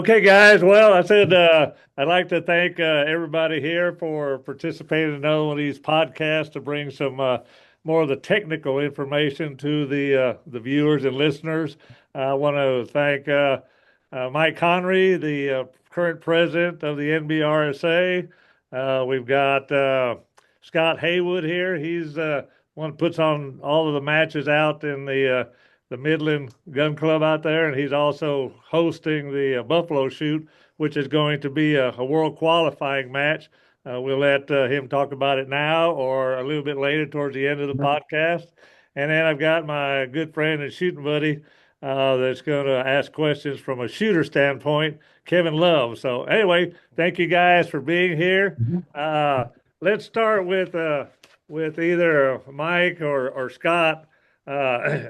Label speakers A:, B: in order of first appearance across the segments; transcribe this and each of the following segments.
A: Okay, guys. Well, I said I'd like to thank everybody here for participating in another one of these podcasts to bring some more of the technical information to the viewers and listeners. I want to thank Mike Conry, the current president of the NBRSA. We've got Scott Haywood here. He's one that puts on all of the matches out in the Midland Gun Club out there, and he's also hosting the Buffalo Shoot, which is going to be a world qualifying match. We'll let him talk about it now or a little bit later towards the end of the podcast. And then I've got my good friend and shooting buddy that's going to ask questions from a shooter standpoint, Kevin Love. So anyway, thank you guys for being here.
B: Mhm.
A: Let's start with either Mike or Scott. Uh,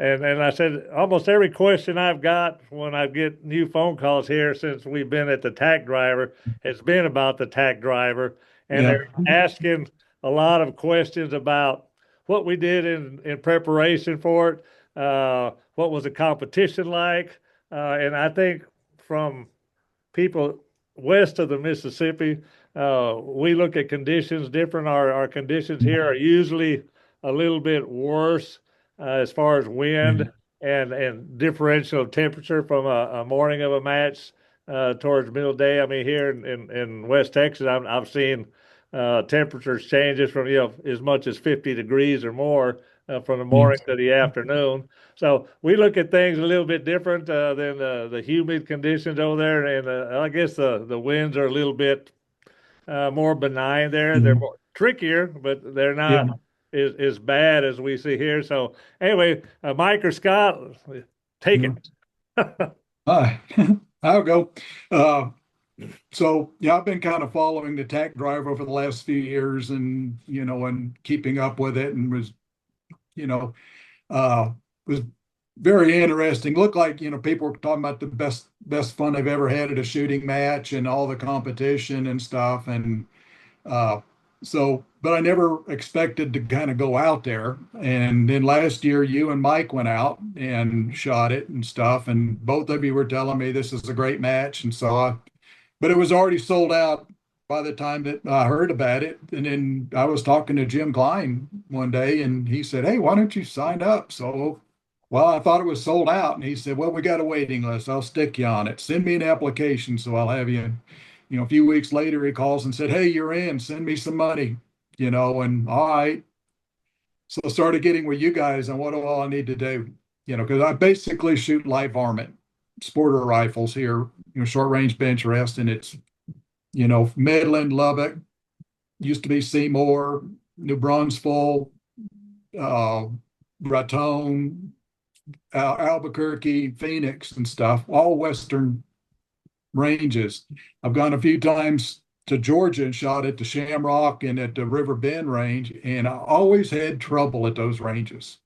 A: and I said almost every question I've got when I get new phone calls here since we've been at the Tack Driver has been about the Tack Driver, and
B: Yeah.
A: they're asking a lot of questions about what we did in preparation for it. What was the competition like? And I think from people west of the Mississippi, we look at conditions different. Our conditions here are usually a little bit worse as far as wind and differential temperature from a morning of a match towards middle day. I mean, here in West Texas, I've seen temperatures changes from as much as 50 degrees or more from the
B: Yeah.
A: morning to the afternoon. So we look at things a little bit different than the humid conditions over there, and I guess the winds are a little bit more benign there. They're
B: Mhm.
A: more trickier, but they're
B: Yeah.
A: not as bad as we see here. So anyway, Mike or Scott, take
B: Yeah.
A: it.
B: Hi. I'll go. Uh, so yeah, I've been kind of following the Tack Drive over the last few years, and and keeping up with it, and you know, uh, was very interesting. Looked like people were talking about the best fun they've ever had at a shooting match, and all the competition and stuff, and Uh, but I never expected to kind of go out there. And then last year, you and Mike went out and shot it and stuff. And both of you were telling me this is a great match. But it was already sold out by the time that I heard about it. And then I was talking to Jim Klein one day and he said, "Hey, why don't you sign up?" Well, I thought it was sold out. And he said, "Well, we got a waiting list. I'll stick you on it. Send me an application so I'll have you." A few weeks later, he calls and said, "Hey, you're in. Send me some money." And all right. So I started getting with you guys on what all I need to do. Because I basically shoot light varmint, sporter rifles here, short range bench rest, and it's Midland, Lubbock, used to be Seymour, New Brunswick, uh, Raton, Albuquerque, Phoenix, and stuff, all Western ranges. I've gone a few times to Georgia and shot at the Shamrock and at the River Bend range, and I always had trouble at those ranges.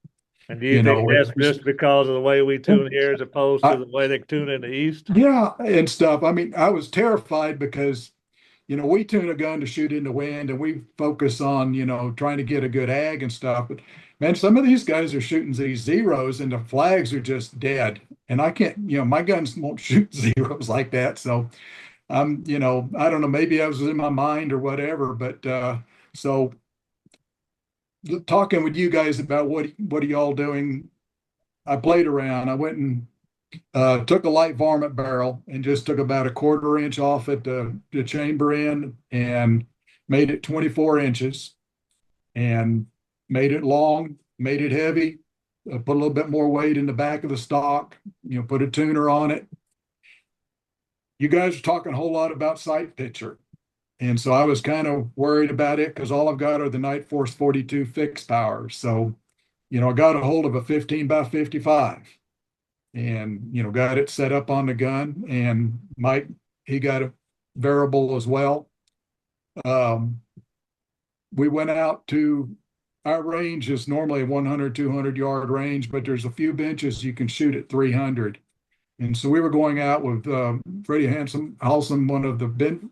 A: And do you
B: You
A: think
B: know,
A: that's just because of the way we tune here as opposed to
B: I,
A: the way they tune in the East?
B: yeah, and stuff. I mean, I was terrified because we tune a gun to shoot in the wind and we focus on, trying to get a good ag and stuff. But man, some of these guys are shooting these zeros and the flags are just dead. And I can't, my guns won't shoot zeros like that. So I don't know, maybe I was in my mind or whatever, but so talking with you guys about what are y'all doing? I played around. I went and took a light varmint barrel and just took about a quarter inch off at the chamber end and made it 24 inches and made it long, made it heavy, put a little bit more weight in the back of the stock, put a tuner on it. You guys are talking a whole lot about sight picture. And so I was kind of worried about it because all I've got are the Night Force 42 fixed powers. So, I got a hold of a 15 by 55 and, got it set up on the gun. And Mike, he got a variable as well. Um, we went out to our range is normally a 100, 200-yard range, but there's a few benches you can shoot at 300. And so we were going out with Freddie Halsam, one of the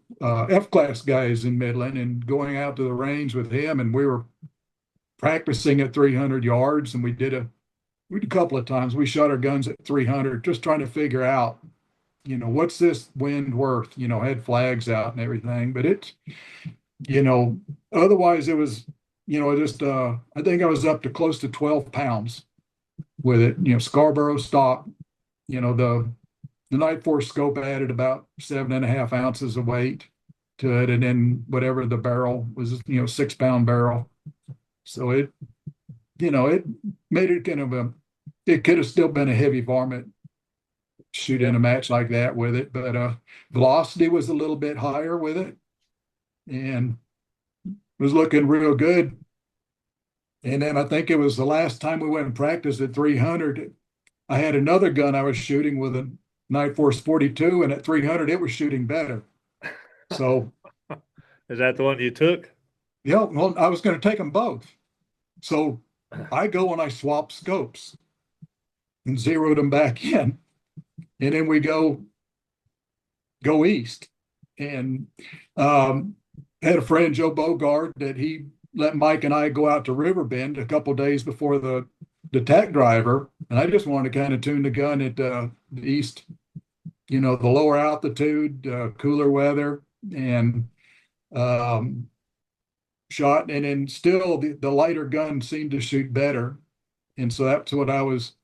B: F-class guys in Midland, and going out to the range with him. And we were practicing at 300 yards. And we did a couple of times. We shot our guns at 300, just trying to figure out, what's this wind worth? Had flags out and everything, but you know, otherwise it was, just, I think I was up to close to 12 pounds with it, Scarborough stock, the Night Force scope added about 7.5 ounces of weight to it. And then whatever the barrel was, 6 pound barrel. So it made it kind of it could have still been a heavy varmint shoot in a match like that with it, but velocity was a little bit higher with it and was looking real good. And then I think it was the last time we went and practiced at 300. I had another gun I was shooting with a Night Force 42, and at 300 it was shooting better. So,
A: is that the one you took?
B: Yeah, well, I was going to take them both. So I go and I swap scopes and zeroed them back in, and then we go east. And had a friend, Joe Bogard, that he let Mike and I go out to Riverbend a couple days before the Tack Driver, and I just wanted to kind of tune the gun at the east, the lower altitude, cooler weather, and shot, and then still the lighter gun seemed to shoot better, and so that's what I was,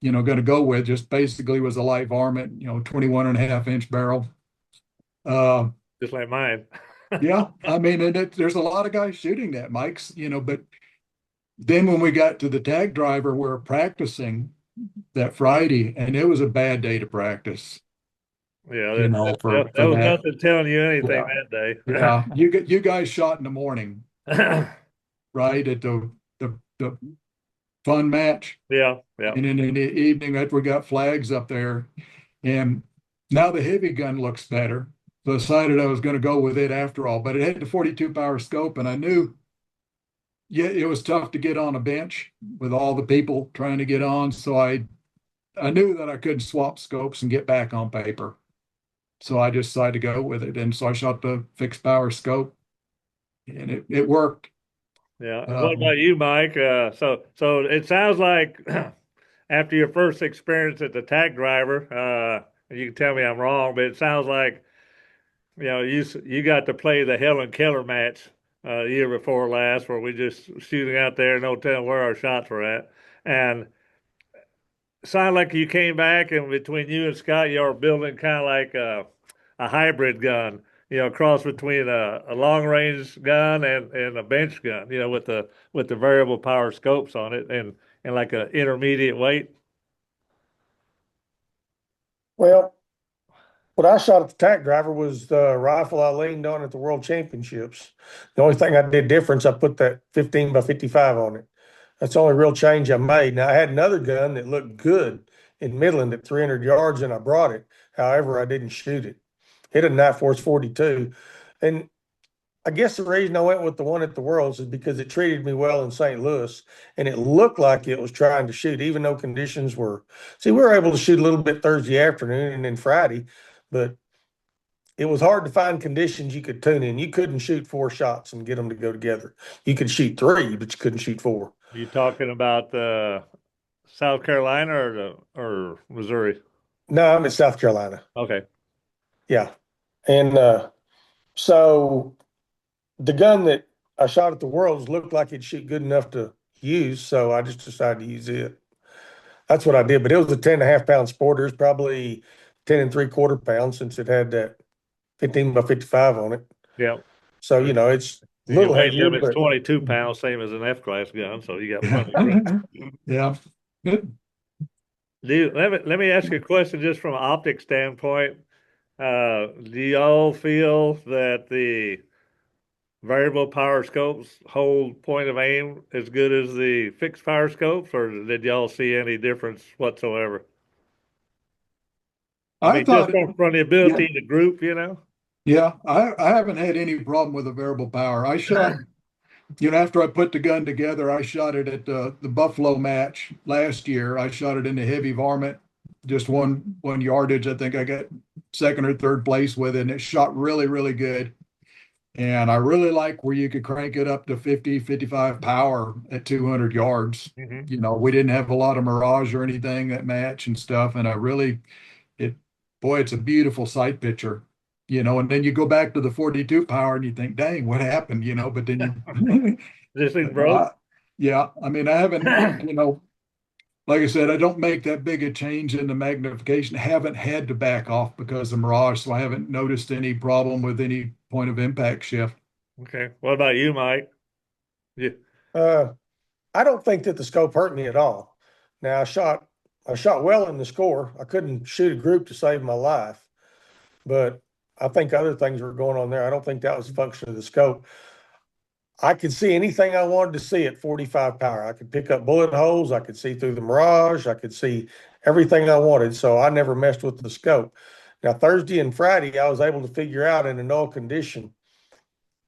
B: going to go with. Just basically was a light varmint, 21.5 inch barrel.
A: Just like mine.
B: Yeah, I mean, and there's a lot of guys shooting that, Mike's, but then when we got to the Tack Driver, we were practicing that Friday, and it was a bad day to practice.
A: Yeah,
B: for
A: that was
B: that.
A: nothing telling you anything
B: Yeah.
A: that day.
B: Yeah, you guys shot in the morning, right, at the fun match.
A: Yeah.
B: And then in the evening, after we got flags up there, and now the heavy gun looks better. So I decided I was going to go with it after all, but it had the 42 power scope, and I knew, it was tough to get on a bench with all the people trying to get on. So I knew that I couldn't swap scopes and get back on paper. So I just decided to go with it. And so I shot the fixed power scope, and it worked.
A: Yeah. And what about you, Mike? So it sounds like after your first experience at the Tack Driver, you can tell me I'm wrong, but it sounds like you got to play the Helen Keller match year before last, where we just shooting out there, no telling where our shots were at, and sound like you came back, and between you and Scott, you are building kind of like a hybrid gun, cross between a long range gun and a bench gun, with the variable power scopes on it and like a intermediate weight.
C: Well, what I shot at the Tack Driver was the rifle I leaned on at the World Championships. The only thing I did difference, I put that 15 by 55 on it. That's the only real change I made. Now I had another gun that looked good in Midland at 300 yards, and I brought it. However, I didn't shoot it. Hit a Night Force 42, and I guess the reason I went with the one at the Worlds is because it treated me well in St. Louis, and it looked like it was trying to shoot, even though conditions were. See, we were able to shoot a little bit Thursday afternoon and then Friday, but it was hard to find conditions you could tune in. You couldn't shoot 4 shots and get them to go together. You could shoot 3, but you couldn't shoot 4.
A: Are you talking about South Carolina or Missouri?
C: No, I'm in South Carolina.
A: Okay.
C: Yeah, and so the gun that I shot at the Worlds looked like it'd shoot good enough to use, so I just decided to use it. That's what I did, but it was a 10.5 pound sporter. It's probably 10 3/4 pounds since it had that 15 by 55 on it.
A: Yeah.
C: So, it's a little
A: weight
C: heavier,
A: limit's
C: but
A: 22 pounds, same as an F class gun, so you got plenty of room.
B: Yeah. Good.
A: Let me ask you a question just from an optic standpoint. Do y'all feel that the variable power scopes hold point of aim as good as the fixed power scopes, or did y'all see any difference whatsoever? I mean, just from the ability to group,
B: Yeah, I haven't had any problem with the variable power. I shot, after I put the gun together, I shot it at the Buffalo match last year. I shot it in the heavy varmint, just one yardage. I think I got second or third place with it, and it shot really, really good. And I really like where you could crank it up to 50, 55 power at 200 yards.
A: Mm-hmm.
B: We didn't have a lot of mirage or anything that match and stuff. And it boy, it's a beautiful sight picture, and then you go back to the 42 power and you think, dang, what happened, but then you,
A: This thing
B: uh,
A: broke.
B: yeah, I mean, I haven't, like I said, I don't make that big a change in the magnification. Haven't had to back off because of Mirage, so I haven't noticed any problem with any point of impact shift.
A: Okay. What about you, Mike? Yeah.
C: Uh, I don't think that the scope hurt me at all. Now I shot well in the score. I couldn't shoot a group to save my life, but I think other things were going on there. I don't think that was a function of the scope. I could see anything I wanted to see at 45 power. I could pick up bullet holes. I could see through the Mirage. I could see everything I wanted. So I never messed with the scope. Now, Thursday and Friday, I was able to figure out in a null condition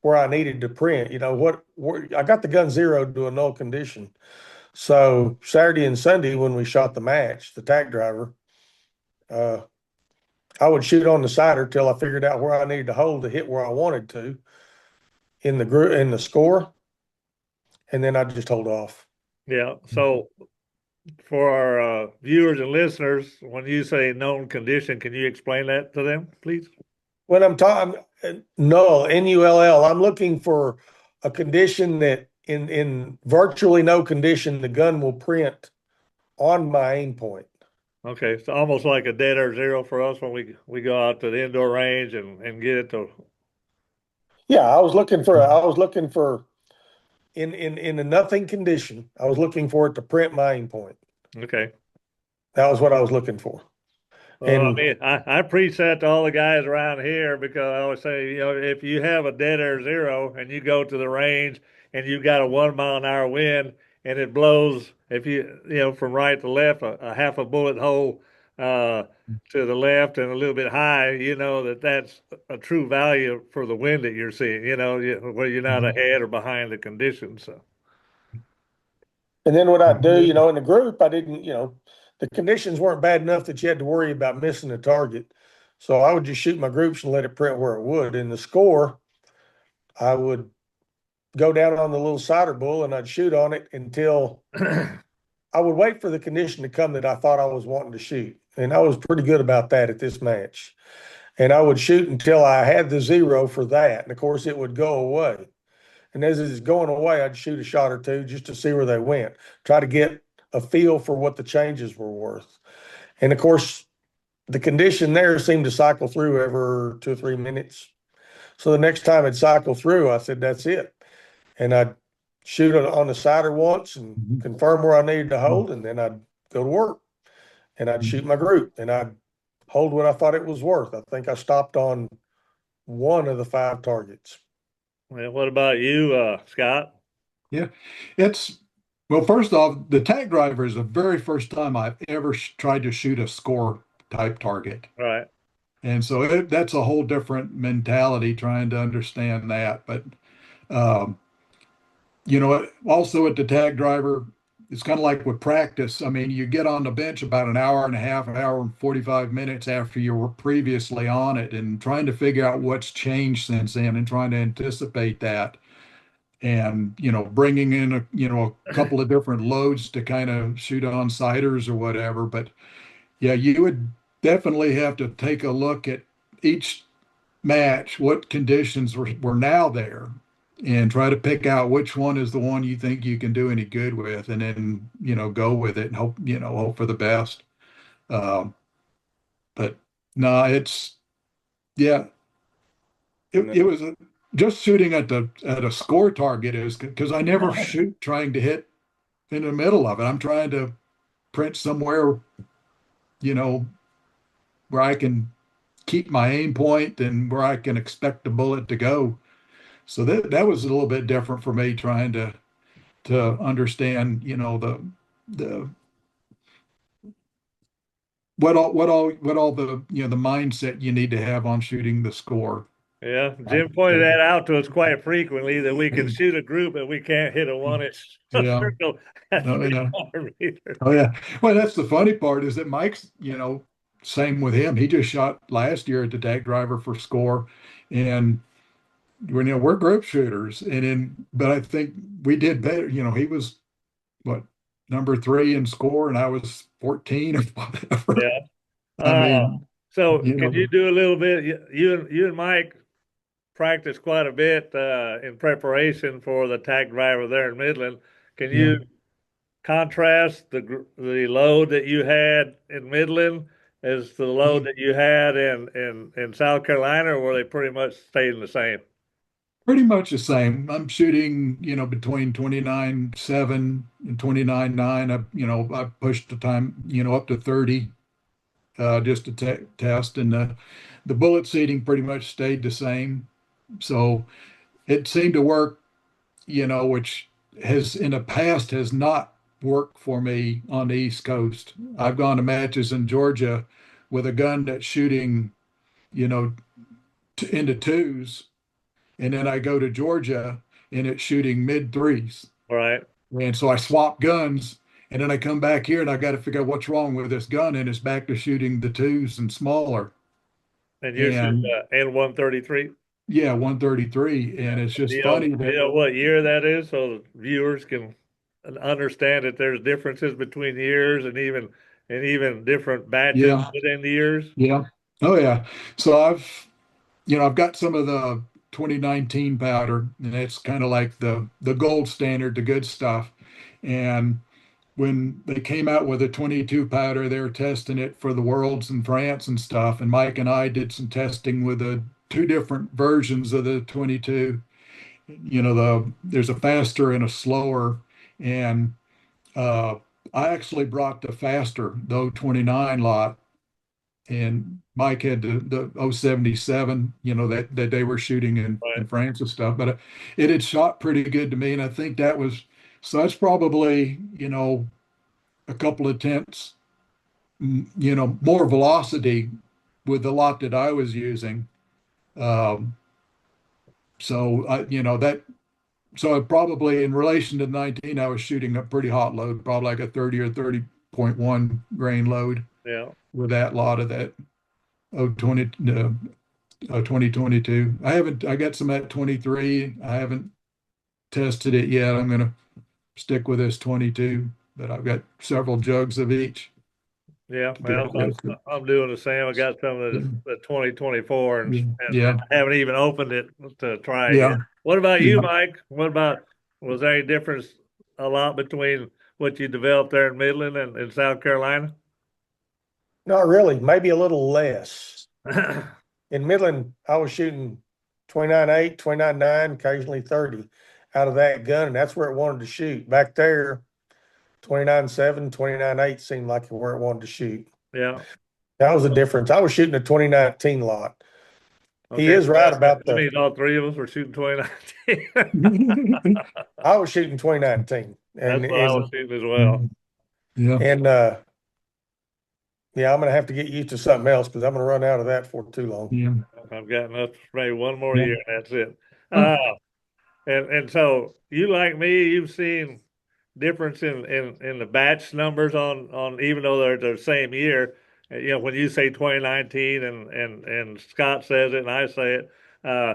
C: where I needed to print. I got the gun zeroed to a null condition. So Saturday and Sunday, when we shot the match, the Tack Driver, uh, I would shoot on the sider till I figured out where I needed to hold to hit where I wanted to in the score, and then I'd just hold off.
A: Yeah. So for our viewers and listeners, when you say known condition, can you explain that to them, please?
C: When I'm talking null, NULL, I'm looking for a condition that in virtually no condition the gun will print on my aim point.
A: Okay. So almost like a dead or zero for us when we go out to the indoor range and get it to.
C: Yeah, I was looking for in a nothing condition. I was looking for it to print my aim point.
A: Okay.
C: That was what I was looking for.
A: Well, I
C: And
A: mean, I preach that to all the guys around here because I always say, if you have a dead air zero and you go to the range and you've got a 1 mile an hour wind and it blows, if from right to left, a half a bullet hole to the left and a little bit high, that's a true value for the wind that you're seeing, where you're not ahead or behind the conditions. So,
C: then what I do, in the group, I didn't, the conditions weren't bad enough that you had to worry about missing a target. So I would just shoot my groups and let it print where it would. In the score, I would go down on the little cider bull and I'd shoot on it until I would wait for the condition to come that I thought I was wanting to shoot. And I was pretty good about that at this match. And I would shoot until I had the zero for that. And of course, it would go away. And as it's going away, I'd shoot a shot or two just to see where they went, try to get a feel for what the changes were worth. And of course, the condition there seemed to cycle through every 2 or 3 minutes. So the next time it cycled through, I said, that's it. And I'd shoot it on the cider once and confirm where I needed to hold, and then I'd go to work. And I'd shoot my group, and I'd hold what I thought it was worth. I think I stopped on 1 of the 5 targets.
A: well, what about you, Scott?
B: Yeah, well, first off, the Tack Driver is the very first time I've ever tried to shoot a score type target.
A: Right.
B: And so that's a whole different mentality trying to understand that. But, um, also at the Tack Driver, it's kind of like with practice. I mean, you get on the bench about an hour and a half, an hour and 45 minutes after you were previously on it, and trying to figure out what's changed since then and trying to anticipate that. And, bringing in a couple of different loads to kind of shoot on ciders or whatever. But yeah, you would definitely have to take a look at each match, what conditions were now there, and try to pick out which one is the one you think you can do any good with, and then go with it and hope for the best. But no, yeah, it was just shooting at a score target is because I never shoot trying to hit in the middle of it. I'm trying to print somewhere, where I can keep my aim point and where I can expect the bullet to go. So that was a little bit different for me trying to understand, the what all the the mindset you need to have on shooting the score.
A: Yeah, Jim pointed that out to us quite frequently that we can shoot a group and we can't hit a 1-inch
B: Yeah.
A: circle at
B: Oh, yeah.
A: 300 meters.
B: Oh yeah. Well, that's the funny part is that Mike's, same with him. He just shot last year at the Tack Driver for score, and we're group shooters, but I think we did better. He was what, number 3 in score, and I was 14 or whatever.
A: Yeah.
B: I mean,
A: So
B: you
A: can
B: know,
A: you do a little bit? You and Mike practice quite a bit in preparation for the Tack Driver there in Midland. Can
B: yeah.
A: you contrast the load that you had in Midland as the load that you had in South Carolina, or were they pretty much staying the same?
B: Pretty much the same. I'm shooting, between 29.7 and 29.9. I pushed the time, up to 30, just to test, and the bullet seating pretty much stayed the same. So it seemed to work, which has in the past has not worked for me on the East Coast. I've gone to matches in Georgia with a gun that's shooting, you know, into twos, and then I go to Georgia and it's shooting mid threes.
A: All right.
B: And so I swap guns, and then I come back here and I got to figure out what's wrong with this gun, and it's back to shooting the twos and smaller.
A: And you're shooting
B: And
A: N133.
B: yeah, 133. And it's
A: Do
B: just
A: you know,
B: funny
A: do you
B: that,
A: know what year that is, so viewers can understand that there's differences between years and even different batches
B: yeah,
A: within the years?
B: yeah. Oh yeah. So I've got some of the 2019 powder, and it's kind of like the gold standard, the good stuff. And when they came out with a 22 powder, they were testing it for the Worlds in France and stuff. And Mike and I did some testing with the two different versions of the 22. There's a faster and a slower, and uh, I actually brought the faster, the 029 lot, and Mike had the 077, that they were shooting in
A: Right.
B: France and stuff. But it had shot pretty good to me, and I think so that's probably, a couple of tenths, more velocity with the lot that I was using. Um, so so probably in relation to 19, I was shooting a pretty hot load, probably like a 30 or 30.1 grain load
A: Yeah.
B: with that lot of that 020, 2022. I got some at 23. I haven't tested it yet. I'm going to stick with this 22, but I've got several jugs of each
A: Yeah,
B: to
A: well,
B: get tested.
A: I'm doing the same. I got some of the 2024 and
B: Yeah,
A: I haven't even opened it to try it
B: yeah,
A: yet. What about you,
B: yeah.
A: Mike? Was there any difference a lot between what you developed there in Midland and South Carolina?
C: Not really, maybe a little less. In Midland, I was shooting 29.8, 29.9, occasionally 30 out of that gun, and that's where it wanted to shoot. Back there, 29.7, 29.8 seemed like where it wanted to shoot.
A: Yeah.
C: That was the difference. I was shooting a 2019 lot. He
A: Okay.
C: is
A: So
C: right about
A: that means all three of us were shooting 2019.
C: I was shooting 2019,
A: That's
C: and
A: what I was shooting as well.
B: Yeah.
C: and yeah, I'm gonna have to get used to something else because I'm gonna run out of that for too long.
B: Yeah.
A: I've got enough maybe one more
B: Yeah.
A: year and that's it.
B: Huh.
A: Uh, and so you like me, you've seen difference in the batch numbers on even though they're the same year. When you say 2019 and Scott says it and I say it, uh,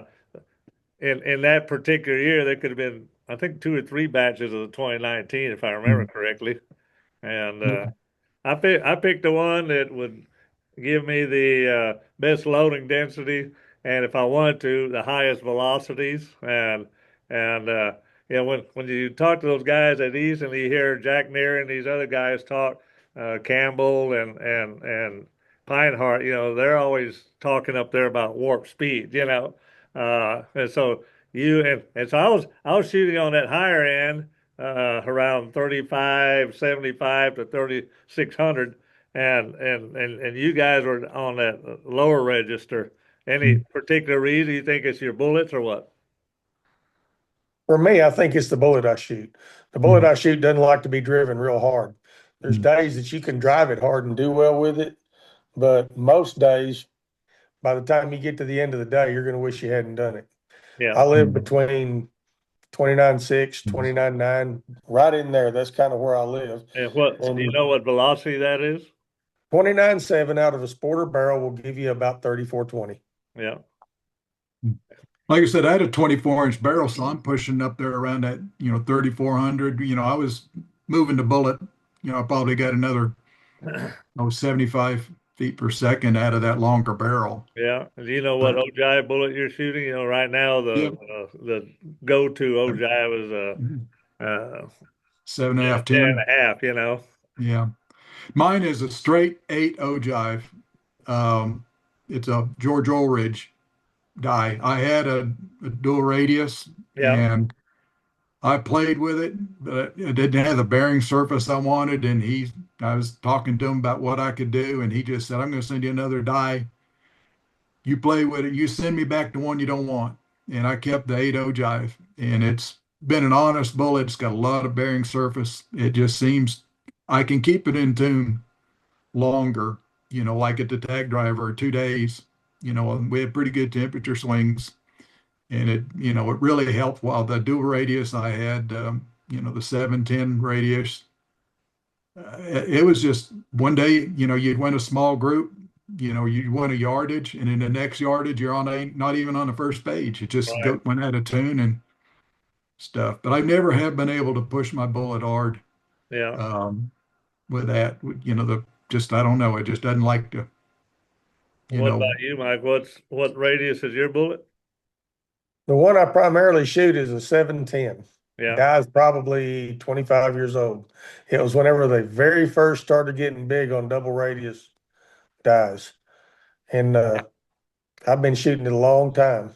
A: in that particular year there could have been I think two or three batches of the 2019 if I remember correctly, and I picked the one that would give me the best loading density, and if I wanted to, the highest velocities. And when you talk to those guys at East and you hear Jack Neer and these other guys talk, Campbell and Pinehart, they're always talking up there about warp speed. And so and so I was shooting on that higher end, around 3575 to 3600, and you guys were on that lower register. Any particular reason you think it's your bullets or what?
C: For me, I think it's the bullet I shoot. The bullet I shoot doesn't like to be driven real hard. There's days that you can drive it hard and do well with it, but most days, by the time you get to the end of the day, you're going to wish you hadn't done it.
A: Yeah.
C: I live between 29.6, 29.9, right in there. That's kind of where I live.
A: And do you
C: And
A: know what velocity that is?
C: 29.7 out of a sporter barrel will give you about 34.20.
A: Yeah.
B: Like I said, I had a 24-inch barrel, so I'm pushing up there around that, 3,400. I was moving the bullet. I probably got another, 75 feet per second out of that longer barrel.
A: Yeah. And you know what
B: But
A: ogive bullet you're shooting? You know, right now
B: yeah,
A: the go-to ogive is uh
B: 7.5,
A: 10
B: 10.
A: and a half, you know.
B: Yeah. Mine is a straight 8 ogive. Um, it's a George Ulrich die. I had a dual radius
A: Yeah.
B: and I played with it, but it didn't have the bearing surface I wanted. And I was talking to him about what I could do, and he just said, "I'm going to send you another die. You play with it. You send me back the one you don't want." And I kept the 8 ogive, and it's been an honest bullet. It's got a lot of bearing surface. It just seems I can keep it in tune longer, like at the Tack Driver, 2 days. And we had pretty good temperature swings, and it really helped. While the dual radius I had, the 710 radius, it was just one day, you'd win a small group, you'd win a yardage, and in the next yardage, you're not even on the first page. It just
A: Right.
B: went out of tune and stuff. But I never have been able to push my bullet hard
A: Yeah.
B: with that. I don't know. It just doesn't like to, you
A: What
B: know,
A: about you, Mike? What radius is your bullet?
C: The one I primarily shoot is a 710.
A: Yeah.
C: Guy's probably 25 years old. It was whenever they very first started getting big on double radius dies. And I've been shooting it a long time.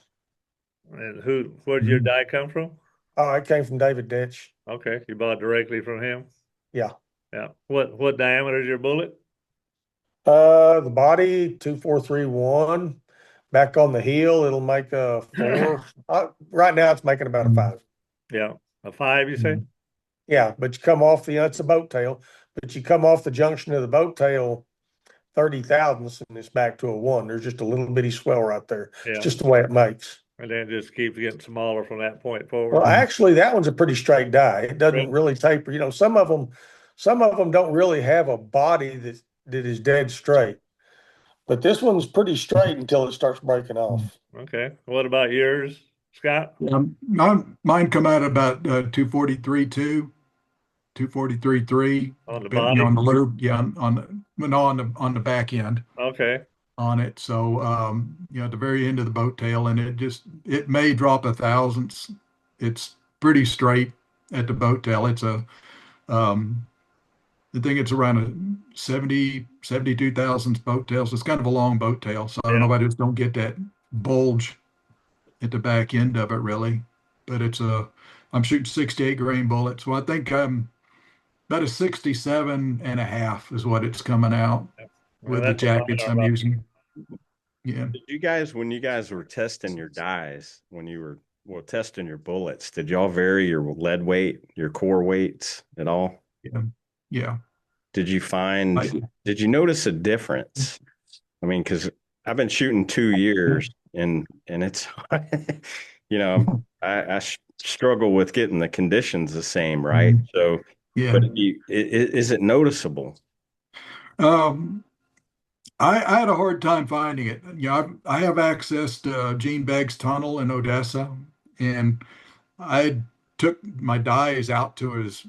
A: And where'd your
B: Mhm.
A: die come from?
C: Oh, it came from David Detch.
A: Okay, you bought directly from him.
C: Yeah.
A: Yeah. What diameter is your bullet?
C: The body 2431. Back on the heel, it'll make a 4. Right now, it's making about a 5.
A: Yeah, a 5, you say?
B: Mhm.
C: Yeah, but you come off it's a boat tail, but you come off the junction of the boat tail 30 thousandths and it's back to a 1. There's just a little bitty swell right there. It's
A: Yeah,
C: just the way it makes.
A: and then it just keeps getting smaller from that point
C: Well,
A: forward.
C: actually, that one's a pretty straight die. It doesn't
A: Really?
C: really taper. Some of them don't really have a body that is dead straight. But this one's pretty straight until it starts breaking off.
A: Okay. What about yours, Scott?
B: Mine come out about 243 2, 243 3,
A: On the
B: depending
A: body?
B: on the lube. Yeah, on the back end
A: Okay.
B: on it. So at the very end of the boat tail, and it may drop a thousandths. It's pretty straight at the boat tail. It's um, I think it's around a 72 thousandths boat tail. So it's kind of a long boat tail. So I don't
A: Yeah.
B: know if I just don't get that bulge at the back end of it really. But I'm shooting 68 grain bullets. So I think I'm about a 67 and a half is what it's coming out
A: Well,
B: with the
A: that's what mine
B: jackets
A: are
B: I'm
A: about.
B: using. Yeah.
D: Did you guys, when you guys were testing your dies, when you were testing your bullets, did y'all vary your lead weight, your core weights at all?
B: Yeah. Yeah.
D: Did you did you notice a difference? I mean, because I've been shooting 2 years and it's, I struggle with getting the conditions the same, right? So,
B: Yeah.
D: but is it noticeable?
B: Um, I had a hard time finding it. I have access to Gene Begg's tunnel in Odessa, and I took my dies out to his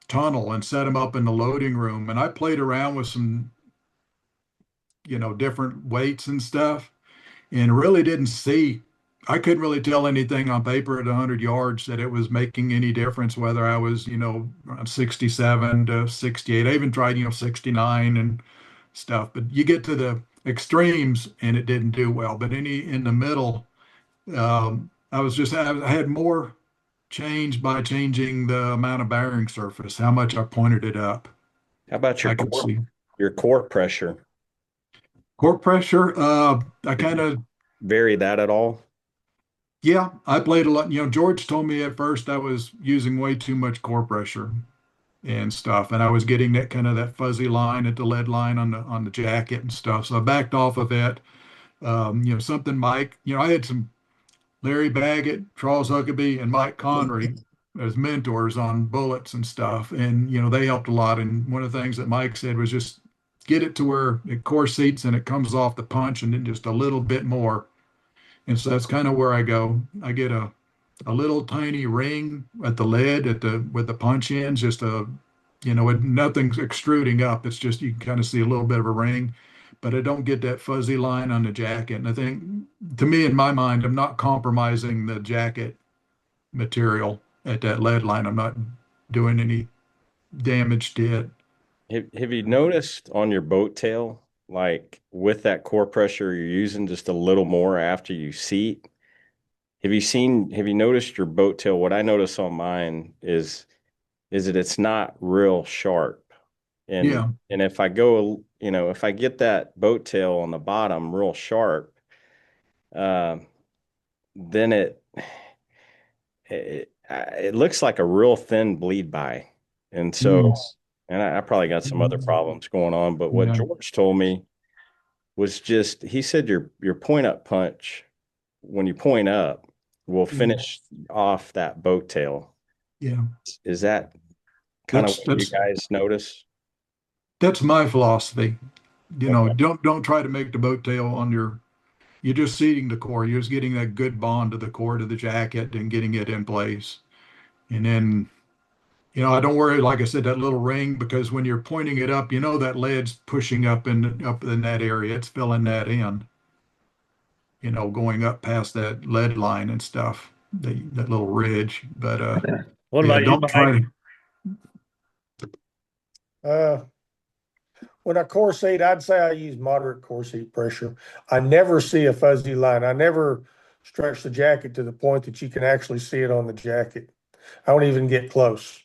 B: tunnel and set them up in the loading room, and I played around with some, different weights and stuff, and really didn't see. I couldn't really tell anything on paper at 100 yards that it was making any difference whether I was, around 67 to 68. I even tried, 69 and stuff, but you get to the extremes and it didn't do well. But in the middle, I had more change by changing the amount of bearing surface, how much I pointed it up.
D: How about
B: I could see
D: your core pressure?
B: core pressure. I kind of
D: Vary that at all?
B: Yeah, I played a lot. George told me at first I was using way too much core pressure and stuff, and I was getting that fuzzy line at the lead line on the jacket and stuff. So I backed off of it. Something Mike. I had some Larry Baggett, Charles Huckabee, and Mike Conry as mentors on bullets and stuff, and they helped a lot. And one of the things that Mike said was just get it to where it core seats and it comes off the punch, and then just a little bit more. And so that's kind of where I go. I get a little tiny ring at the lead with the punch ends, just nothing's extruding up. It's just you can kind of see a little bit of a ring, but I don't get that fuzzy line on the jacket. And I think, to me, in my mind, I'm not compromising the jacket material at that lead line. I'm not doing any damage to it.
D: Have you noticed on your boat tail, like with that core pressure, you're using just a little more after you seat? Have you noticed your boat tail? What I notice on mine is that it's not real sharp.
B: Yeah.
D: And if I go, if I get that boat tail on the bottom real sharp, uh, then it looks like a real thin bleed by. And so, and I probably got some other problems going on, but what
B: Yeah.
D: George told me was just, he said your point up punch, when you point up, will finish off that boat tail.
B: Yeah.
D: Is that kind of
B: That's
D: what you
B: that's
D: guys notice?
B: that's my philosophy.
D: Okay.
B: Don't try to make the boat tail on you're just seating the core. You're just getting that good bond to the core to the jacket and getting it in place. And then, I don't worry, like I said, that little ring, because when you're pointing it up, that lead's pushing up in that area. It's filling that in, going up past that lead line and stuff, that little ridge. But
A: What
B: yeah,
A: about you,
B: don't try
A: Mike?
C: Uh, when I core seat, I'd say I use moderate core seat pressure. I never see a fuzzy line. I never stretch the jacket to the point that you can actually see it on the jacket. I don't even get close.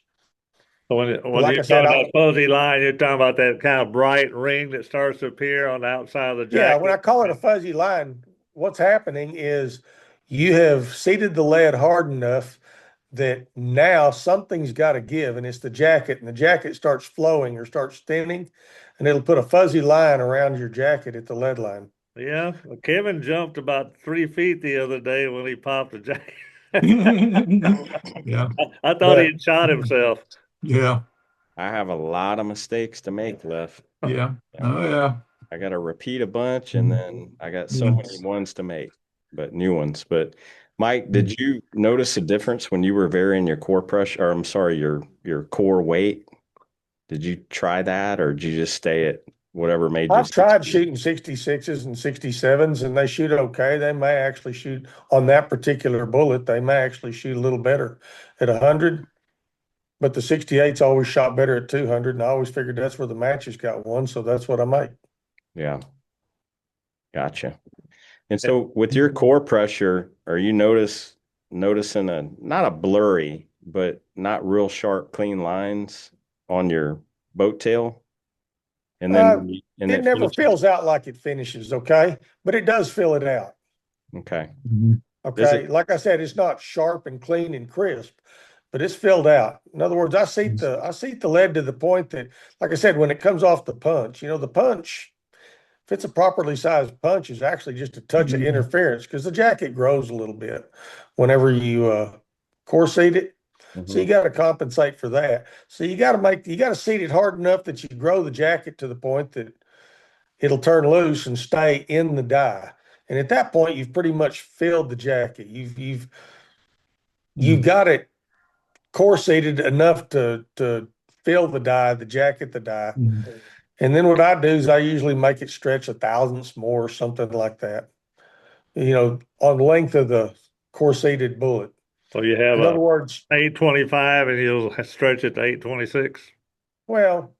A: So
C: But
A: when
C: like
A: you're
C: I said,
A: talking about fuzzy line, you're talking about that kind of bright ring that starts to appear on the outside of the
C: yeah, when I
A: jacket.
C: call it a fuzzy line, what's happening is you have seated the lead hard enough that now something's got to give, and it's the jacket, and the jacket starts flowing or starts thinning, and it'll put a fuzzy line around your jacket at the lead line.
A: Yeah, well, Kevin jumped about 3 feet the other day when he popped the jacket.
B: yeah,
A: I thought he
C: But
A: had shot himself.
B: yeah,
D: I have a lot of mistakes to make left.
B: yeah.
D: Yeah.
B: Oh yeah.
D: I got to repeat a bunch and then I got so
B: Yeah.
D: many ones to make, but new ones. But Mike, did you notice a difference when you were varying your core pressure, or I'm sorry, your core weight? Did you try that or did you just stay at whatever made you
C: I've tried
D: succeed?
C: shooting 66s and 67s, and they shoot okay. They may actually shoot on that particular bullet. They may actually shoot a little better at 100, but the 68's always shot better at 200, and I always figured that's where the matches got won, so that's what I make.
D: Yeah, gotcha. And so with your core pressure, are you noticing a not a blurry, but not real sharp, clean lines on your boat tail? And then
C: Uh,
D: when and
C: it
D: it
C: never
D: finishes.
C: fills out like it finishes, okay? But it does fill it out,
D: Okay. Does
C: okay?
D: it?
C: Like I said, it's not sharp and clean and crisp, but it's filled out. In other words, I seat the lead to the point that, like I said, when it comes off the punch, the punch, if it's a properly sized punch, is actually just a touch of interference because the jacket grows a little bit whenever you core seat it. So you
D: Mhm.
C: got to compensate for that. So you got to seat it hard enough that you grow the jacket to the point that it'll turn loose and stay in the die. And at that point, you've pretty much filled the jacket. You've got it core seated enough to fill the die, the jacket, the die. And then what I do is I usually make it stretch a thousandths more or something like that, on the length of the core seated bullet.
A: So you have
C: In other
A: a
C: words,
A: 825 and you'll stretch it to 826
C: well,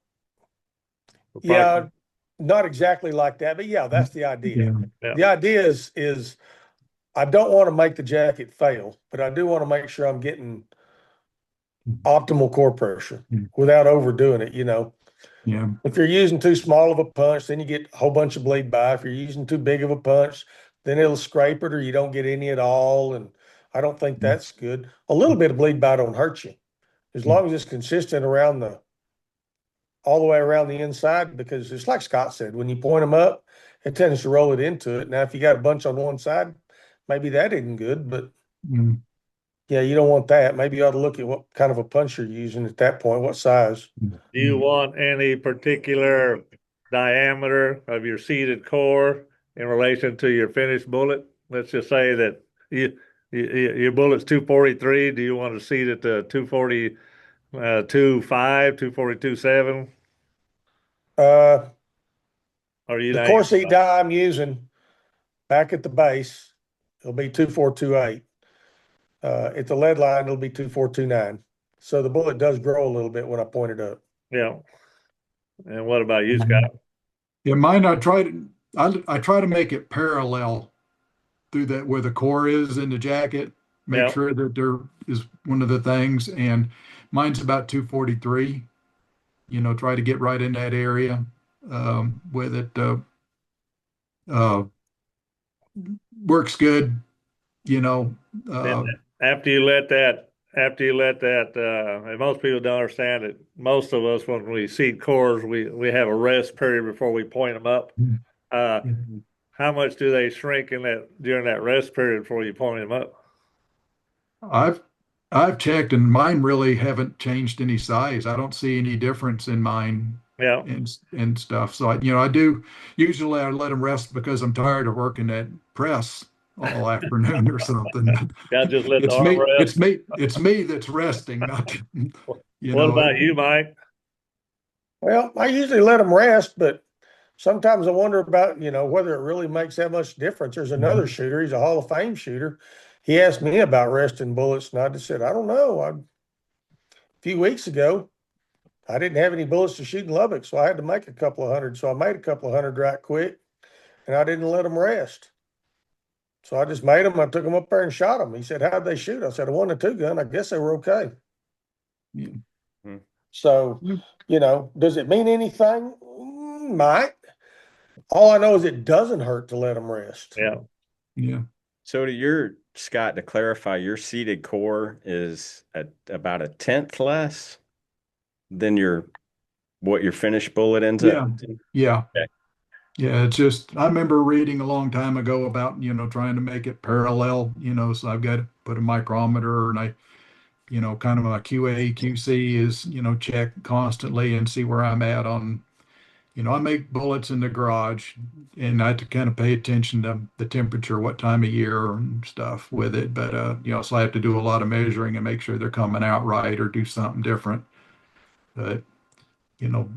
C: yeah,
A: approximately.
C: not exactly like that, but yeah, that's the idea.
A: Yeah.
C: The idea is I don't want to make the jacket fail, but I do want to make sure I'm getting optimal core pressure without overdoing it.
B: Yeah.
C: If you're using too small of a punch, then you get a whole bunch of bleed by. If you're using too big of a punch, then it'll scrape it or you don't get any at all. And I don't think that's good. A little bit of bleed by don't hurt you as long as it's consistent all the way around the inside, because it's like Scott said, when you point them up, it tends to roll it into it. Now, if you got a bunch on one side, maybe that isn't good, but yeah, you don't want that. Maybe you ought to look at what kind of a punch you're using at that point, what size.
A: Do you want any particular diameter of your seated core in relation to your finished bullet? Let's just say that your bullet's 243. Do you want to seat it to 249 2.5, 2.42.7?
C: Uh,
A: Or you
C: the
A: not
C: core
A: even
C: seat
A: know?
C: die I'm using back at the base, it'll be 2.428. At the lead line, it'll be 2.429. So the bullet does grow a little bit when I point it up.
A: Yeah. And what about you, Scott?
B: Yeah, mine, I try to make it parallel through that where the core is in the jacket. Make
A: Yeah.
B: sure that there is one of the things. And mine's about 243. Try to get right in that area with it. Uh, works good. You know,
A: And
B: uh,
A: after you let that, and most people don't understand it. Most of us, when we seat cores, we have a rest period before we point them up. Uh, how much do they shrink in that during that rest period before you point them up?
B: I've I've checked and mine really haven't changed any size. I don't see any difference in mine
A: Yeah.
B: and stuff. So I do usually I let them rest because I'm tired of working that press all afternoon or something.
A: Got just let the
B: It's
A: arm
B: me,
A: rest.
B: it's me that's resting, not you
A: What
B: know.
A: about you, Mike?
C: Well, I usually let them rest, but sometimes I wonder about, whether it really makes that much difference. There's another shooter. He's a Hall of Fame shooter. He asked me about resting bullets, and I just said, I don't know. A few weeks ago, I didn't have any bullets to shoot in Lubbock, so I had to make a couple of hundred. So I made a couple of hundred right quick, and I didn't let them rest. So I just made them. I took them up there and shot them. He said, "How'd they shoot?" I said, "A 1-2 gun. I guess they were okay."
B: Yeah.
C: So, does it mean anything? Might. All I know is it doesn't hurt to let them rest.
A: Yeah.
B: Yeah.
D: So Scott, to clarify, your seated core is at about a tenth less than what your finished bullet ends
B: Yeah.
D: up.
B: Yeah.
D: Okay.
B: Yeah, it's just I remember reading a long time ago about, trying to make it parallel, so I've got to put a micrometer and kind of my QA, QC is, check constantly and see where I'm at on, I make bullets in the garage and I have to kind of pay attention to the temperature, what time of year and stuff with it. But, so I have to do a lot of measuring and make sure they're coming out right or do something different. But, you know,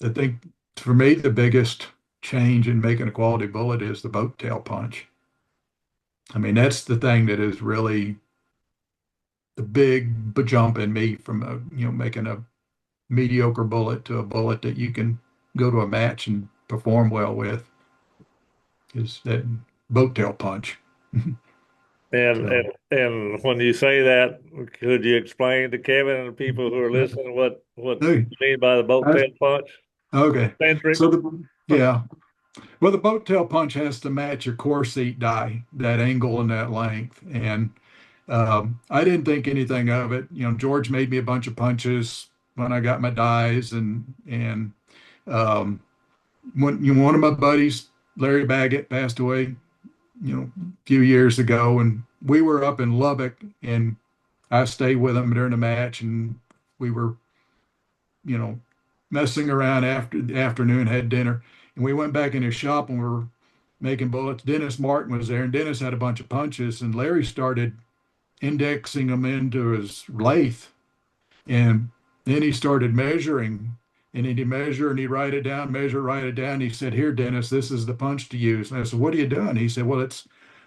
B: I think for me, the biggest change in making a quality bullet is the boat tail punch. I mean, that's the thing that is really the big jump in me from making a mediocre bullet to a bullet that you can go to a match and perform well with is that boat tail punch.
A: And,
B: So,
A: and when you say that, could you explain to Kevin and the people who are listening what
B: hey,
A: you mean by the boat tail punch?
B: okay.
A: Centric.
B: So yeah. Well, the boat tail punch has to match your core seat die, that angle and that length. And I didn't think anything of it. George made me a bunch of punches when I got my dies, and um, one of my buddies, Larry Baggett, passed away, a few years ago, and we were up in Lubbock, and I stayed with him during the match, and we were, you know, messing around after the afternoon, had dinner, and we went back in his shop and we were making bullets. Dennis Martin was there, and Dennis had a bunch of punches, and Larry started indexing them into his lathe. And then he started measuring, and he'd measure and he'd write it down, measure, write it down. He said, "Here, Dennis, this is the punch to use." And I said, "What are you doing?" He said, "Well,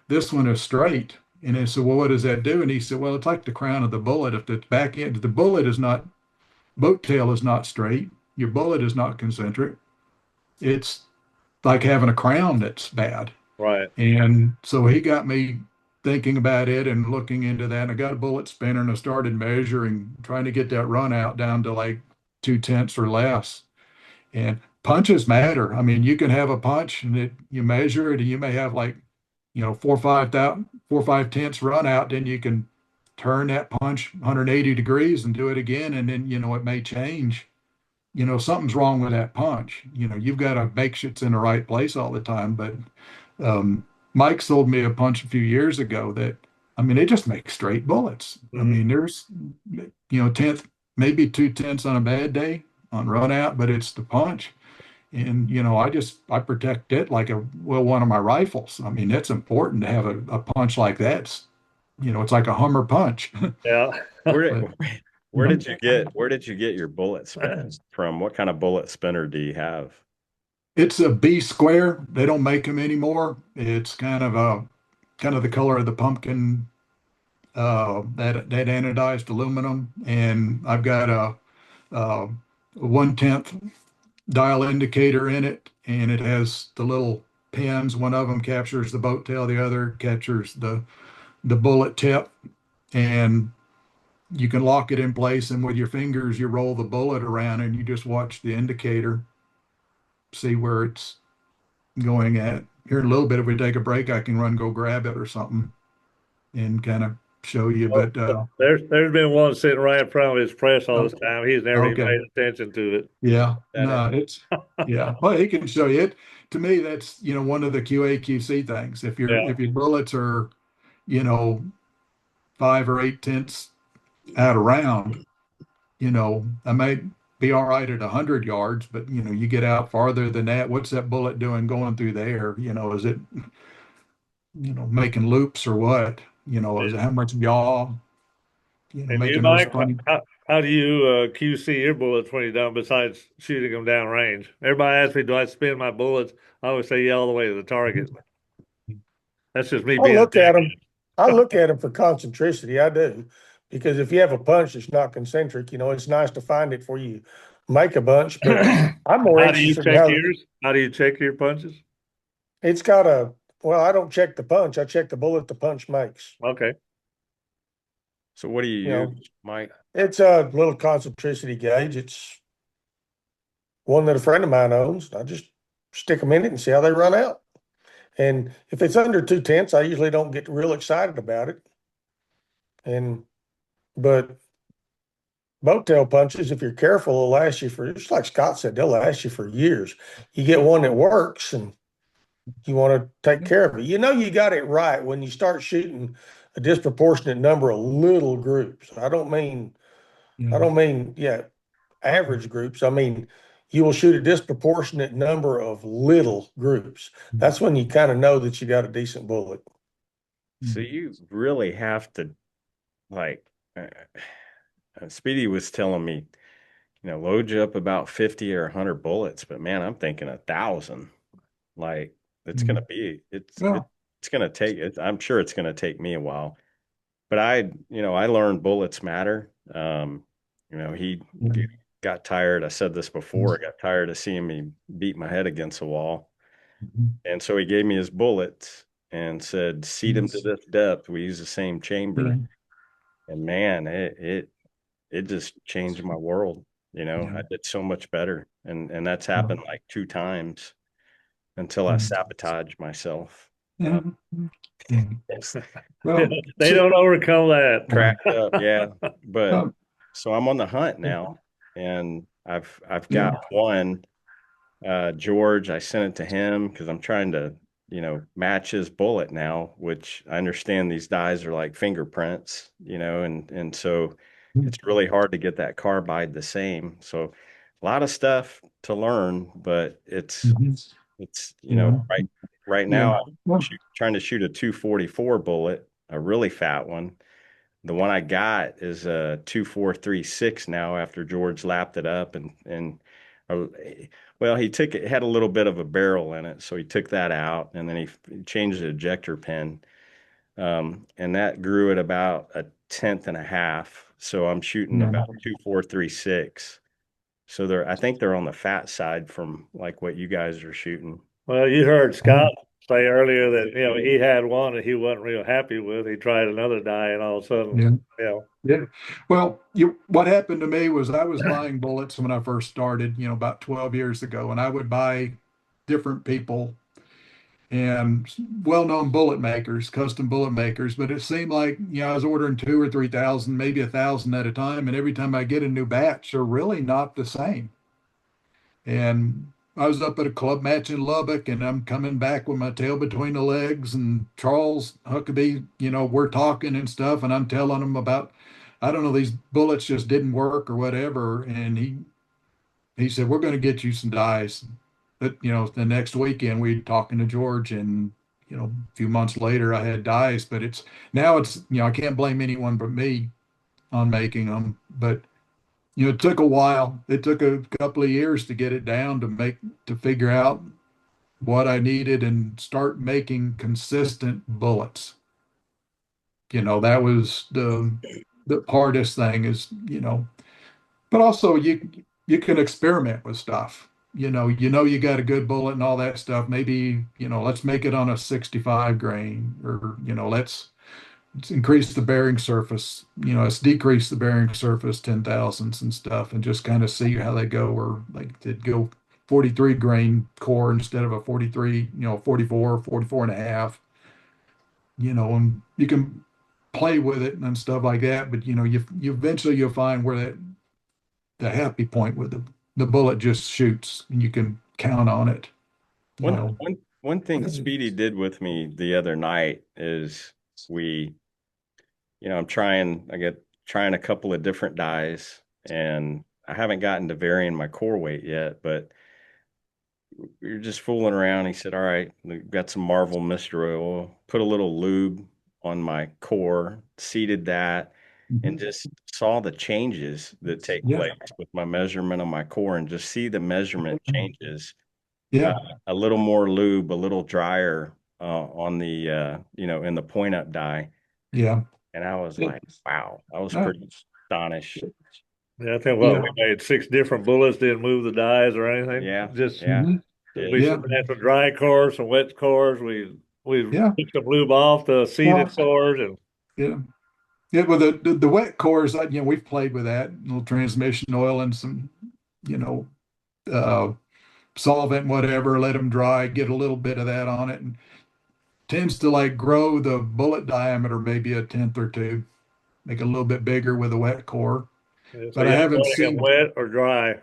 B: this one is straight." And I said, "Well, what does that do?" And he said, "Well, it's like the crown of the bullet. If the back end, the bullet is not, boat tail is not straight, your bullet is not concentric. It's like having a crown that's bad."
A: Right.
B: And so he got me thinking about it and looking into that. And I got a bullet spinner and I started measuring, trying to get that run out down to like 2/10 or less. And punches matter. I mean, you can have a punch and you measure it and you may have like, 4 or 5 tenths run out. Then you can turn that punch 180 degrees and do it again. And then, it may change. Something's wrong with that punch. You've got to make sure it's in the right place all the time. But Mike sold me a punch a few years ago that, I mean, they just make straight bullets. I
A: Mhm.
B: mean, there's, tenth, maybe 2/10 on a bad day on run out, but it's the punch. And, I protect it like one of my rifles. I mean, it's important to have a punch like that. It's like a Hummer punch.
A: Yeah.
D: Where
B: But
D: did where did you get your bullet spin from? What kind of bullet spinner do you have?
B: It's a B square. They don't make them anymore. It's kind of the color of the pumpkin, that anodized aluminum, and I've got a 1/10 dial indicator in it, and it has the little pins. One of them captures the boat tail, the other captures the bullet tip, and you can lock it in place. And with your fingers, you roll the bullet around, and you just watch the indicator, see where it's going at. Here in a little bit, if we take a break, I can run, go grab it or something, and kind of show you. But
A: there's been one sitting right in front of his press all this time. He's never even
B: okay.
A: paid attention to it.
B: Yeah, no, yeah. Well, he can show you it. To me, that's one of the QA/QC things. If if your bullets are 5 or 8 tenths out of round, I might be all right at 100 yards, but you get out farther than that. What's that bullet doing going through the air? Is it making loops or what? Is it how much yaw?
A: And
B: Making those
A: Mike,
B: funny.
A: how do you QC your bullets when you're done besides shooting them down range? Everybody asks me, do I spin my bullets? I always say, yeah, all the way to the target. That's just me being.
C: I look at them for concentricity. I do, because if you have a punch that's not concentric, it's nice to find it before you make a bunch. But I'm more
A: How do you
C: interested in
A: check yours? How do you check your punches?
C: It's got I don't check the punch. I check the bullet the punch makes.
A: Okay.
D: So what do you use, Mike?
C: It's a little concentricity gauge. It's one that a friend of mine owns. I just stick them in it and see how they run out. And if it's under 2/10, I usually don't get real excited about it. But boat tail punches, if you're careful, will last you for, just like Scott said, they'll last you for years. You get one that works and you want to take care of it. You got it right when you start shooting a disproportionate number of little groups. I don't mean average groups. I mean, you will shoot a disproportionate number of little groups. That's when you kind of know that you got a decent bullet.
D: So you really have to, like, Speedy was telling me, load you up about 50 or 100 bullets, but man, I'm thinking 1,000. Like, it's going to be, it's going to take it. I'm sure it's going to take me a while, but I learned bullets matter. He got tired. I said this before. I got tired of seeing me beat my head against the wall. And so he gave me his bullets and said, seat him to this depth. We use the same chamber. And man, it just changed my world. I did so much better. And that's happened like 2 times until I sabotaged myself.
B: Well,
A: they don't overcome that.
D: Cracked up, yeah. But so I'm on the hunt now, and I've got one. George, I sent it to him because I'm trying to, match his bullet now, which I understand these dies are like fingerprints, and so it's really hard to get that carbide the same. So a lot of stuff to learn, but it's right now I'm trying to shoot a 244 bullet, a really fat one. The one I got is a 2436 now after George lapped it up and well, he took it, had a little bit of a barrel in it, so he took that out and then he changed the ejector pin. And that grew at about 1/10 and a half. So I'm shooting about 2436. So I think they're on the fat side from like what you guys are shooting.
A: Well, you heard Scott say earlier that he had one that he wasn't real happy with. He tried another die, and all of a sudden,
B: Well, what happened to me was I was buying bullets when I first started, about 12 years ago, and I would buy different people and well-known bullet makers, custom bullet makers, but it seemed like I was ordering 2,000 or 3,000, maybe 1,000 at a time, and every time I get a new batch, they're really not the same. And I was up at a club match in Lubbock, and I'm coming back with my tail between the legs, and Charles Huckabee, we're talking and stuff, and I'm telling him about, I don't know, these bullets just didn't work or whatever. And he said, we're going to get you some dies. But, the next weekend we talking to George, and, a few months later I had dies, but now it's, I can't blame anyone but me on making them, but it took a while. It took a couple of years to get it down to figure out what I needed and start making consistent bullets. That was the hardest thing is, but also you can experiment with stuff. You got a good bullet and all that stuff. Maybe, let's make it on a 65 grain, or, let's increase the bearing surface, let's decrease the bearing surface 10 thousandths and stuff, and just kind of see how they go. Or like they'd go 43 grain core instead of a 43, 44, 44 and a half, and you can play with it and stuff like that. But, you eventually you'll find where the happy point with the bullet just shoots and you can count on it.
D: One thing Speedy did with me the other night is I'm trying a couple of different dyes, and I haven't gotten to varying my core weight yet, but we were just fooling around. He said, all right, we've got some Marvel Mystery Oil, put a little lube on my core, seeded that, and just saw the changes that take place with my measurement on my core, and just see the measurement changes.
B: Yeah.
D: A little more lube, a little drier on the, in the point up dye.
B: Yeah.
D: And I was like, wow, I was pretty astonished.
A: Yeah, I think we made 6 different bullets, didn't move the dyes or anything.
D: Yeah.
A: Just
D: yeah.
A: We had some dry cores, some wet cores. We took the lube off the seeded cores, and
B: well, the wet cores, we've played with that, a little transmission oil and some, solvent, whatever, let them dry, get a little bit of that on it, and tends to like grow the bullet diameter maybe a tenth or two, make it a little bit bigger with a wet core.
A: so
B: but I haven't
A: seen wet or dry.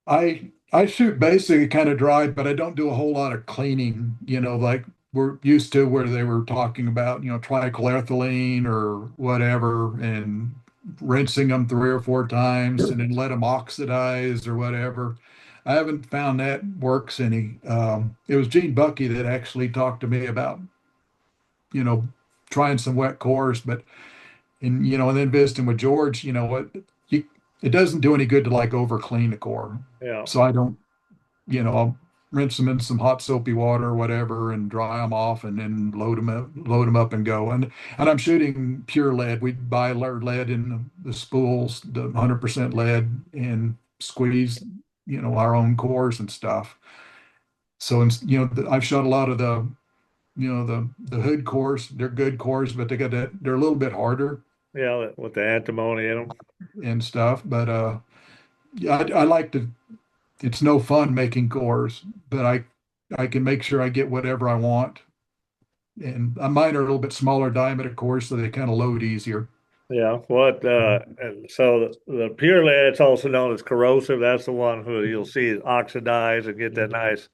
B: I shoot basically kind of dry, but I don't do a whole lot of cleaning, like we're used to, where they were talking about, trichloethylene or whatever, and rinsing them 3 or 4 times and then let them oxidize or whatever. I haven't found that works any. It was Gene Bucky that actually talked to me about, trying some wet cores, and then visiting with George, it doesn't do any good to like over clean the core.
A: Yeah.
B: So I don't, I'll rinse them in some hot soapy water or whatever and dry them off, and then load them up and go. And I'm shooting pure lead. We buy lead in the spools, the 100% lead, and squeeze, our own cores and stuff. So, I've shot a lot of the hood cores. They're good cores, but they're a little bit harder.
A: Yeah, with the antimony in them
B: and stuff. But I like to. It's no fun making cores, but I can make sure I get whatever I want. And mine are a little bit smaller diameter cores, so they kind of load easier.
A: Yeah. And so the pure lead, it's also known as corrosive. That's the one who you'll see oxidize and get that nice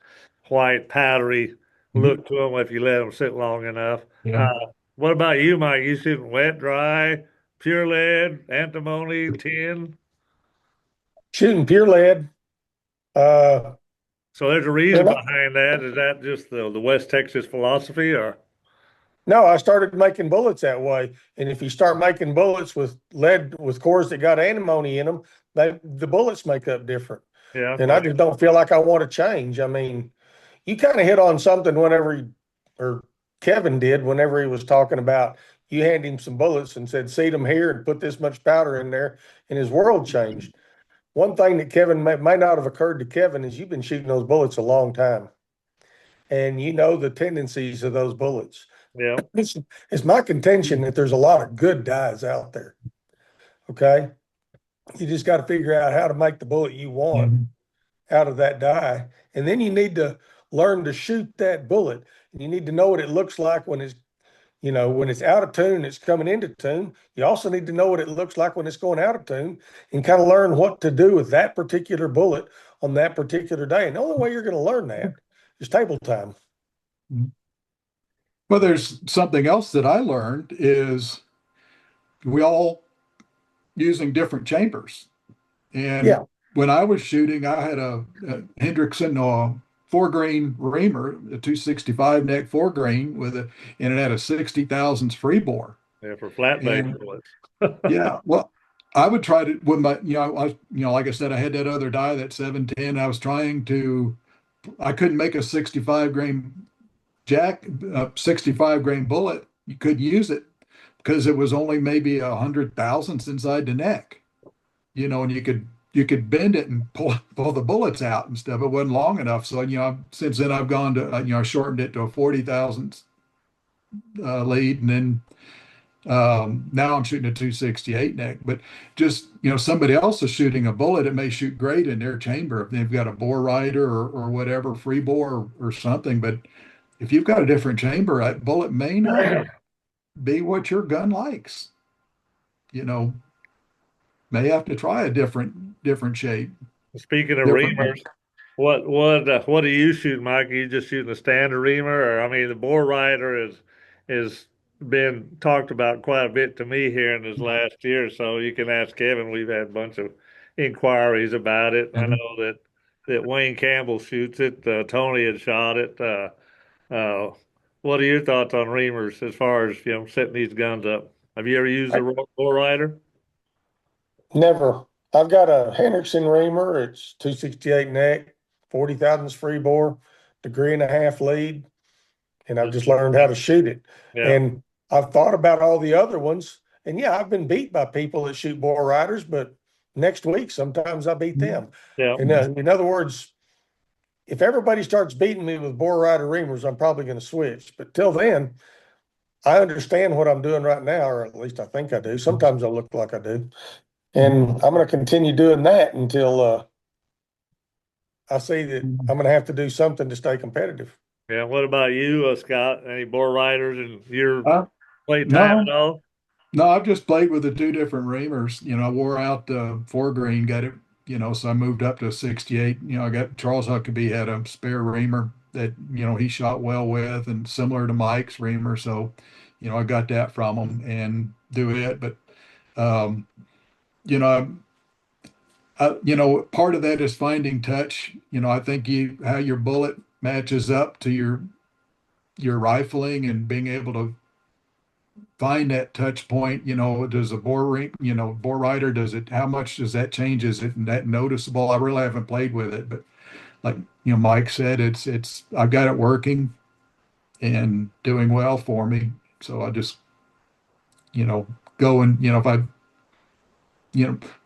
A: white powdery look to them if you let them sit long enough.
B: Yeah.
A: What about you, Mike? You shooting wet, dry, pure lead, antimony, tin?
C: Shooting pure lead.
A: So there's a reason behind that. Is that just the West Texas philosophy, or?
C: No, I started making bullets that way. And if you start making bullets with lead, with cores that got antimony in them, the bullets make up different.
A: Yeah.
C: And I just don't feel like I want to change. I mean, you kind of hit on something or Kevin did, whenever he was talking about, you hand him some bullets and said, seed them here and put this much powder in there, and his world changed. One thing that Kevin might not have occurred to Kevin is you've been shooting those bullets a long time, and you know the tendencies of those bullets.
A: Yeah.
C: It's my contention that there's a lot of good dyes out there. Okay. You just got to figure out how to make the bullet you want out of that dye. And then you need to learn to shoot that bullet. And you need to know what it looks like when it's out of tune, it's coming into tune. You also need to know what it looks like when it's going out of tune, and kind of learn what to do with that particular bullet on that particular day. And the only way you're going to learn that is table time.
B: Well, there's something else that I learned is we all using different chambers. And when I was shooting, I had a Hendrickson 4-grain Reamer, a 265 neck 4-grain and it had a 60 thousandths free bore.
A: Yeah, for flat base bullets.
B: Yeah, well, I would try to with my, like I said, I had that other die, that 710. I was trying to, I couldn't make a 65 grain 65 grain bullet. You could use it because it was only maybe 100 thousandths inside the neck, and you could bend it and pull the bullets out and stuff. It wasn't long enough. So, since then I've gone to, I shortened it to a 40 thousandths lead, and then now I'm shooting a 268 neck, but just, somebody else is shooting a bullet. It may shoot great in their chamber if they've got a bore rider or whatever, free bore or something. But if you've got a different chamber, that bullet may not be what your gun likes. You know, may have to try a different shape,
A: Speaking of
B: different.
A: reamers, what do you shoot, Mike? Are you just shooting a standard reamer, or I mean, the bore rider is been talked about quite a bit to me here in this last year. So you can ask Kevin. We've had a bunch of inquiries about it. I
B: Mhm.
A: know that Wayne Campbell shoots it. Tony had shot it. Uh, what are your thoughts on reamers as far as setting these guns up? Have you ever used a bore rider?
C: Never. I've got a Hendrickson Reamer. It's 268 neck, 40 thousandths free bore, degree and a half lead, and I've just learned how to shoot it.
A: Yeah,
C: And I've thought about all the other ones. And yeah, I've been beat by people that shoot bore riders, but next week sometimes I beat them.
A: yeah.
C: And in other words, if everybody starts beating me with bore rider reamers, I'm probably going to switch. But till then, I understand what I'm doing right now, or at least I think I do. Sometimes I look like I do. And I'm going to continue doing that until I see that I'm going to have to do something to stay competitive.
A: Yeah. What about you, Scott? Any bore riders and your
B: Uh,
A: play time
B: no,
A: at all?
B: no, I've just played with the two different reamers. I wore out the 4 grain, got it, so I moved up to 68. I got Charles Huckabee had a spare reamer that, he shot well with and similar to Mike's reamer. So, I got that from him and do it. But, um, you know, part of that is finding touch. I think how your bullet matches up to your rifling and being able to find that touch point. Does a bore rider, how much does that change? Is it that noticeable? I really haven't played with it, but like, Mike said, I've got it working and doing well for me. So I just, go and, if I,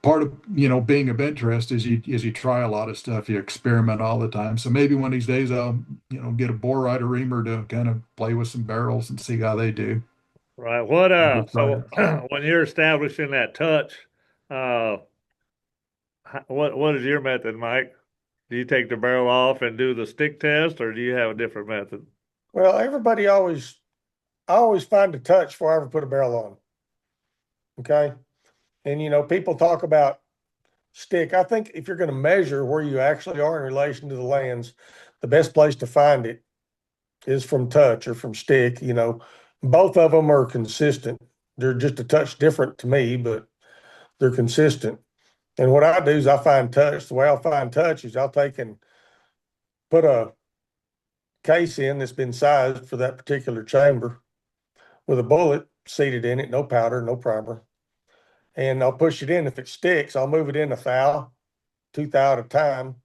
B: part of, being of interest is you try a lot of stuff, you experiment all the time. So maybe one of these days I'll, get a bore rider reamer to kind of play with some barrels and see how they do.
A: Right.
B: Just try
A: So
B: it.
A: when you're establishing that touch, uh, what is your method, Mike? Do you take the barrel off and do the stick test, or do you have a different method?
C: Well, I always find a touch before I ever put a barrel on. Okay. And, people talk about stick. I think if you're going to measure where you actually are in relation to the lands, the best place to find it is from touch or from stick. Both of them are consistent. They're just a touch different to me, but they're consistent. And what I do is I find touch. The way I'll find touch is I'll take and put a case in that's been sized for that particular chamber with a bullet seated in it, no powder, no primer. And I'll push it in. If it sticks, I'll move it in a thou, 2 thou at a time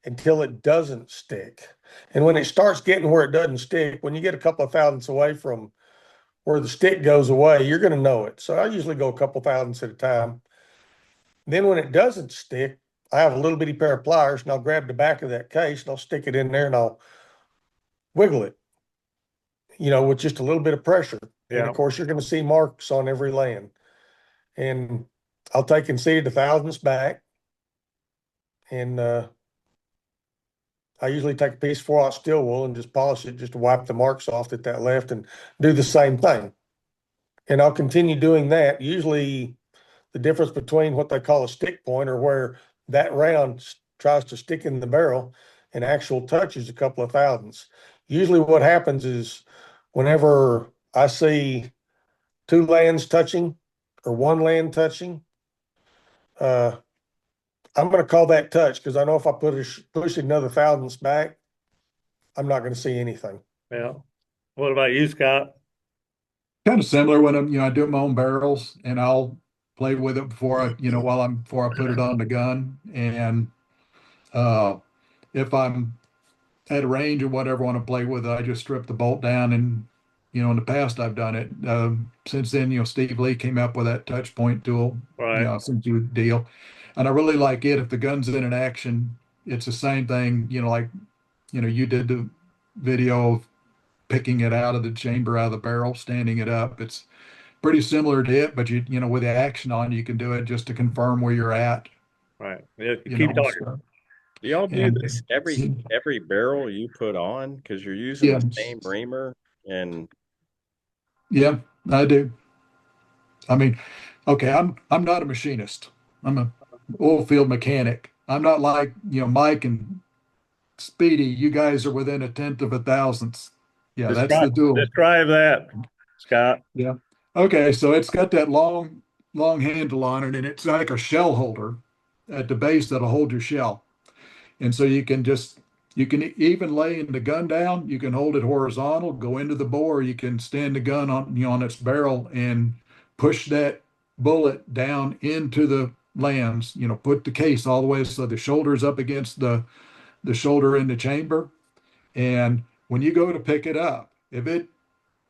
C: until it doesn't stick. And when it starts getting where it doesn't stick, when you get a couple of thousandths away from where the stick goes away, you're going to know it. So I usually go a couple thousandths at a time. Then when it doesn't stick, I have a little bitty pair of pliers and I'll grab the back of that case and I'll stick it in there and I'll wiggle it, with just a little bit of pressure. And
A: Yeah.
C: of course, you're going to see marks on every land. And I'll take and seed the thousandths back. And I usually take a piece of 4/0 steel wool and just polish it just to wipe the marks off that left and do the same thing. And I'll continue doing that. Usually the difference between what they call a stick point, or where that round tries to stick in the barrel, and actual touch is a couple of thousandths. Usually what happens is whenever I see two lands touching or one land touching, uh, I'm going to call that touch because I know if I push it another thousandths back, I'm not going to see anything.
A: Yeah. What about you, Scott?
B: Kind of similar when I do my own barrels, and I'll play with it before before I put it on the gun. And uh, if I'm at a range or whatever, want to play with it, I just strip the bolt down. And in the past I've done it. Since then, Steve Lee came up with that touch point tool,
A: Right.
B: some good deal, and I really like it. If the gun's in an action, it's the same thing. Like you did the video of picking it out of the chamber, out of the barrel, standing it up. It's pretty similar to it, but with the action on, you can do it just to confirm where you're at.
A: Right. Yeah, keep talking.
B: So,
D: Do y'all do
B: and
D: this every barrel you put on? Because you're using
B: yeah,
D: the same reamer and
B: yeah, I do. I mean, okay, I'm not a machinist. I'm a oil field mechanic. I'm not like, Mike and Speedy. You guys are within a tenth of a thousandth. Yeah, that's the dual.
A: Describe that, Scott.
B: Yeah. Okay, so it's got that long handle on it, and it's like a shell holder at the base that'll hold your shell. And so you can even lay the gun down, you can hold it horizontal, go into the bore, you can stand the gun on its barrel and push that bullet down into the lands, put the case all the way so the shoulder's up against the shoulder in the chamber. And when you go to pick it up, if it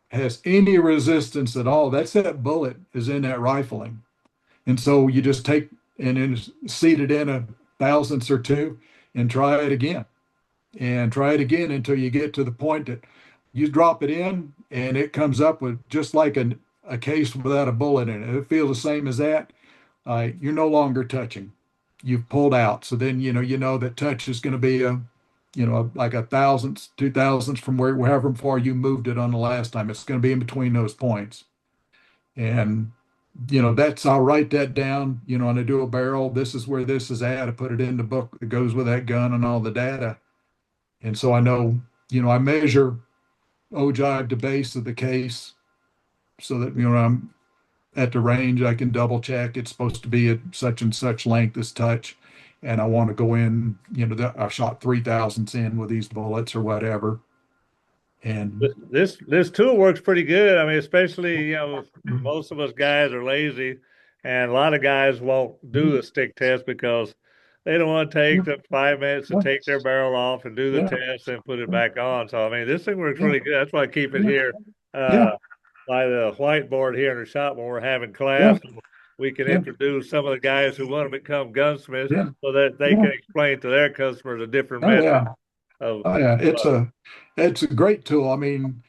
B: has any resistance at all, that bullet is in that rifling. And so you just take and then seat it in a thousandths or two and try it again and try it again until you get to the point that you drop it in and it comes up with just like a case without a bullet in it. It feels the same as that. You're no longer touching. You've pulled out. So then, you know that touch is going to be like a thousandths, 2 thousandths from however far you moved it on the last time. It's going to be in between those points. And I'll write that down, and I do a barrel. This is where this is at. I put it in the book that goes with that gun and all the data. And so I know, I measure ogive to base of the case so that, I'm at the range, I can double check. It's supposed to be at such and such length as touch. And I want to go in, I shot 3 thousandths in with these bullets or whatever. And
A: This tool works pretty good. I mean, especially, most of us guys are lazy, and a lot of guys won't do the stick test because they don't want to take the 5 minutes to
B: yeah,
A: take their barrel off and do the
B: yeah,
A: test and put it back on. So, I mean, this thing works
B: yeah,
A: really good. That's why I keep it
B: yeah,
A: here
B: yeah,
A: by the whiteboard here in the shop when we're having
B: yeah,
A: class. We can
B: yeah,
A: introduce some of the guys who want to become gunsmiths
B: yeah,
A: so that they
B: yeah.
A: can explain to their customers a different
B: Oh
A: method
B: yeah.
A: of.
B: Oh yeah. It's a great tool. I mean,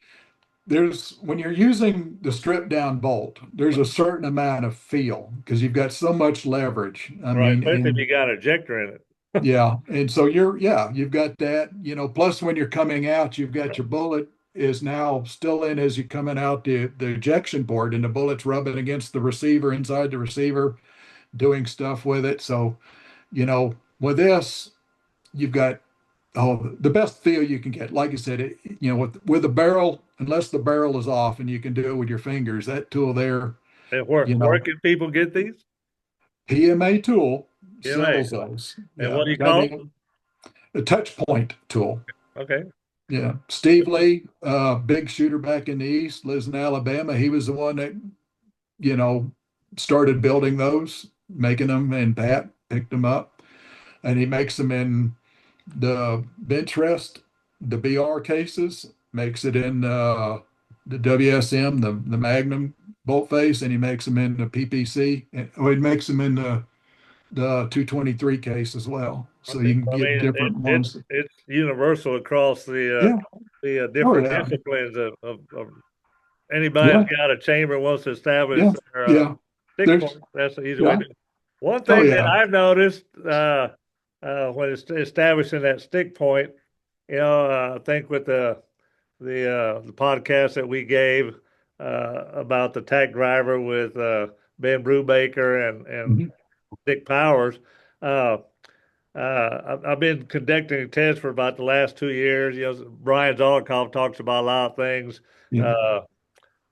B: when you're using the strip down bolt, there's a certain amount of feel because you've got so much leverage. I
A: Right,
B: mean,
A: especially if
B: and
A: you got an ejector in it.
B: yeah, and so you've got that, plus when you're coming out, you've got your bullet is now still in as you're coming out the ejection port, and the bullet's rubbing against the receiver inside the receiver, doing stuff with it. So, with this, you've got the best feel you can get. Like I said, with the barrel, unless the barrel is off and you can do it with your fingers, that tool there,
A: And
B: you
A: where
B: know,
A: can people get these?
B: PMA tool
A: PMA.
B: sells those.
A: And
B: Yeah,
A: what do you
B: I
A: call it?
B: mean, a touch point tool.
A: Okay.
B: Yeah, Steve Lee, big shooter back in the East, lives in Alabama. He was the one that, you know, started building those, making them, and Pat picked them up, and he makes them in the bench rest, the BR cases, makes it in the WSM, the Magnum bolt face, and he makes them in the PPC, and he makes them in the 223 case as well. So
A: Okay.
B: you can
A: I
B: get
A: mean,
B: different ones.
A: it's universal across
B: Yeah. Oh
A: different
B: yeah.
A: disciplines of anybody
B: Yeah.
A: that's got a chamber wants to establish
B: Yeah.
A: their
B: Yeah.
A: stick
B: There's
A: point. That's the easy way
B: yeah.
A: to do it. One
B: Oh
A: thing that
B: yeah.
A: I've noticed when it's establishing that stick point, I think with the podcast that we gave about the Tack Driver with Ben Brubaker and
B: Mhm.
A: Dick Powers. Uh, I've been conducting tests for about the last 2 years. Brian Zolikoff talks about a lot of things,
B: Yeah.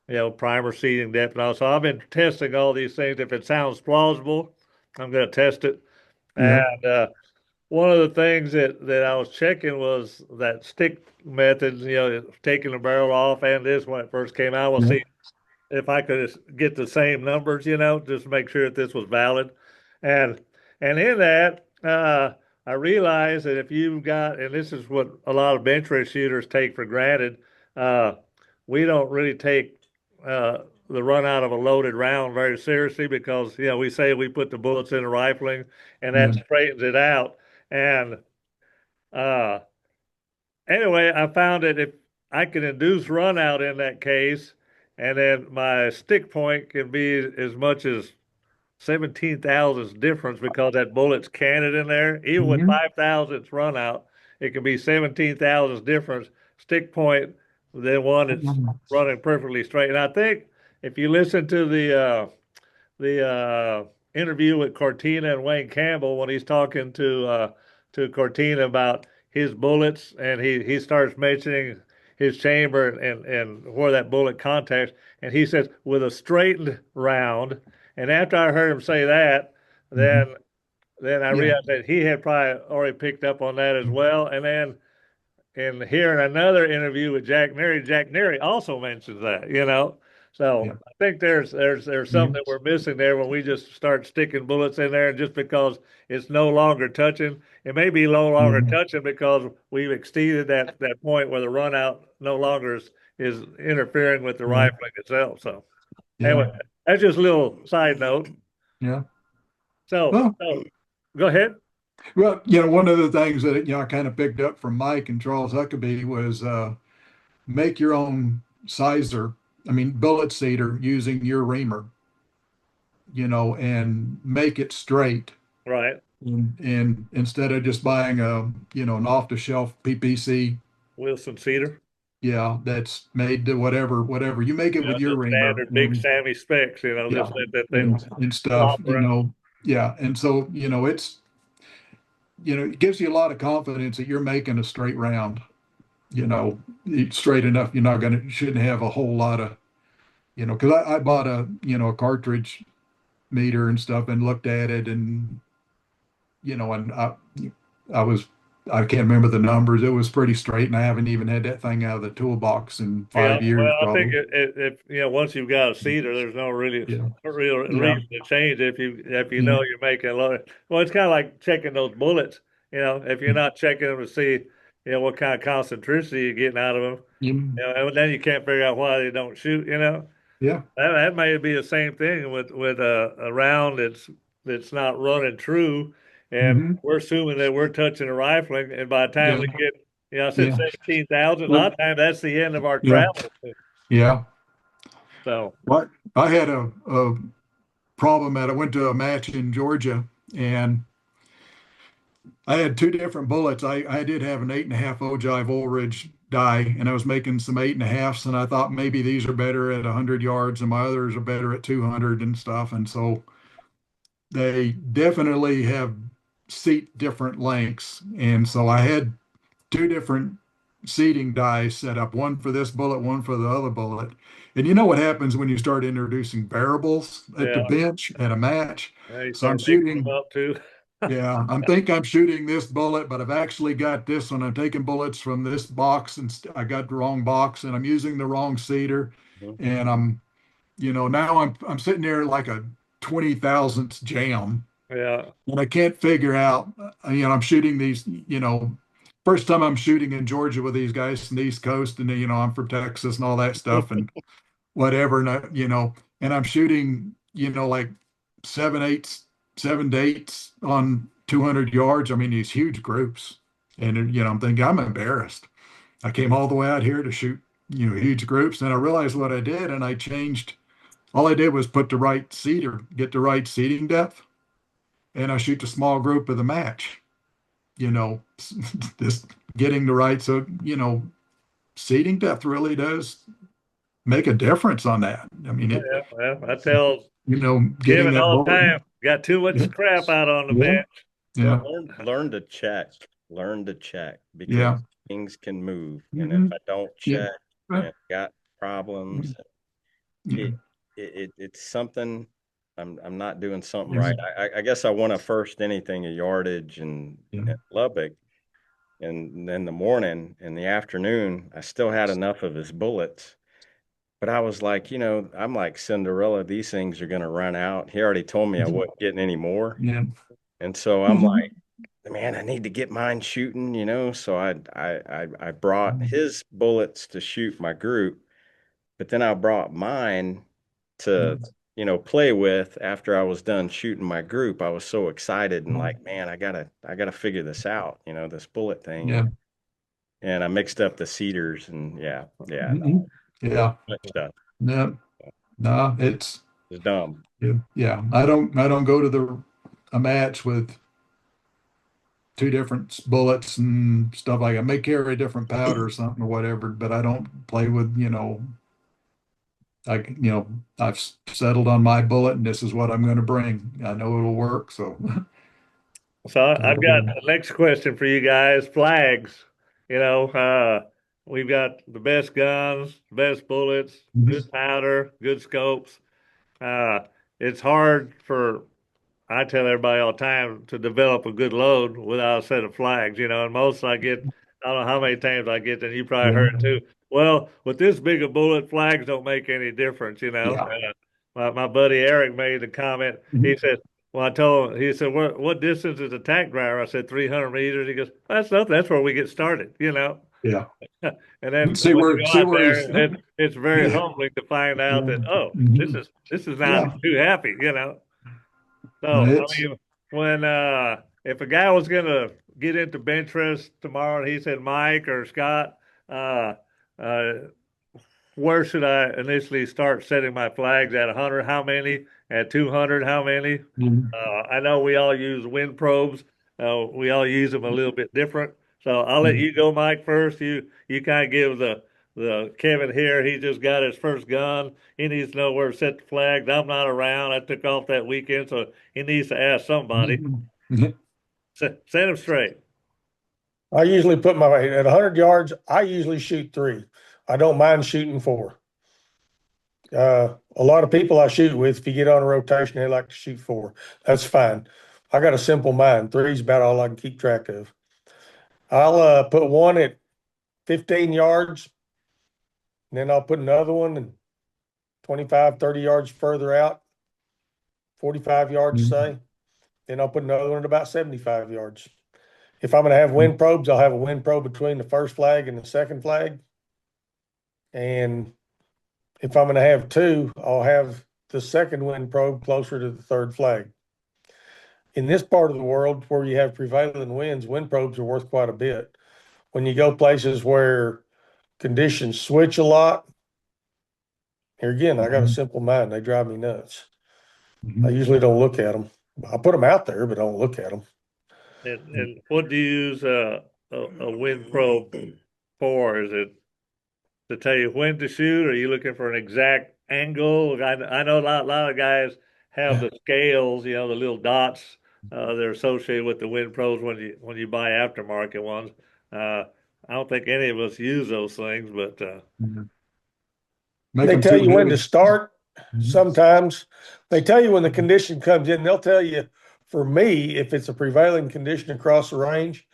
A: uh, primer seating depth and all. So I've been testing all these things. If it sounds plausible, I'm going to test it.
B: Yeah.
A: And one of the things that I was checking was that stick method, taking the barrel off and this when it first came out. Well,
B: Yeah.
A: see, if I could get the same numbers, just to make sure that this was valid. And in that, I realized that if you've got, and this is what a lot of bench race shooters take for granted, uh, we don't really take the run out of a loaded round very seriously because, we say we put the bullets in the rifling and that
B: Yeah.
A: straightens it out. And uh, anyway, I found that if I can induce run out in that case, and then my stick point can be as much as 17 thousandths difference because that bullet's canted in there. Even with
B: Mhm.
A: 5 thousandths run out, it can be 17 thousandths difference stick point than one that's running perfectly straight. And I think if you listen to the interview with Cortina and Wayne Campbell when he's talking to Cortina about his bullets, and he starts mentioning his chamber and where that bullet contacts, and he says with a straightened round. And after I heard him say that,
B: Mhm.
A: then I
B: Yeah.
A: realized that he had probably already picked up on that as well. And then in hearing another interview with Jack Neary also mentions that. So
B: Yeah.
A: I think there's something
B: Mhm.
A: that we're missing there when we just start sticking bullets in there, and just because it's no longer touching, it may be no longer
B: Yeah.
A: touching because we've exceeded that point where the run out no longer is interfering with the
B: Yeah.
A: rifling itself. So
B: Yeah.
A: anyway, that's just a little side note.
B: Yeah.
A: So,
B: Well,
A: so go ahead.
B: well, one of the things that, I kind of picked up from Mike and Charles Huckabee was make your own sizer, I mean, bullet seeder using your reamer, and make it straight.
A: Right.
B: And instead of just buying an off-the-shelf PPC,
A: Wilson Cedar.
B: yeah, that's made to whatever. You make it with your
A: The
B: reamer
A: standard big
B: and
A: Sammy specs,
B: yeah,
A: just let that thing
B: and stuff,
A: flop around.
B: yeah. And so, it gives you a lot of confidence that you're making a straight round, it's straight enough. Shouldn't have a whole lot of, because I bought a cartridge meter and stuff and looked at it and, and I was, I can't remember the numbers. It was pretty straight and I haven't even had that thing out of the toolbox in
A: Yeah,
B: 5 years,
A: well, I think
B: probably.
A: if once you've got a cedar, there's no
B: Yeah.
A: real
B: Yeah.
A: reason to change it if you
B: Yeah.
A: know you're making a lot. Well, it's kind of like checking those bullets. If you're not checking them to see, what kind of concentration you're getting out of them,
B: Yeah.
A: and then you can't figure out why they don't shoot.
B: Yeah.
A: That may be the same thing with a round that's not running true, and
B: Hmm.
A: we're assuming that we're touching a rifling, and by the time
B: Yeah.
A: we get, I said
B: Yeah.
A: 17,000. A lot
B: Well,
A: of times that's the end of our
B: yeah.
A: travel.
B: Yeah.
A: So
B: But I had a problem I went to a match in Georgia and I had two different bullets. I did have an 8.5 ogive Ulrich die, and I was making some 8.5s, and I thought maybe these are better at 100 yards, and my others are better at 200 and stuff. And so they definitely have seat different lengths, and so I had two different seating dies set up, one for this bullet, one for the other bullet. And you know what happens when you start introducing variables at the
A: yeah,
B: bench at a match?
A: you
B: So I'm
A: start mixing them
B: shooting.
A: up too.
B: Yeah, I'm shooting this bullet, but I've actually got this one. I'm taking bullets from this box and I got the wrong box and I'm using the wrong seeder.
D: Mhm.
B: And now I'm sitting there like a 20 thousandths jam
A: Yeah,
B: and I can't figure out, I'm shooting these, first time I'm shooting in Georgia with these guys from the East Coast and, I'm from Texas and all that stuff and whatever. And and I'm shooting, like 7/8, 7 to 8 on 200 yards. I mean, these huge groups. And, I'm thinking I'm embarrassed. I came all the way out here to shoot, huge groups. And I realized what I did. And all I did was put the right seater, get the right seating depth. And I shoot the small group of the match, you know, just getting the right. So, seating depth really does make a difference on that. I mean,
A: yeah. Well, I tell
B: getting
A: Kevin
B: that
A: all the
B: bullet.
A: time, got too
B: Yeah.
A: much crap out on the
B: Yeah.
A: bench.
B: Yeah.
D: Learn to check because
B: Yeah.
D: things can move. And if
B: Hmm.
D: I don't
B: Yeah.
D: check
B: Right.
D: and got problems,
B: Yeah.
D: it's something I'm not doing something
B: Yeah.
D: right. I guess I want to first anything a yardage
B: Yeah.
D: and Lubbock. And then the morning and the afternoon, I still had enough of his bullets But I was like, I'm like Cinderella. These things are going to run out. He already told me I wasn't getting any more.
B: Yeah.
D: And so I'm like, man, I need to get mine shooting, So I brought his bullets to shoot my group, but then I brought mine to, play with after I was done shooting my group. I was so excited and like, man, I gotta figure this out, this bullet thing.
B: Yeah.
D: And I mixed up the cedars and yeah,
B: Yeah.
D: that stuff
B: No, no, it's
D: is dumb.
B: yeah. I don't go to a match with two different bullets and stuff like that. I may carry a different powder or something or whatever, but I don't play with, I've settled on my bullet and this is what I'm going to bring. I know it'll work. So,
A: So I've got the next question for you guys. Flags. We've got the best guns, best bullets, good powder, good scopes. It's hard I tell everybody all the time to develop a good load without a set of flags, and most I don't know how many times I get, and you probably heard it too. Well, with this big a bullet, flags don't make any difference.
B: Yeah.
A: My buddy Eric made the comment. He said, well, I told him, he said, what distance is a tack driver? I said, 300 meters. He goes, that's nothing. That's where we get started.
B: Yeah.
A: And then
B: See
A: when
B: where,
A: you go
B: see
A: out
B: where he's,
A: there, it's very
B: yeah.
A: humbling to find out that, oh,
B: Mhm.
A: this is
B: Yeah.
A: not too happy. So,
B: It's,
A: I mean, when if a guy was gonna get into bench press tomorrow and he said Mike or Scott, uh, uh, where should I initially start setting my flags at 100? How many? At 200? How many? I know we all use wind probes. We all use them a little bit different. So I'll let you go, Mike, first. You kind of give the Kevin here. He just got his first gun. He needs to know where to set the flags. I'm not around. I took off that weekend, so he needs to ask somebody. Set him straight.
C: I usually put at 100 yards, I usually shoot 3. I don't mind shooting 4. A lot of people I shoot with, if you get on a rotation, they like to shoot 4. That's fine. I got a simple mind. 3 is about all I can keep track of. I'll put one at 15 yards, and then I'll put another one and 25, 30 yards further out, 45 yards, say. Then I'll put another one at about 75 yards. If I'm going to have wind probes, I'll have a wind probe between the first flag and the second flag. And if I'm going to have 2, I'll have the second wind probe closer to the third flag. In this part of the world where you have prevailing winds, wind probes are worth quite a bit. When you go places where conditions switch a lot, here again, I got a simple mind. They drive me nuts. I usually don't look at them. I put them out there, but I don't look at them.
A: And what do you use a wind probe for? Is it to tell you when to shoot? Or are you looking for an exact angle? I know a lot of guys have the scales, the little dots they're associated with the wind probes when you buy aftermarket ones. I don't think any of us use those things, but
C: they tell you when to start. Sometimes they tell you when the condition comes in. They'll tell you, for me, if it's a prevailing condition across the range,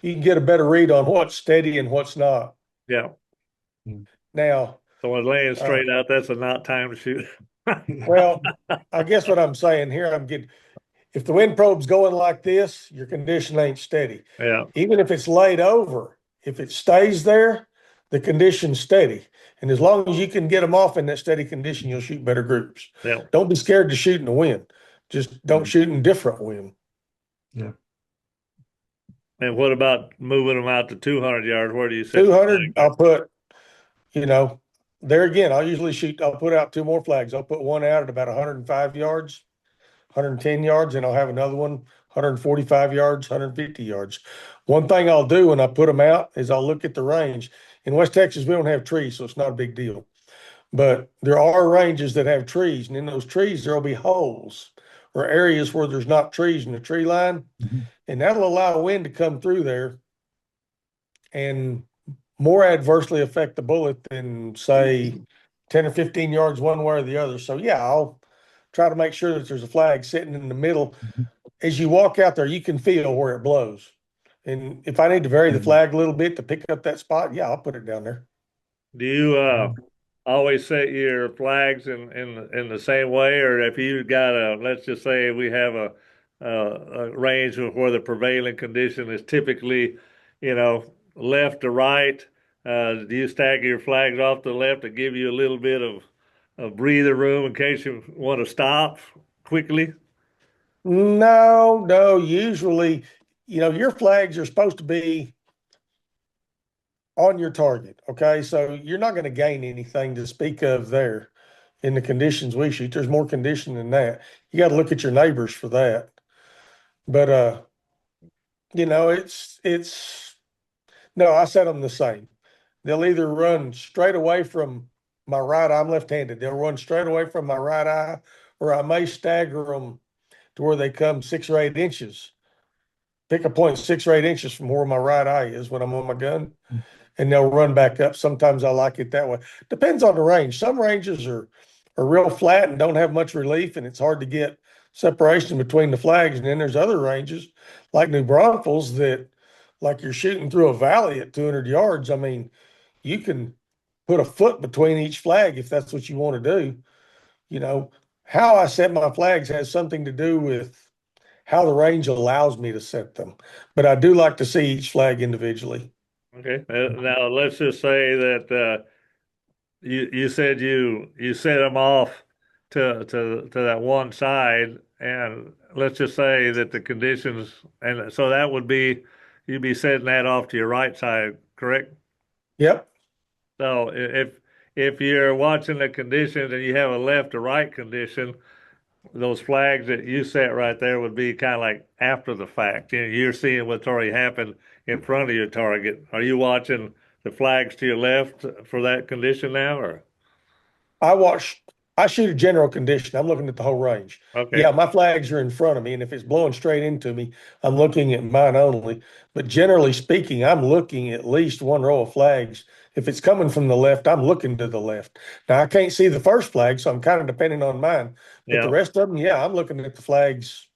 C: you can get a better read on what's steady and what's not.
A: Yeah.
C: Now,
A: so when laying straight out, that's a not time to shoot.
C: Well, I guess what I'm saying here, if the wind probe's going like this, your condition ain't steady.
A: Yeah.
C: Even if it's laid over, if it stays there, the condition's steady. And as long as you can get them off in that steady condition, you'll shoot better groups.
A: Yeah.
C: Don't be scared to shoot in the wind. Just don't shoot in different wind.
B: Yeah.
A: And what about moving them out to 200 yards? Where do you set
C: 200, I'll put, there again, I'll put out 2 more flags. I'll put one out at about 105 yards, 110 yards, and I'll have another one 145 yards, 150 yards. One thing I'll do when I put them out is I'll look at the range. In West Texas, we don't have trees, so it's not a big deal. But there are ranges that have trees, and in those trees, there'll be holes or areas where there's not trees in the tree line, and that'll allow wind to come through there and more adversely affect the bullet than, say, 10 or 15 yards one way or the other. So, yeah, I'll try to make sure that there's a flag sitting in the middle. As you walk out there, you can feel where it blows. And if I need to vary the flag a little bit to pick up that spot, yeah, I'll put it down there.
A: Do you always set your flags in the same way, or if you got let's just say we have a range where the prevailing condition is typically, left to right, do you stagger your flags off to the left to give you a little bit of breather room in case you want to stop quickly?
C: No, usually, your flags are supposed to be on your target. Okay. So you're not going to gain anything to speak of there in the conditions we shoot. There's more condition than that. You got to look at your neighbors for that. But, it's no, I set them the same. They'll either run straight away from my right eye. I'm left-handed. They'll run straight away from my right eye, or I may stagger them to where they come 6 or 8 inches. Pick a point 6 or 8 inches from where my right eye is when I'm on my gun, and they'll run back up. Sometimes I like it that way. Depends on the range. Some ranges are real flat and don't have much relief, and it's hard to get separation between the flags. And then there's other ranges like New Braunfels that, like you're shooting through a valley at 200 yards. I mean, you can put a foot between each flag if that's what you want to do. How I set my flags has something to do with how the range allows me to set them. But I do like to see each flag individually.
A: Okay. Now let's just say that you said you set them off to that one side, and let's just say that the conditions, and so that would be you'd be setting that off to your right side, correct?
C: Yep.
A: So if you're watching the conditions and you have a left to right condition, those flags that you set right there would be kind of like after the fact. You're seeing what's already happened in front of your target. Are you watching the flags to your left for that condition now, or?
C: I shoot a general condition. I'm looking at the whole range.
A: Okay.
C: Yeah, my flags are in front of me, and if it's blowing straight into me, I'm looking at mine only. But generally speaking, I'm looking at least one row of flags. If it's coming from the left, I'm looking to the left. Now I can't see the first flag, so I'm kind of depending on mine. But the
A: Yeah.
C: rest of them, yeah, I'm looking at the flags.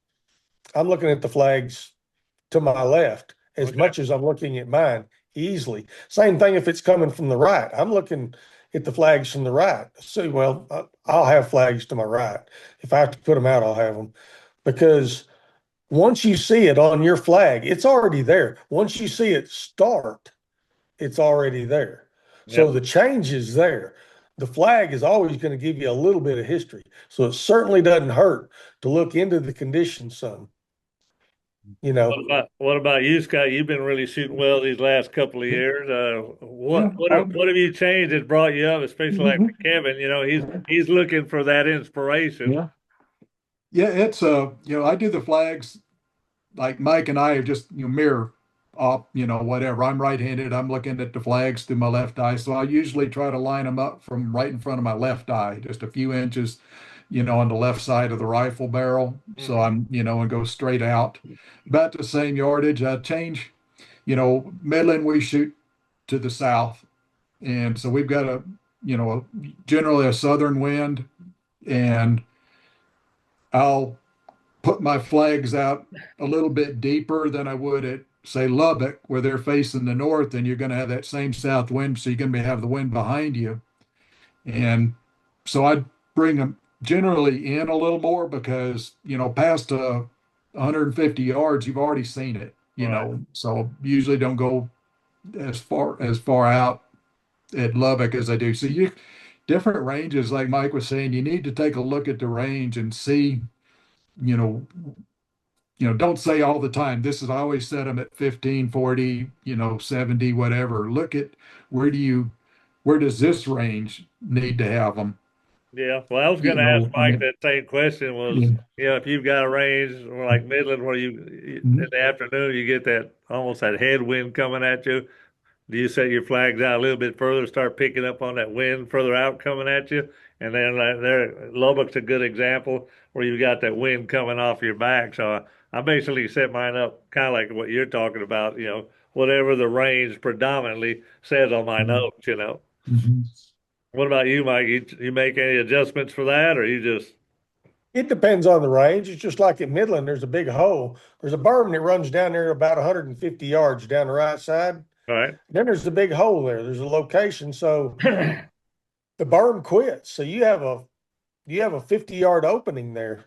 C: I'm looking at the flags to my left as
A: Okay.
C: much as I'm looking at mine easily. Same thing if it's coming from the right. I'm looking at the flags from the right. So, well, I'll have flags to my right. If I have to put them out, I'll have them, because once you see it on your flag, it's already there. Once you see it start, it's already there. So
A: Yep.
C: the change is there. The flag is always going to give you a little bit of history. So it certainly doesn't hurt to look into the conditions some.
A: What about you, Scott? You've been really shooting well these last couple of years.
B: Yeah.
A: What have you changed that brought you up, especially like for Kevin? He's looking for that inspiration.
B: Yeah. Yeah, it's I do the flags like Mike and I are just mirror up, whatever. I'm right-handed. I'm looking at the flags through my left eye, so I usually try to line them up from right in front of my left eye, just a few inches, on the left side of the rifle barrel. So I'm, and go straight out. About the same yardage. I change, Midland we shoot to the south, and so we've got generally a southern wind, and I'll put my flags out a little bit deeper than I would at, say, Lubbock, where they're facing the north, and you're going to have that same south wind, so you're going to have the wind behind you. And so I bring them generally in a little more because, past 150 yards, you've already seen it,
A: Right.
B: So usually don't go as far out at Lubbock as I do. So different ranges, like Mike was saying, you need to take a look at the range and see, you know, don't say all the time, I always set them at 15, 40, 70, whatever. Look at where does this range need to have them?
A: Yeah. Well, I was going
B: You
A: to ask
B: know, I
A: Mike
B: mean,
A: that same question was,
B: yeah.
A: if you've got a range like Midland where in the afternoon you get that almost that headwind coming at you, do you set your flags out a little bit further, start picking up on that wind further out coming at you? And then Lubbock's a good example where you got that wind coming off your back. So I basically set mine up kind of like what you're talking about, whatever the range predominantly says on my notes.
B: Mhm.
A: What about you, Mike? You make any adjustments for that, or you just
C: It depends on the range. It's just like at Midland, there's a big hole. There's a berm that runs down there about 150 yards down the right side.
A: all right?
C: Then there's the big hole there. There's a location. So the berm quits. So you have a 50-yard opening there.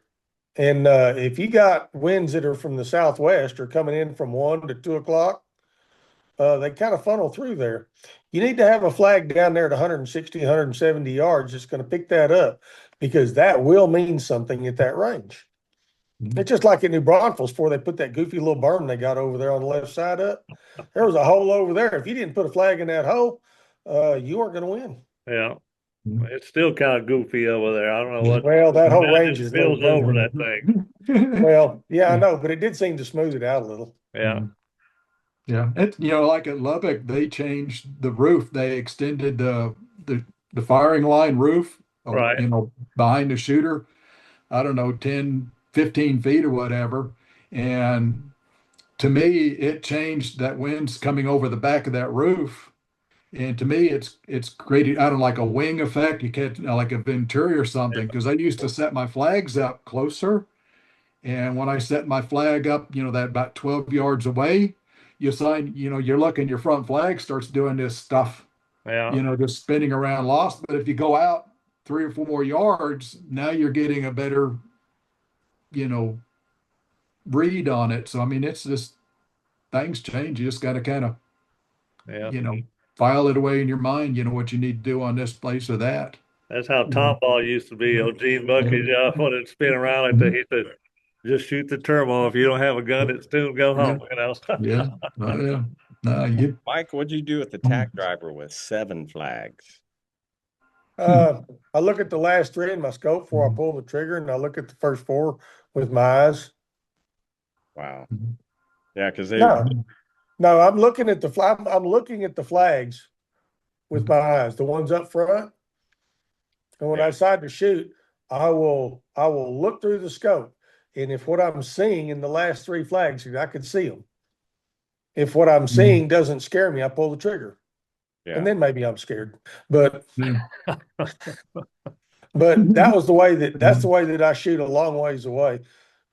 C: And if you got winds that are from the southwest or coming in from 1 to 2 o'clock, they kind of funnel through there. You need to have a flag down there at 160, 170 yards that's going to pick that up, because that will mean something at that range. It's just like in New Braunfels before they put that goofy little berm they got over there on the left side up. There was a hole over there. If you didn't put a flag in that hole, you weren't going to win.
A: Yeah. It's still kind of goofy over there. I don't know what.
C: Well, that whole range is
A: spills over that thing.
C: Well, yeah, I know, but it did seem to smooth it out a little.
A: Yeah.
B: Yeah. It, like at Lubbock, they changed the roof. They extended the firing line roof,
A: Right.
B: behind the shooter. I don't know, 10, 15 feet or whatever. And to me, it changed that wind's coming over the back of that roof. And to me, it's created, I don't know, like a wing effect. You can't, like a Venturi or something, because I used to set my flags up closer. And when I set my flag up, that about 12 yards away, you're looking, your front flag starts doing this stuff,
A: Yeah.
B: just spinning around lost. But if you go out 3 or 4 more yards, now you're getting a better, read on it. So, I mean, it's just, things change. You just got to kind of,
A: Yeah.
B: file it away in your mind, what you need to do on this place or that.
A: That's how top ball used to be. Gene Bucky, when it spin around like that, he said, just shoot the turbo. If you don't have a gun, it's soon go home,
B: Yeah. Yeah. No,
D: Mike, what'd you do with the Tack Driver with 7 flags?
C: I look at the last 3 in my scope before I pull the trigger, and I look at the first 4 with my eyes.
D: Wow. Yeah, because
C: No, I'm looking at the flag. I'm looking at the flags with my eyes, the ones up front. And when I decide to shoot, I will look through the scope. And if what I'm seeing in the last 3 flags, I can see them. If what I'm seeing doesn't scare me, I pull the trigger.
D: Yeah.
C: And then maybe I'm scared. But but that's the way that I shoot a long ways away.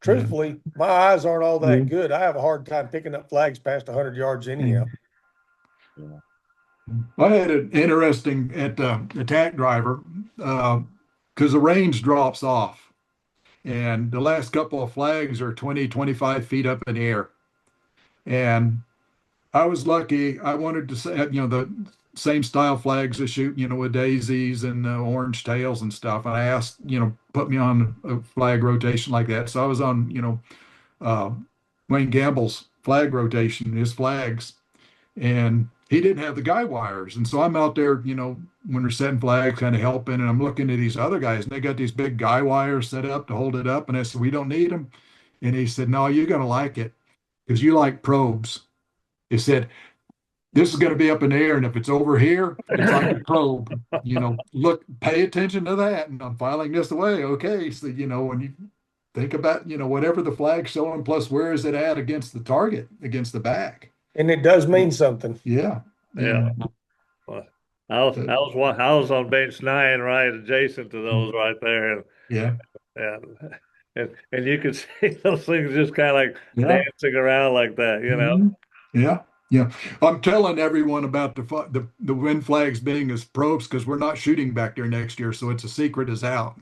C: Truthfully, my eyes aren't all that good. I have a hard time picking up flags past 100 yards anyhow.
B: Yeah. I had an interesting at the Tack Driver, because the range drops off, and the last couple of flags are 20, 25 feet up in the air. And I was lucky. I wanted to say, the same style flags to shoot, with daisies and orange tails and stuff. And I asked, put me on a flag rotation like that. So I was on, Wayne Gamble's flag rotation, his flags, and he didn't have the guy wires. And so I'm out there, when we're setting flags, kind of helping, and I'm looking at these other guys, and they got these big guy wires set up to hold it up. And I said, we don't need them. And he said, no, you're going to like it because you like probes. He said, this is going to be up in the air, and if it's over here, it's like a probe. Look, pay attention to that. And I'm filing this away. Okay, so when you think about whatever the flag's showing, plus where is it at against the target, against the back,
C: and it does mean something.
A: Yeah. Well, I was on bench 9, right adjacent to those right there. And you could see those things just kind of like dancing around like that,
B: Yeah. Yeah. I'm telling everyone about the wind flags being as probes because we're not shooting back there next year. So it's a secret is out.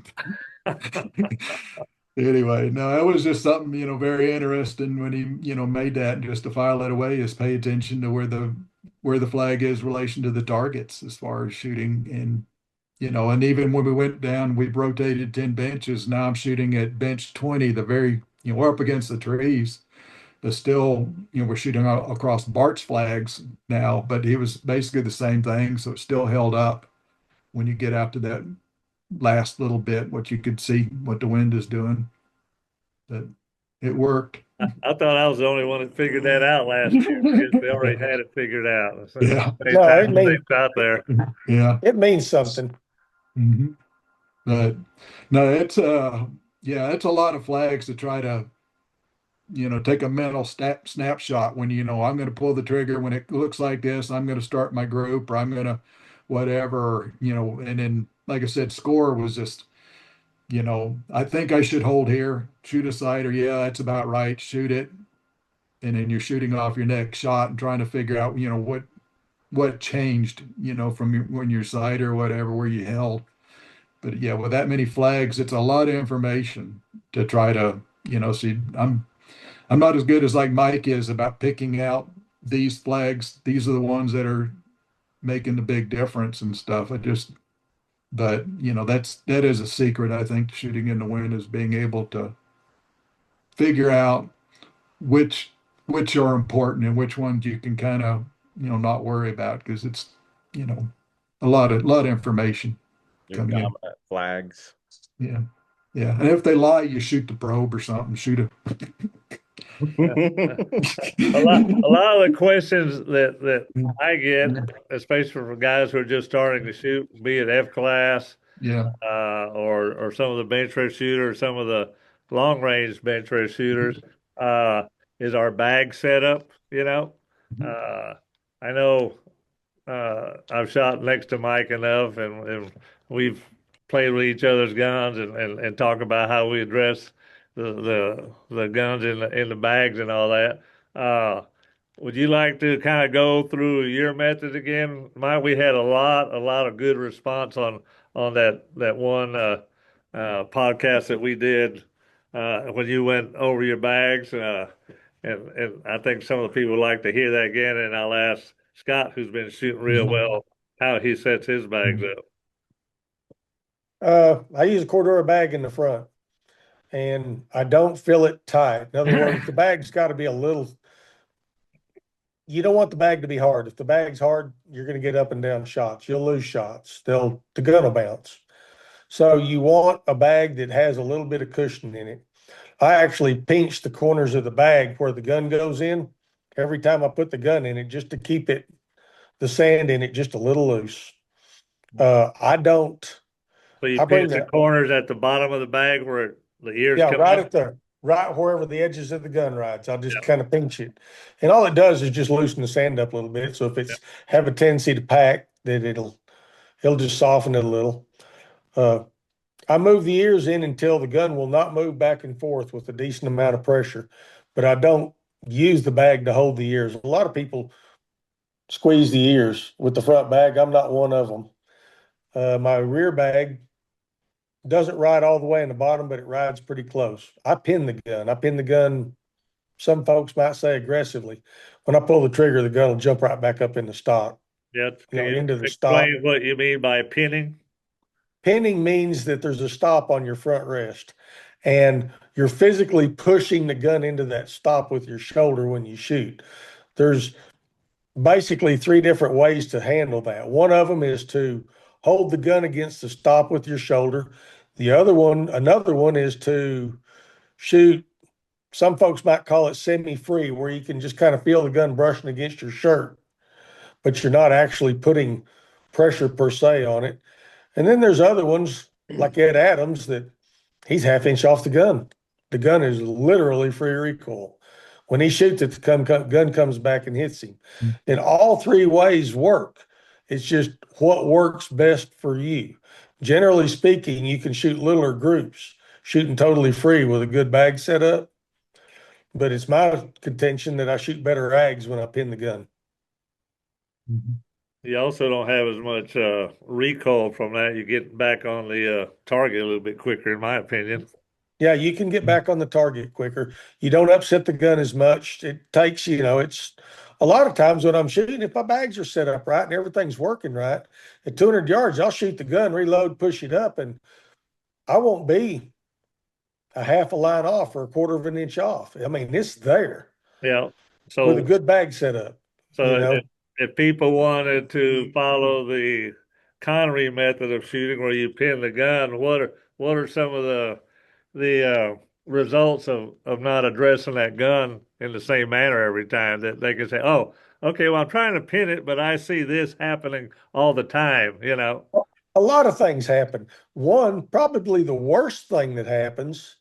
B: Anyway, no, it was just something, very interesting when he, made that, and just to file it away is pay attention to where the flag is in relation to the targets as far as shooting. And, and even when we went down, we rotated 10 benches. Now I'm shooting at bench 20, we're up against the trees. But still, we're shooting across Bart's flags now, but he was basically the same thing. So it still held up when you get out to that last little bit, what you could see, what the wind is doing. But it worked.
A: I thought I was the only one that figured that out last year because they already had it figured out.
B: Yeah.
C: No, it means
A: out there.
B: Yeah.
C: It means something.
B: Mm-hmm. But no, it's it's a lot of flags to try to take a mental snapshot when, I'm going to pull the trigger when it looks like this, I'm going to start my group, or I'm going to whatever, and then, like I said, score was just, I think I should hold here, shoot a sight, or that's about right, shoot it. And then you're shooting off your next shot and trying to figure out, what, what changed, from when your sight or whatever, where you held. But yeah, with that many flags, it's a lot of information to try to, see. I'm not as good as like Mike is about picking out these flags. These are the ones that are making the big difference and stuff. But that is a secret, I think, to shooting in the wind, is being able to figure out which are important and which ones you can kind of, not worry about, because it's, a lot of information
D: Your
B: coming in.
D: dominant flags.
B: Yeah. Yeah. And if they lie, you shoot the probe or something, shoot a
A: A lot of the questions that I get, especially from guys who are just starting to shoot, be it F class,
B: yeah.
A: or some of the bench race shooters, some of the long range bench race shooters, is our bag setup. I know I've shot next to Mike enough, and we've played with each other's guns and talk about how we address the guns in the bags and all that. Would you like to kind of go through your method again, Mike? We had a lot of good response on that one podcast that we did when you went over your bags. And I think some of the people would like to hear that again. And I'll ask Scott, who's been shooting real well, how he sets his bags up.
C: I use a Cordura bag in the front, and I don't fill it tight. In other words, the bag's got to be you don't want the bag to be hard. If the bag's hard, you're going to get up and down shots. You'll lose shots. The gun will bounce. So you want a bag that has a little bit of cushion in it. I actually pinch the corners of the bag where the gun goes in every time I put the gun in it, just to keep the sand in it just a little loose. I don't.
A: So you pinch the corners at the bottom of the bag where the ears come up?
C: Right wherever the edges of the gun rides. I'll just kind of pinch it. And all it does is just loosen the sand up a little bit. So if it's have a tendency to pack, then it'll just soften it a little. I move the ears in until the gun will not move back and forth with a decent amount of pressure, but I don't use the bag to hold the ears. A lot of people squeeze the ears with the front bag. I'm not one of them. My rear bag doesn't ride all the way in the bottom, but it rides pretty close. I pin the gun. Some folks might say aggressively. When I pull the trigger, the gun will jump right back up in the stock.
A: Yeah.
C: Into the stock.
A: Explain what you mean by pinning.
C: Pinning means that there's a stop on your front rest, and you're physically pushing the gun into that stop with your shoulder when you shoot. There's basically 3 different ways to handle that. One of them is to hold the gun against the stop with your shoulder. Another one is to shoot. Some folks might call it semi-free, where you can just kind of feel the gun brushing against your shirt, but you're not actually putting pressure per se on it. And then there's other ones like Ed Adams that he's half-inch off the gun. The gun is literally free recoil. When he shoots it, the gun comes back and hits him. And all 3 ways work. It's just what works best for you. Generally speaking, you can shoot littler groups, shooting totally free with a good bag setup. But it's my contention that I shoot better ags when I pin the gun.
A: You also don't have as much recoil from that. You get back on the target a little bit quicker, in my opinion.
C: Yeah, you can get back on the target quicker. You don't upset the gun as much. It takes, it's a lot of times when I'm shooting, if my bags are set up right and everything's working right, at 200 yards, I'll shoot the gun, reload, push it up, and I won't be a half a line off or a quarter of an inch off. I mean, it's there.
A: Yeah. So
C: with a good bag setup.
A: So if people wanted to follow the Conry method of shooting, where you pin the gun, what are some of the results of not addressing that gun in the same manner every time, that they can say, oh, okay, well, I'm trying to pin it, but I see this happening all the time,
C: A lot of things happen. One, probably the worst thing that happens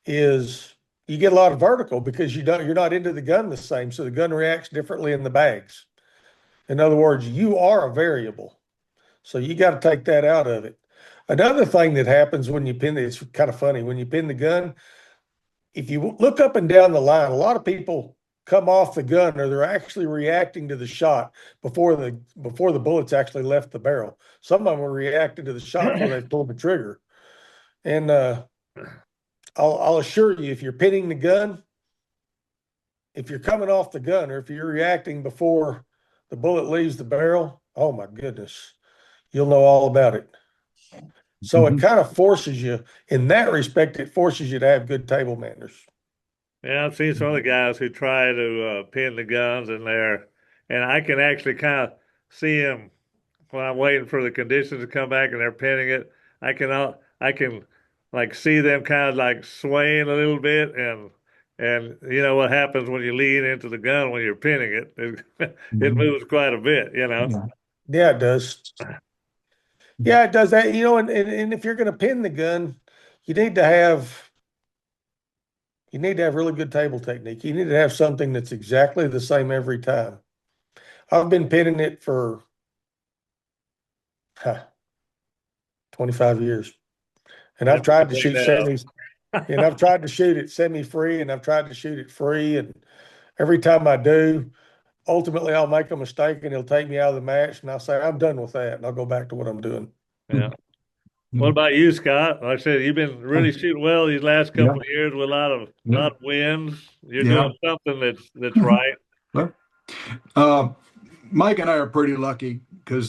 C: is you get a lot of vertical because you're not into the gun the same, so the gun reacts differently in the bags. In other words, you are a variable, so you got to take that out of it. Another thing that happens when you pin it's kind of funny when you pin the gun. If you look up and down the line, a lot of people come off the gun, or they're actually reacting to the shot before the bullets actually left the barrel. Some of them are reacting to the shot before they pulled the trigger. And I'll assure you, if you're pinning the gun, if you're coming off the gun, or if you're reacting before the bullet leaves the barrel, oh my goodness, you'll know all about it. So it kind of forces you, in that respect, it forces you to have good table manners.
A: Yeah, I've seen some of the guys who try to pin the guns in there, and I can actually kind of see them when I'm waiting for the conditions to come back and they're pinning it. I can like see them kind of like swaying a little bit, and you know what happens when you lean into the gun when you're pinning it. It moves quite a bit, you know.
C: Yeah, it does. Yeah, it does that. You know, and if you're going to pin the gun, you need to have really good table technique. You need to have something that's exactly the same every time. I've been pinning it for 25 years. And I've tried to shoot semis, and I've tried to shoot it semi-free, and I've tried to shoot it free. And every time I do, ultimately I'll make a mistake and it'll take me out of the match, and I'll say, I'm done with that, and I'll go back to what I'm doing.
A: Yeah. What about you, Scott? Like I said, you've been really shooting well these last couple of years with a lot of wins. You're doing something that's right.
B: Mike and I are pretty lucky because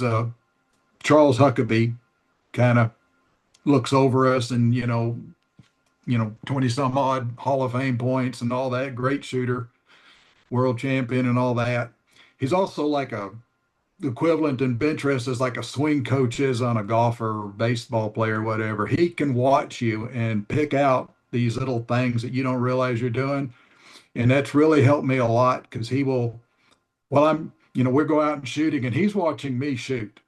B: Charles Huckabee kind of looks over us, and 20 some odd Hall of Fame points and all that, great shooter, world champion and all that. He's also like the equivalent in bench rest is like a swing coach is on a golfer or baseball player, whatever. He can watch you and pick out these little things that you don't realize you're doing. And that's really helped me a lot because he will, we'll go out and shooting and he's watching me shoot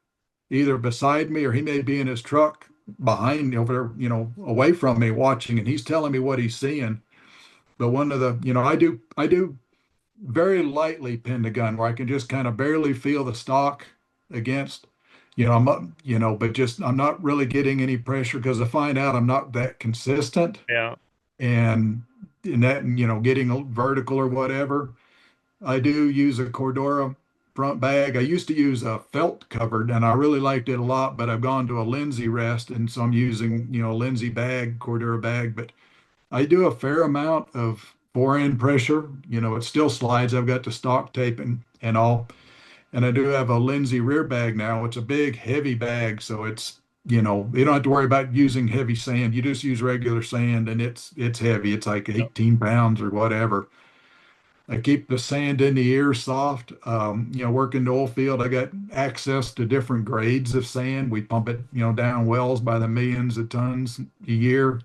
B: either beside me, or he may be in his truck behind me over there, away from me watching, and he's telling me what he's seeing. But one of the, I do very lightly pin the gun where I can just kind of barely feel the stock against, I'm up, but just I'm not really getting any pressure because I find out I'm not that consistent.
A: Yeah.
B: And in that, getting a vertical or whatever, I do use a Cordura front bag. I used to use a felt covered and I really liked it a lot, but I've gone to a Lindsay rest. And so I'm using, a Lindsay bag, Cordura bag, but I do a fair amount of fore-end pressure. It still slides. I've got the stock tape and all. And I do have a Lindsay rear bag now. It's a big, heavy bag. So it's, you don't have to worry about using heavy sand. You just use regular sand and it's heavy. It's like 18 pounds or whatever. I keep the sand in the ear soft. Working the oil field, I got access to different grades of sand. We pump it, down wells by the millions of tons a year.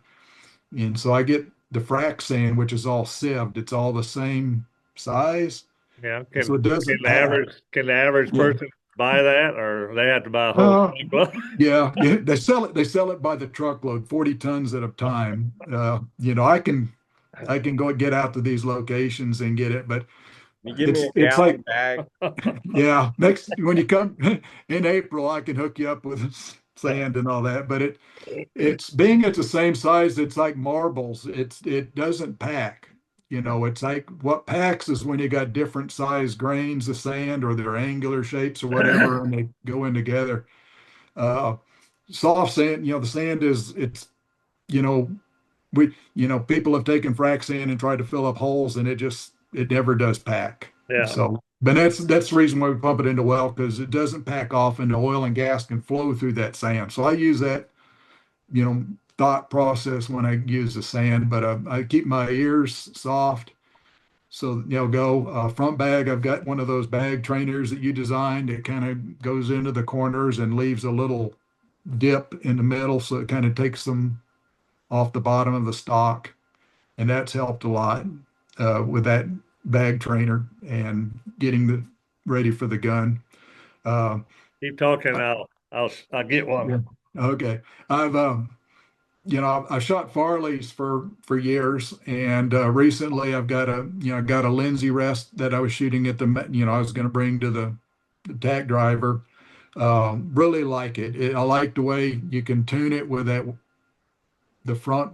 B: And so I get the frac sand, which is all sieved. It's all the same size.
A: Yeah.
B: So it doesn't
A: Can the average person buy that, or they have to buy a whole truckload?
B: Yeah. They sell it by the truckload, 40 tons at a time. I can go get out to these locations and get it, but
D: you give me a gallon bag.
B: Yeah. When you come in April, I can hook you up with sand and all that, but it's the same size. It's like marbles. It doesn't pack. It's like what packs is when you got different size grains of sand or their angular shapes or whatever, and they go in together. Soft sand, the sand people have taken frac sand and tried to fill up holes, and it never does pack.
A: Yeah.
B: So, but that's the reason why we pump it into well, because it doesn't pack off, and the oil and gas can flow through that sand. So I use that, thought process when I use the sand, but I keep my ears soft. So, go front bag. I've got one of those bag trainers that you designed. It kind of goes into the corners and leaves a little dip in the middle. So it kind of takes them off the bottom of the stock. And that's helped a lot with that bag trainer and getting ready for the gun.
A: Keep talking. I'll get one.
B: Yeah. Okay. I've shot Farleys for years, and recently I've got a Lindsay rest that I was shooting at I was going to bring to the Tack Driver. Really like it. I like the way you can tune it with the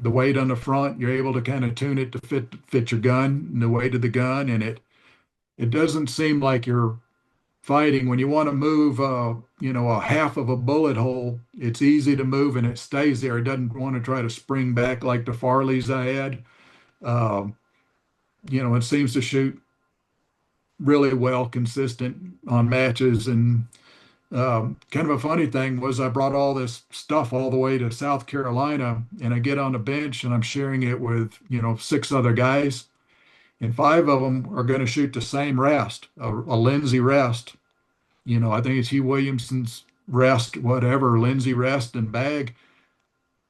B: weight on the front. You're able to kind of tune it to fit your gun and the weight of the gun, and it doesn't seem like you're fighting. When you want to move, a half of a bullet hole, it's easy to move and it stays there. It doesn't want to try to spring back like the Farleys I had. Um, it seems to shoot really well, consistent on matches. And kind of a funny thing was I brought all this stuff all the way to South Carolina, and I get on the bench and I'm sharing it with, 6 other guys, and 5 of them are going to shoot the same rest, a Lindsay rest. I think it's Hugh Williamson's rest, whatever, Lindsay rest and bag.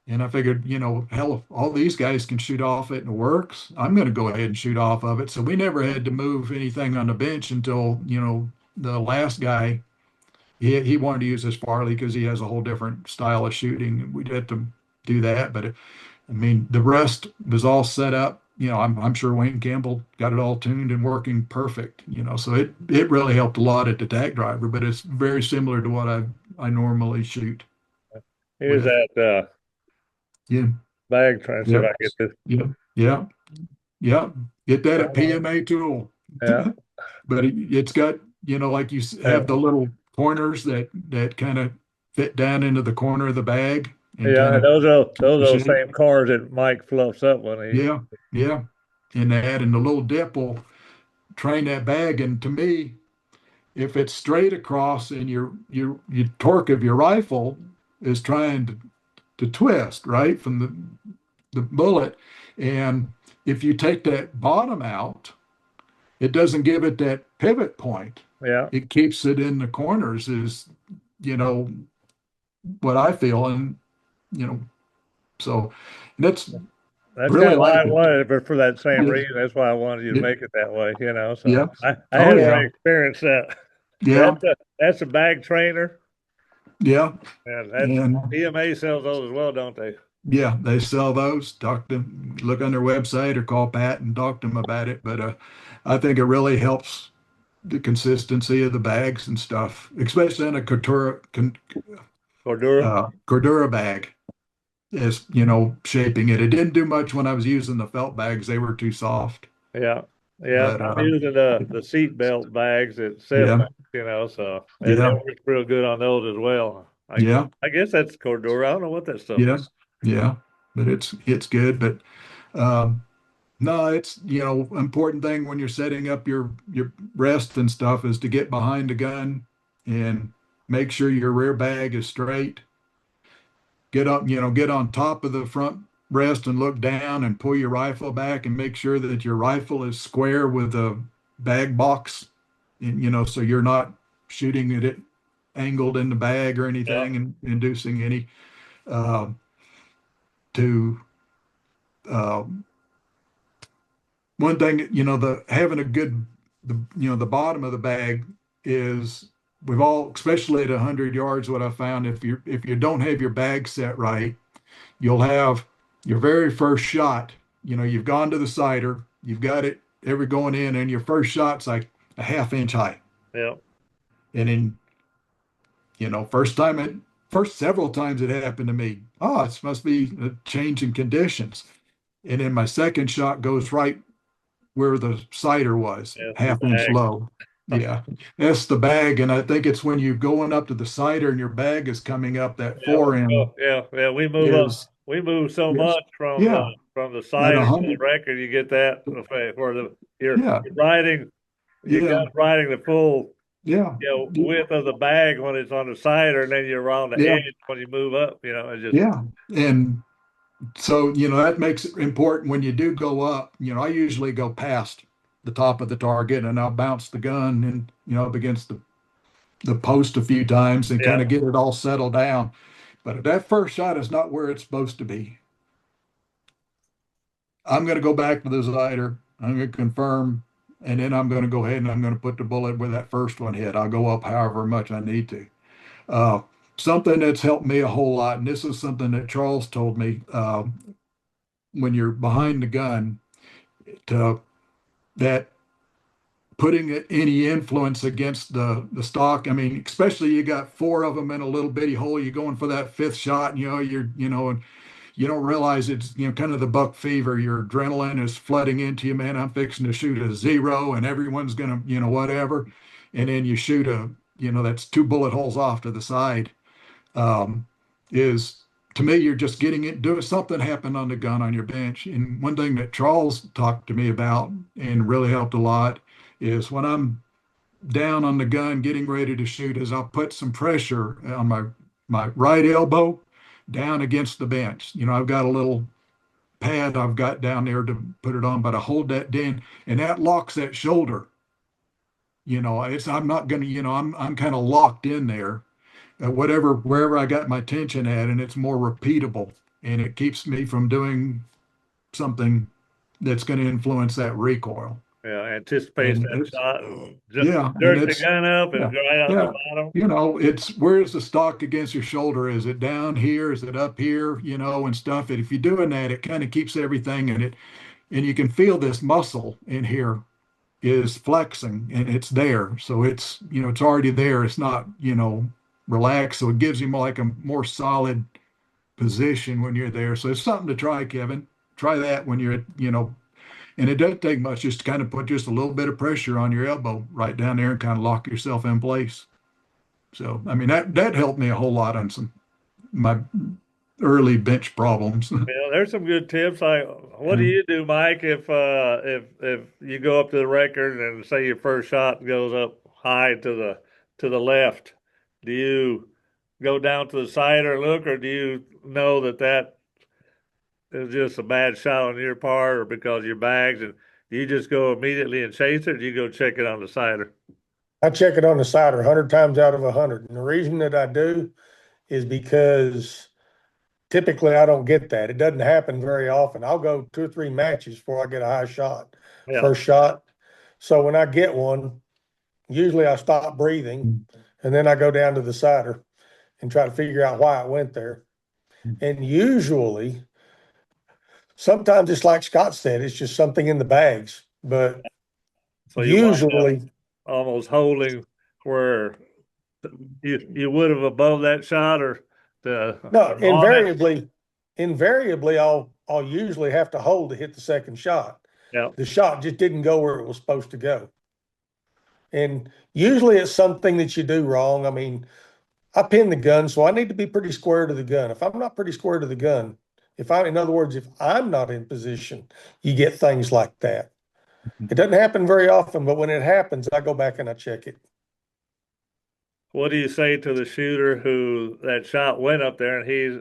B: And I figured, hell, if all these guys can shoot off it and it works, I'm going to go ahead and shoot off of it. So we never had to move anything on the bench until, the last guy, he wanted to use his Farley because he has a whole different style of shooting. We'd have to do that. But I mean, the rest was all set up. I'm sure Wayne Campbell got it all tuned and working perfect. So it really helped a lot at the Tack Driver, but it's very similar to what I normally shoot.
A: Here's
B: with.
A: that
B: Yeah.
A: bag trying to see if I get this.
B: Yeah. Get that at PMA Tool.
A: Yeah.
B: But it's got, like you have the little corners that kind of fit down into the corner of the bag. And
A: Yeah,
B: kinda
A: those are those
B: shape.
A: same cars that Mike fluffs up when he.
B: Yeah. And the little dip will train that bag. And to me, if it's straight across and your torque of your rifle is trying to twist, right, from the bullet, and if you take that bottom out, it doesn't give it that pivot point.
A: Yeah.
B: It keeps it in the corners is, what I feel. And, so that's
A: That's
B: really
A: kind of why
B: like
A: I
B: it.
A: wanted it, but for that same
B: Yeah.
A: reason. That's why I wanted you to
B: Yeah.
A: make it that way, So
B: Yeah.
A: I
B: Oh,
A: had
B: yeah.
A: already experienced that.
B: Yeah.
A: That's a bag trainer,
B: Yeah.
A: and
B: And
A: PMA sells those as well, don't they?
B: yeah, they sell those. Talk to them, look on their website or call Pat and talk to them about it. But I think it really helps the consistency of the bags and stuff, especially in a
A: Cordura.
B: Cordura bag. Is shaping it. It didn't do much when I was using the felt bags; they were too soft.
A: Yeah.
B: But
A: I'm using the seat belt bags at
B: yeah,
A: Sevmax, so it
B: yeah,
A: works real good on those as well.
B: yeah,
A: I guess that's Cordura. I don't know what that stuff
B: yeah,
A: is.
B: yeah. But it's good. But no, it's important thing when you're setting up your rest and stuff is to get behind the gun and make sure your rear bag is straight. Get up, get on top of the front rest and look down and pull your rifle back and make sure that your rifle is square with the bag box, and so you're not shooting it angled in the bag or anything and inducing any uh, to one thing, the having a good the bottom of the bag is we've all, especially at 100 yards, what I found if you don't have your bag set right, you'll have your very first shot. You've gone to the sighter, you've got it ever going in, and your first shot's like a half-inch high.
A: Yeah.
B: And then, first several times it happened to me. Oh, it must be a change in conditions. And then my second shot goes right where the sighter was, half-inch low. Yeah, that's the bag, and I think it's when you're going up to the sighter and your bag is coming up that forend.
A: Yeah. We move up. We move so much from the sighter to the record. You get that where you're riding. You got riding the full width of the bag when it's on the sighter, and then you're around the edge when you move up. It's just
B: and so that makes it important when you do go up. I usually go past the top of the target and I'll bounce the gun and up against the post a few times and kind of get it all settled down. But if that first shot is not where it's supposed to be, I'm going to go back to the sighter. I'm going to confirm, and then I'm going to go ahead and I'm going to put the bullet where that first one hit. I'll go up however much I need to. Something that's helped me a whole lot, and this is something that Charles told me, when you're behind the gun, that putting any influence against the stock. I mean, especially you got 4 of them in a little bitty hole. You're going for that 5th shot, and and you don't realize it's, kind of the buck fever. Your adrenaline is flooding into you, man. I'm fixing to shoot a zero and everyone's gonna, whatever. And then you shoot that's two bullet holes off to the side. Is to me, you're just getting it, doing something happened on the gun on your bench. And one thing that Charles talked to me about and really helped a lot is when I'm down on the gun getting ready to shoot, is I'll put some pressure on my right elbow down against the bench. I've got a little pad I've got down there to put it on, but I hold that down and that locks that shoulder. I'm not gonna, I'm kind of locked in there, wherever I got my tension at, and it's more repeatable, and it keeps me from doing something that's going to influence that recoil.
A: Yeah, anticipates
B: And
A: that shot.
B: yeah, and
A: Jerk the gun up and
B: yeah,
A: right out
B: yeah.
A: the bottom.
B: It's where's the stock against your shoulder? Is it down here? Is it up here? And stuff. And if you're doing that, it kind of keeps everything in it, and you can feel this muscle in here is flexing, and it's there. So it's already there. It's not relaxed. So it gives you more like a more solid position when you're there. So it's something to try, Kevin. Try that when you're, and it doesn't take much, just to kind of put just a little bit of pressure on your elbow right down there and kind of lock yourself in place. So, I mean, that helped me a whole lot on my early bench problems.
A: Yeah, there's some good tips. Like, what do
B: Yeah.
A: you do, Mike, if you go up to the record and say your first shot goes up high to the left? Do you go down to the side or look, or do you know that is just a bad shot on your part, or because your bags, and do you just go immediately and chase it, or do you go check it on the sider?
C: I check it on the cider 100 times out of 100. And the reason that I do is because typically I don't get that. It doesn't happen very often. I'll go 2 or 3 matches before I get a high shot,
A: Yeah.
C: first shot. So when I get one, usually I stop breathing and then I go down to the cider and try to figure out why it went there. And usually, sometimes it's like Scott said, it's just something in the bags. But
A: So you wind up
C: usually,
A: almost holding where you would have above that shot, or the
C: no,
A: on that.
C: invariably, I'll usually have to hold to hit the second shot.
A: Yeah.
C: The shot just didn't go where it was supposed to go. And usually it's something that you do wrong. I mean, I pin the gun, so I need to be pretty square to the gun. If I'm not pretty square to the gun, in other words, if I'm not in position, you get things like that. It doesn't happen very often, but when it happens, I go back and I check it.
A: What do you say to the shooter who that shot went up there and he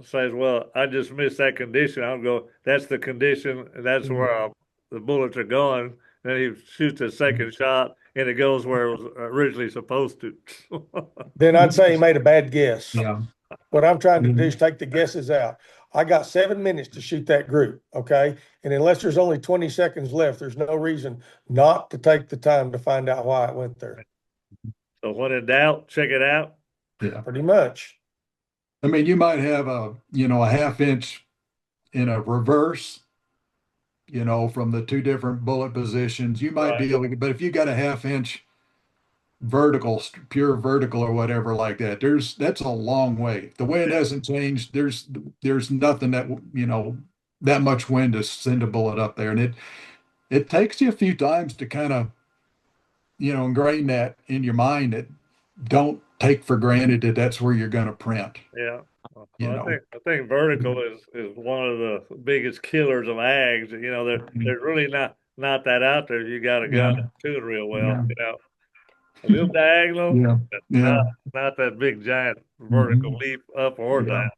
A: says, "Well, I just missed that condition." I'll go, "That's the condition. And that's where the bullets are going." Then he shoots a second shot and it goes where it was originally supposed to.
C: Then I'd say he made a bad guess.
B: Yeah.
C: What I'm trying to do is take the guesses out. I got 7 minutes to shoot that group, okay? And unless there's only 20 seconds left, there's no reason not to take the time to find out why it went there.
A: So when in doubt, check it out.
B: Yeah.
C: Pretty much.
B: I mean, you might have a half inch in a reverse, from the two different bullet positions. You might be able to, but if you got a half inch vertical, pure vertical or whatever like that, that's a long way. If the wind hasn't changed, there's nothing that, that much wind to send a bullet up there. And it takes you a few times to kind of, ingrain that in your mind, that don't take for granted that that's where you're going to print.
A: Yeah. Well, I think vertical is one of the biggest killers of ags. They're really not that out there. You got a gun that's tuned real well. A little diagonal, not that big giant vertical leap up or down.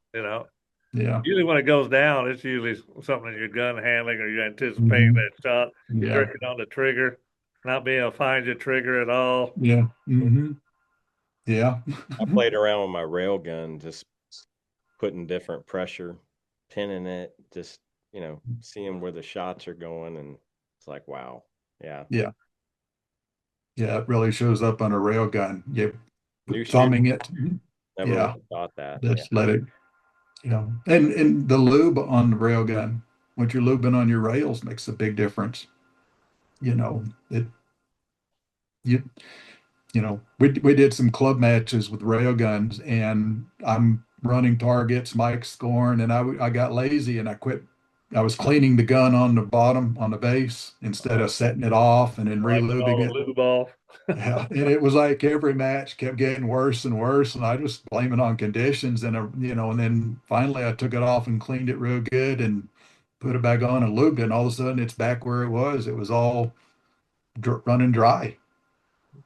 B: Yeah.
A: Usually when it goes down, it's usually something in your gun handling, or you're anticipating that shot, jerking on the trigger, not being able to find your trigger at all.
B: Yeah. Yeah.
D: I played around with my rail gun, just putting different pressure, pinning it, just, seeing where the shots are going. And it's like, wow. Yeah.
B: Yeah. Yeah. It really shows up on a rail gun. You
D: New
B: thumbing
D: shooter.
B: it.
D: Never
B: Yeah.
D: really thought that.
B: Just let it, and the lube on the rail gun, what you're lubing on your rails makes a big difference. We did some club matches with rail guns, and I'm running targets, Mike scoring, and I got lazy and I quit. I was cleaning the gun on the bottom, on the base, instead of setting it off and then
A: Wiping all
B: relubing
A: the
B: it.
A: lube off.
B: Yeah, and it was like every match kept getting worse and worse, and I just blame it on conditions. And and then finally I took it off and cleaned it real good and put it back on and lubed it. And all of a sudden it's back where it was. It was all running dry.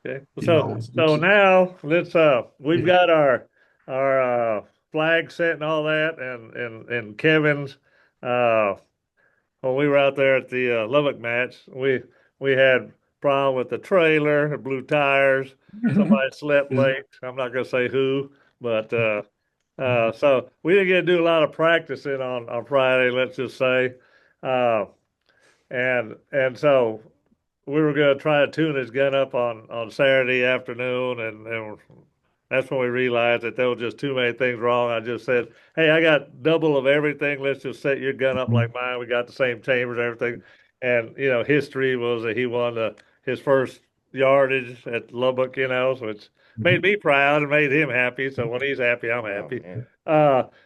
A: Okay.
B: You
A: So
B: know,
A: so
B: it's
A: now let's we've
B: yeah.
A: got our flag set and all that, and Kevin's when we were out there at the Lubbock match, we had problem with the trailer, the blue tires. Somebody slept late. I'm not gonna say who, but so we didn't get to do a lot of practicing on Friday, let's just say. Uh, and so we were going to try to tune his gun up on Saturday afternoon, and that's when we realized that there was just too many things wrong. I just said, "Hey, I got double of everything. Let's just set your gun up like mine. We got the same chambers, everything." And history was that he won his first yardage at Lubbock, so it's made me proud and made him happy. So when he's happy, I'm
D: Oh,
A: happy.
D: man.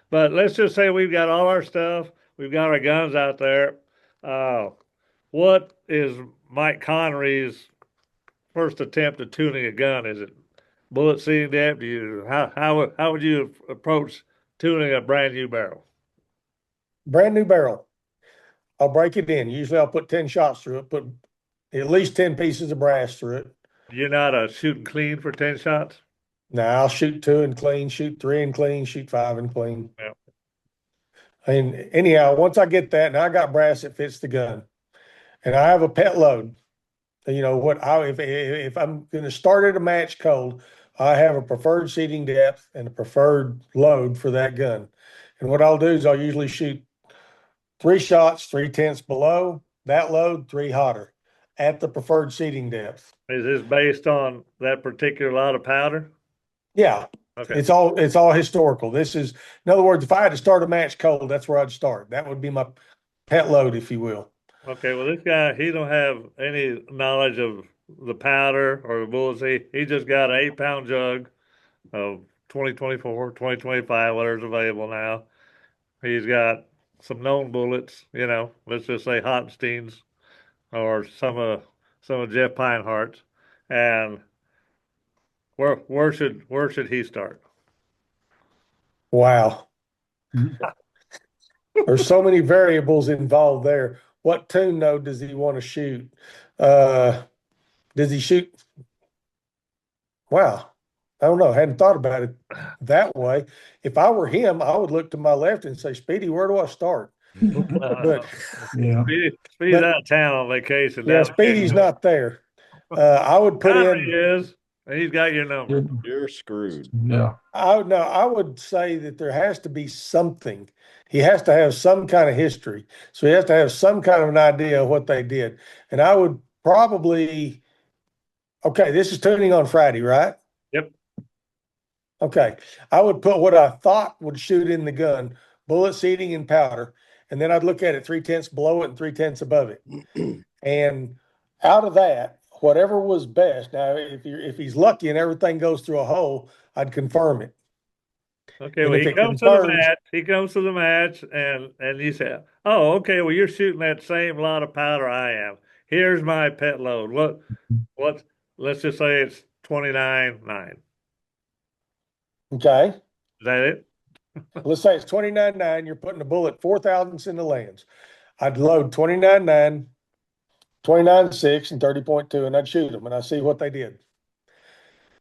A: But let's just say we've got all our stuff. We've got our guns out there. Uh, what is Mike Conry's first attempt at tuning a gun? Is it bullet seating depth? How would you approach tuning a brand new barrel?
C: Brand new barrel. I'll break it in. Usually I'll put 10 shots through it, put at least 10 pieces of brass through it.
A: You're not a shooting clean for 10 shots?
C: Now I'll shoot 2 and clean, shoot 3 and clean, shoot 5 and clean.
A: Yeah.
C: And anyhow, once I get that, and I got brass that fits the gun, and I have a pet load. If I'm going to start at a match cold, I have a preferred seating depth and a preferred load for that gun. And what I'll do is I'll usually shoot 3 shots, 3/10 below that load, 3 hotter at the preferred seating depth.
A: Is this based on that particular lot of powder?
C: Yeah.
A: Okay.
C: It's all historical. This is, in other words, if I had to start a match cold, that's where I'd start. That would be my pet load, if you will.
A: Okay, well, this guy, he don't have any knowledge of the powder or the bullets. He just got an 8-pound jug of 2024, 2025, whatever's available now. He's got some known bullets, let's just say Hottensteins or some of Jeff Pinehart's. And where should he start?
C: Wow. There's so many variables involved there. What tune node does he want to shoot? Does he shoot? Wow. I don't know. I hadn't thought about it that way. If I were him, I would look to my left and say, Speedy, where do I start? But
B: Yeah.
A: Speedy's out of town on vacation.
C: Yeah, Speedy's not there. I would put
A: Conry
C: in.
A: is, and he's got your number.
D: You're screwed.
B: Yeah.
C: I would say that there has to be something. He has to have some kind of history. So he has to have some kind of an idea of what they did. And I would probably, okay, this is tuning on Friday, right?
A: Yep.
C: Okay. I would put what I thought would shoot in the gun, bullet seating and powder. And then I'd look at it 3/10 below it and 3/10 above it. And out of that, whatever was best. Now, if he's lucky and everything goes through a hole, I'd confirm it.
A: Okay,
C: And
A: well,
C: if
A: he
C: it
A: comes to the
C: confirms-
A: match. He comes to the match, and you say, "Oh, okay. Well, you're shooting that same lot of powder I am. Here's my pet load. What? Let's just say it's 29.9.
C: Okay.
A: Is that it?
C: Let's say it's 29.9. You're putting a bullet 4 thousandths in the lands. I'd load 29.9, 29.6, and 30.2, and I'd shoot them, and I'd see what they did.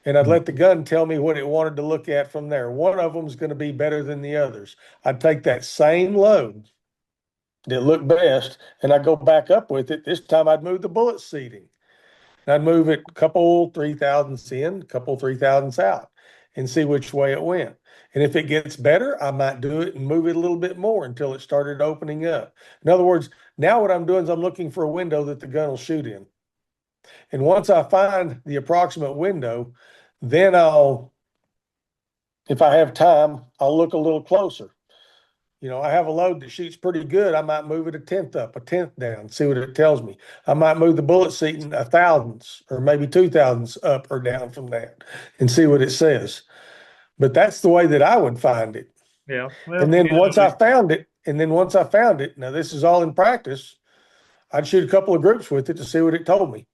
C: And I'd let the gun tell me what it wanted to look at from there. One of them is going to be better than the others. I'd take that same load that looked best, and I'd go back up with it. This time I'd move the bullet seating. And I'd move it a couple 3 thousandths in, a couple 3 thousandths out, and see which way it went. And if it gets better, I might do it and move it a little bit more until it started opening up. In other words, now what I'm doing is I'm looking for a window that the gun will shoot in. And once I find the approximate window, then if I have time, I'll look a little closer. I have a load that shoots pretty good. I might move it 1/10 up, 1/10 down, see what it tells me. I might move the bullet seating 1 thousandths or maybe 2 thousandths up or down from that and see what it says. But that's the way that I would find it.
A: Yeah. Well,
C: And then once I found it, now this is all in practice, I'd shoot a couple of groups with it to see what it told me.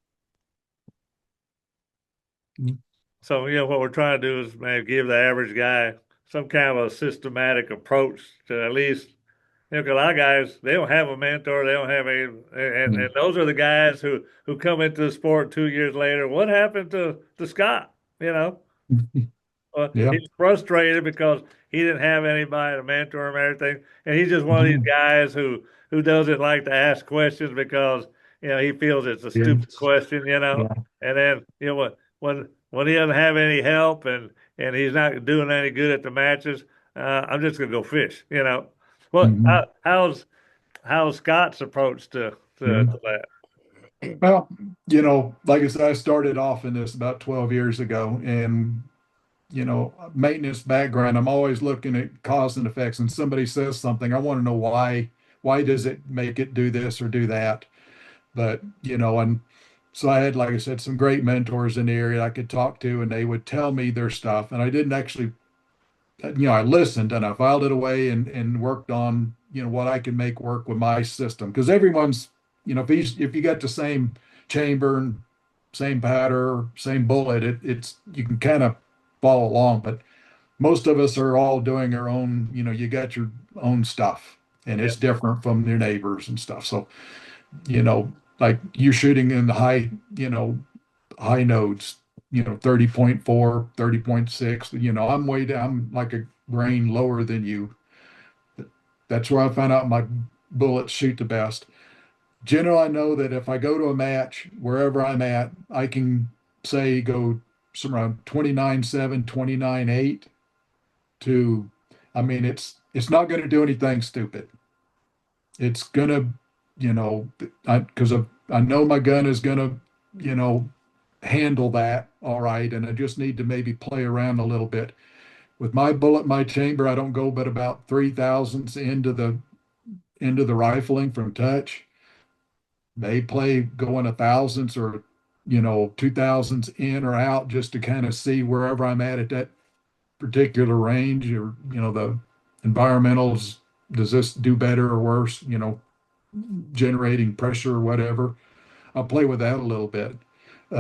A: so, what we're trying to do is maybe give the average guy some kind of a systematic approach to at least, 'cause a lot of guys, they don't have a mentor, they don't have and those are the guys who come into the sport 2 years later. What happened to Scott?
B: Yeah.
A: He's frustrated because he didn't have anybody to mentor him and everything. And he's just one of these guys who doesn't like to ask questions because, he feels it's a stupid question. And then, when he doesn't have any help and he's not doing any good at the matches, I'm just gonna go fish. Well, how's Scott's approach to that?
B: Well, like I said, I started off in this about 12 years ago, and maintenance background, I'm always looking at cause and effects. And somebody says something, I want to know why does it make it do this or do that? But, and so I had, like I said, some great mentors in the area I could talk to, and they would tell me their stuff. And I didn't actually, I listened and I filed it away and worked on, what I could make work with my system. Because everyone's, if you got the same chamber and same powder, same bullet, it's you can kind of follow along. But most of us are all doing our own, you got your own stuff, and it's different from your neighbors and stuff. So, like you're shooting in the high nodes, 30.4, 30.6, I'm like a grain lower than you. That's where I found out my bullets shoot the best. Generally, I know that if I go to a match, wherever I'm at, I can say go somewhere around 29.7, 29.8 to, it's not going to do anything stupid. It's going to, because I know my gun is going to, handle that all right. And I just need to maybe play around a little bit. With my bullet, my chamber, I don't go but about 3 thousandths into the rifling from touch. They play going 1 thousandths or 2 thousandths in or out just to kind of see wherever I'm at that particular range, or the environmentals. Does this do better or worse? Generating pressure or whatever. I'll play with that a little bit.
A: Is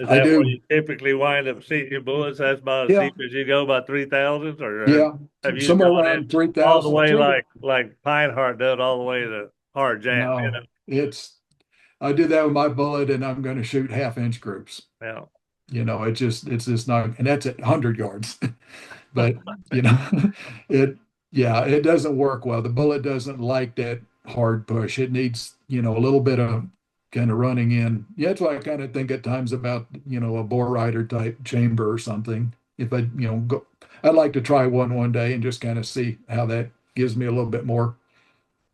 B: I
A: that where
B: do.
A: you typically wind up seeing your bullets? That's about as
B: Yeah.
A: deep as you go, about 3,000, or
B: Yeah.
A: have you
B: Somewhere
A: gone
B: around
A: in all the
B: 3,000.
A: way like Pineheart did, all the way to hard jam?
B: No, I do that with my bullet, and I'm going to shoot half-inch groups.
A: Yeah.
B: It's just not, and that's at 100 yards. But, you know, it doesn't work well. The bullet doesn't like that hard push. It needs, a little bit of kind of running in. Yeah, that's why I kind of think at times about, a bore rider type chamber or something. If I'd like to try one day and just kind of see how that gives me a little bit more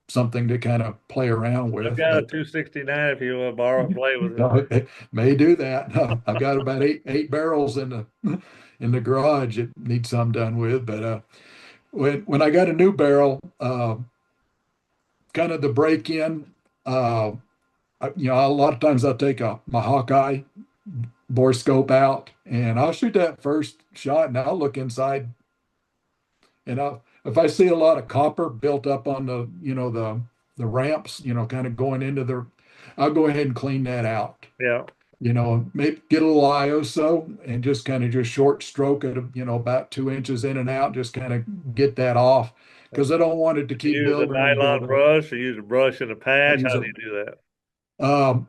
B: something to kind of play around
A: I've
B: with.
A: got a
B: But
A: 269 if you want to borrow and play with it.
B: it may do that. I've got about eight barrels in the garage. It needs some done with. But when I got a new barrel, kind of the break in, a lot of times I'll take my Hawkeye bore scope out, and I'll shoot that first shot, and I'll look inside, and if I see a lot of copper built up on the ramps, kind of going into I'll go ahead and clean that out.
A: Yeah.
B: Maybe get a little ISO and just kind of just short stroke it, about 2 inches in and out, just kind of get that off, because I don't want it to keep
A: Use a
B: building and
A: nylon
B: building.
A: brush, or use a brush and a patch. How do you do that?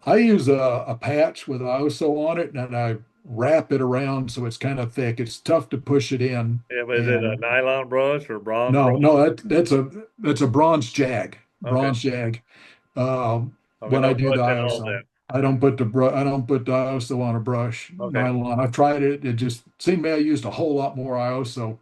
B: I use a patch with ISO on it, and I wrap it around so it's kind of thick. It's tough to push it in.
A: Yeah, but is it a nylon brush or bronze
B: No,
A: brush?
B: no, that's a bronze jag.
A: Okay.
B: Bronze jag.
A: Okay,
B: When
A: no
B: I do the
A: brush at all
B: ISO,
A: then.
B: I don't put the ISO on a brush.
A: Okay.
B: Nylon. I've tried it. It just seemed to me I used a whole lot more ISO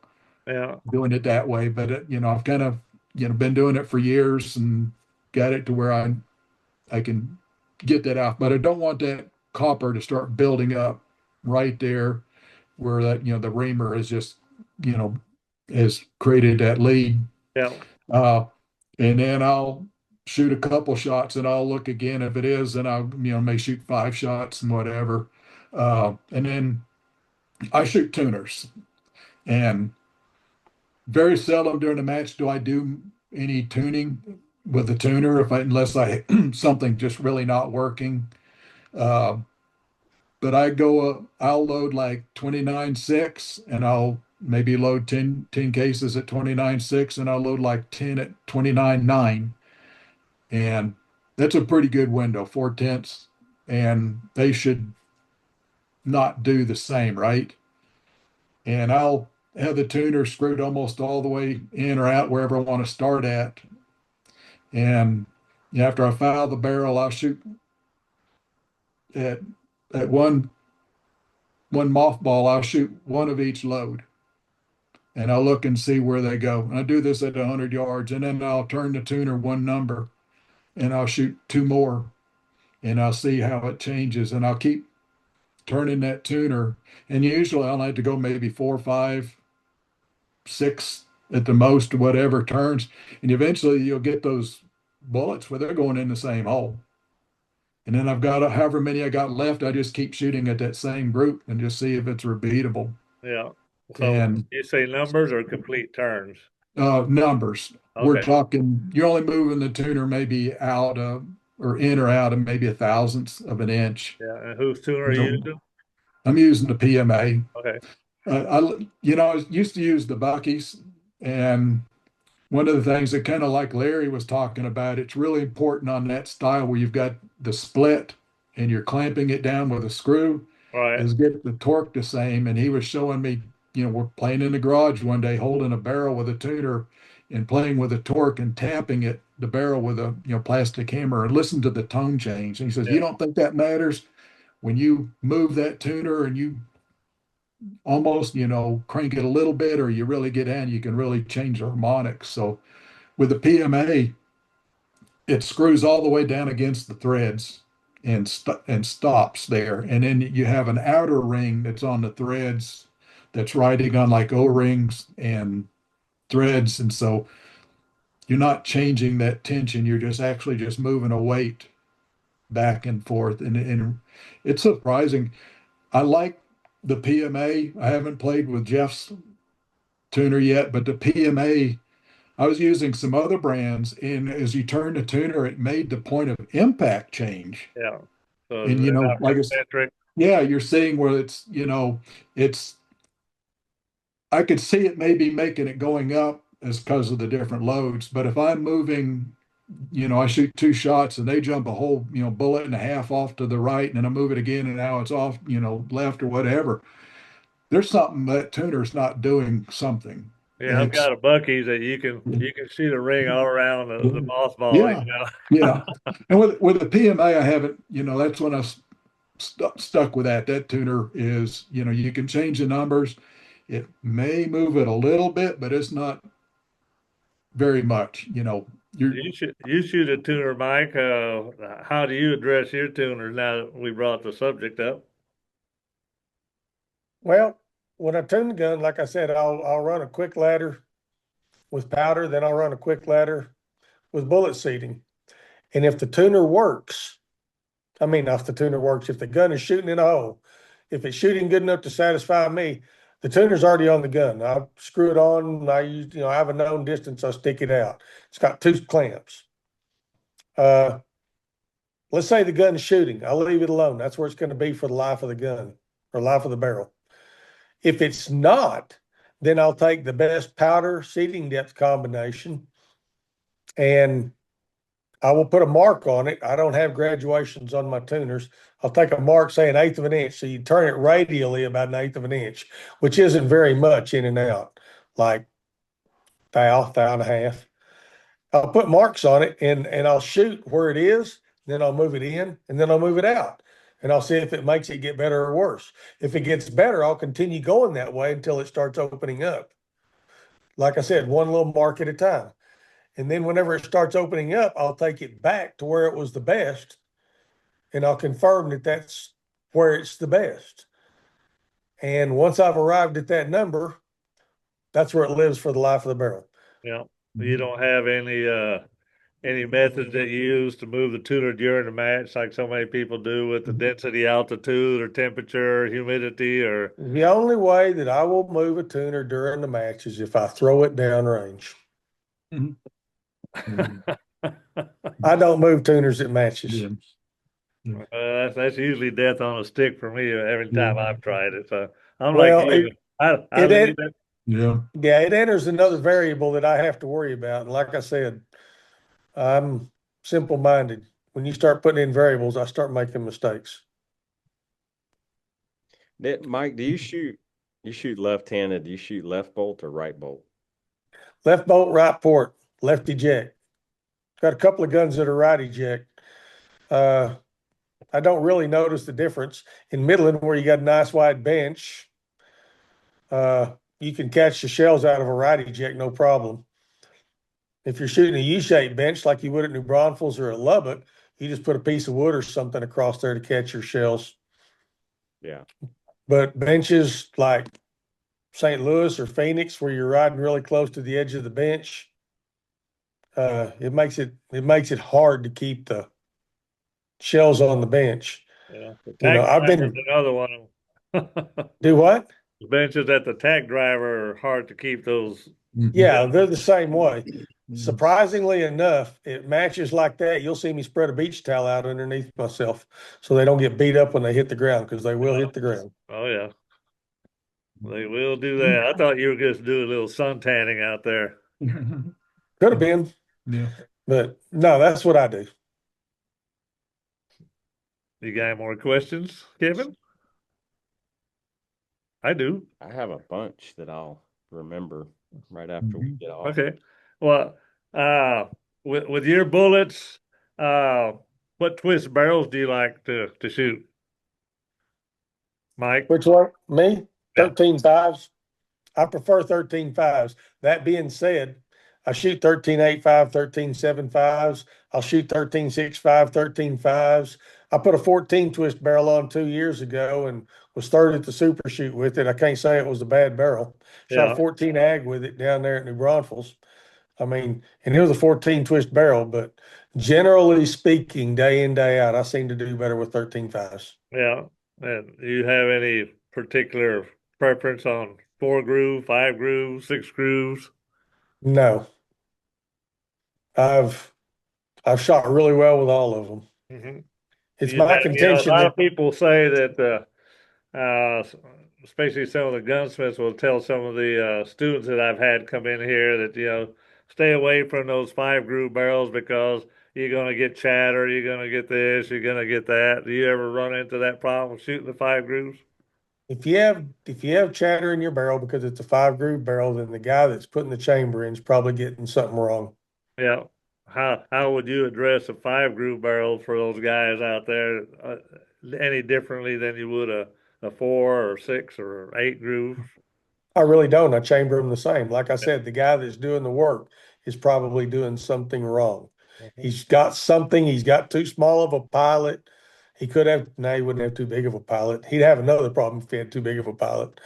A: Yeah.
B: doing it that way. But I've kind of been doing it for years and got it to where I can get that out. But I don't want that copper to start building up right there where that the reamer is just has created that lead.
A: Yeah.
B: And then I'll shoot a couple shots, and I'll look again. If it is, then I'll may shoot 5 shots and whatever. And then I shoot tuners, and very seldom during the match do I do any tuning with the tuner unless I something just really not working. Uh, but I'll load like 29.6 and I'll maybe load 10 cases at 29.6 and I'll load like 10 at 29.9. And that's a pretty good window, 4/10. And they should not do the same, right? And I'll have the tuner screwed almost all the way in or out wherever I want to start at. And after I file the barrel, I'll shoot at one mothball. I'll shoot one of each load, and I'll look and see where they go. And I do this at 100 yards, and then I'll turn the tuner one number, and I'll shoot two more, and I'll see how it changes, and I'll keep turning that tuner. And usually I'll have to go maybe 4, 5, 6 at the most, whatever turns, and eventually you'll get those bullets where they're going in the same hole. And then I've got however many I got left, I just keep shooting at that same group and just see if it's repeatable.
A: Yeah. So
B: And
A: you say numbers or complete turns?
B: Numbers. We're
A: Okay.
B: talking, you're only moving the tuner maybe out or in or out of maybe a thousandth of an inch.
A: Yeah. And whose tuner are you using?
B: I'm using the PMA.
A: Okay.
B: I used to use the Buckies, and one of the things that kind of like Larry was talking about, it's really important on that style where you've got the split and you're clamping it down with a screw,
A: All right.
B: is get the torque the same. And he was showing me, we're playing in the garage one day, holding a barrel with a tuner and playing with a torque and tapping the barrel with a plastic hammer, and listen to the tone change. And he says,
A: Yeah.
B: you don't think that matters when you move that tuner and you almost, crank it a little bit, or you really get in, you can really change the harmonics. So with the PMA, it screws all the way down against the threads and stops there. And then you have an outer ring that's on the threads that's riding on like O-rings and threads. And so you're not changing that tension. You're just actually just moving a weight back and forth. And it's surprising. I like the PMA. I haven't played with Jeff's tuner yet, but the PMA, I was using some other brands, and as you turn the tuner, it made the point of impact change.
A: Yeah. So
B: And
A: they're not
B: like
A: concentric.
B: yeah, you're seeing where it's I could see it maybe making it going up as because of the different loads. But if I'm moving, I shoot 2 shots and they jump a whole, bullet and a half off to the right, and then I move it again and now it's off, left or whatever. There's something that tuner's not doing something.
A: Yeah,
B: And
A: I've
B: it's
A: got a Bucky's that you can see the ring all around the mothball.
B: yeah, yeah. And with the PMA, I haven't, that's when I stuck with that. That tuner is, you can change the numbers. It may move it a little bit, but it's not very much.
A: You shoot a tuner, Mike. How do you address your tuner now that we brought the subject up?
C: Well, when I tune the gun, like I said, I'll run a quick ladder with powder, then I'll run a quick ladder with bullet seating. And if the tuner works, if the tuner works, if the gun is shooting in a hole, if it's shooting good enough to satisfy me, the tuner's already on the gun. I screw it on. I use, I have a known distance. I stick it out. It's got 2 clamps. Let's say the gun is shooting. I'll leave it alone. That's where it's going to be for the life of the gun or life of the barrel. If it's not, then I'll take the best powder seating depth combination and I will put a mark on it. I don't have graduations on my tuners. I'll take a mark, say 1/8 of an inch. So you turn it radially about 1/8 of an inch, which isn't very much in and out, like thou and a half. I'll put marks on it and I'll shoot where it is. Then I'll move it in and then I'll move it out. And I'll see if it makes it get better or worse. If it gets better, I'll continue going that way until it starts opening up. Like I said, one little mark at a time. And then whenever it starts opening up, I'll take it back to where it was the best. And I'll confirm that that's where it's the best. And once I've arrived at that number, that's where it lives for the life of the barrel.
A: Yeah. You don't have any any methods that you use to move the tuner during the match, like so many people do with the density, altitude, or temperature, humidity, or
C: The only way that I will move a tuner during the match is if I throw it down range.
B: Mhm.
C: I don't move tuners at matches.
B: Yeah.
A: that's usually death on a stick for me every time I've tried it. So I'm like
C: Well,
A: you. I
C: it,
A: leave
C: it
A: it.
B: Yeah.
C: yeah, it enters another variable that I have to worry about. And like I said, I'm simple-minded. When you start putting in variables, I start making mistakes.
D: Mike, do you shoot left-handed? Do you shoot left bolt or right bolt?
C: Left bolt, right port, left eject. Got a couple of guns that are right eject. I don't really notice the difference. In Midland, where you got a nice wide bench, you can catch the shells out of a right eject, no problem. If you're shooting a U-shaped bench like you would at New Braunfels or at Lubbock, you just put a piece of wood or something across there to catch your shells.
D: Yeah.
C: But benches like St. Louis or Phoenix, where you're riding really close to the edge of the bench, it makes it hard to keep the shells on the bench.
A: Yeah, the
C: You know,
A: tack
C: I've
A: driver's
C: been
A: another one.
C: do what?
A: The benches at the tack driver are hard to keep those.
C: Yeah, they're the same way.
B: Yeah.
C: Surprisingly enough, it matches like that. You'll see me spread a beach towel out underneath myself so they don't get beat up when they hit the ground, because they will hit the ground.
A: Oh yeah, they will do that. I thought you were just doing a little sun tanning out there.
C: Could have been,
B: Yeah.
C: but no, that's what I do.
A: You got any more questions, Kevin? I do.
D: I have a bunch that I'll remember right after we get off.
A: Okay. Well, with your bullets, what twist barrels do you like to shoot, Mike?
C: Which one? Me?
A: Yeah.
C: 13.5s. I prefer 13.5s. That being said, I shoot 13.85, 13.75s. I'll shoot 13.65, 13.5s. I put a 14 twist barrel on 2 years ago and was third at the super shoot with it. I can't say it was a bad barrel. Shot
A: Yeah.
C: a 14 ag with it down there at New Braunfels. I mean, and it was a 14 twist barrel, but generally speaking, day in, day out, I seem to do better with 13.5s.
A: Yeah. And do you have any particular preference on 4 groove, 5 groove, 6 grooves?
C: No. I've shot really well with all of them.
A: Mm-hmm.
C: It's my contention
A: a lot
C: that
A: of people say that, especially some of the gunsmiths will tell some of the students that I've had come in here that, stay away from those 5 groove barrels because you're going to get chatter, you're going to get this, you're going to get that. Do you ever run into that problem shooting the 5 grooves?
C: if you have chatter in your barrel because it's a 5 groove barrel, then the guy that's putting the chamber in is probably getting something wrong.
A: Yeah. How would you address a 5 groove barrel for those guys out there any differently than you would a 4 or 6 or 8 groove?
C: I really don't. I chamber them the same. Like I said, the guy that's doing the work is probably doing something wrong. He's got something. He's got too small of a pilot. He could have. No, he wouldn't have too big of a pilot. He'd have another problem if he had too big of a pilot.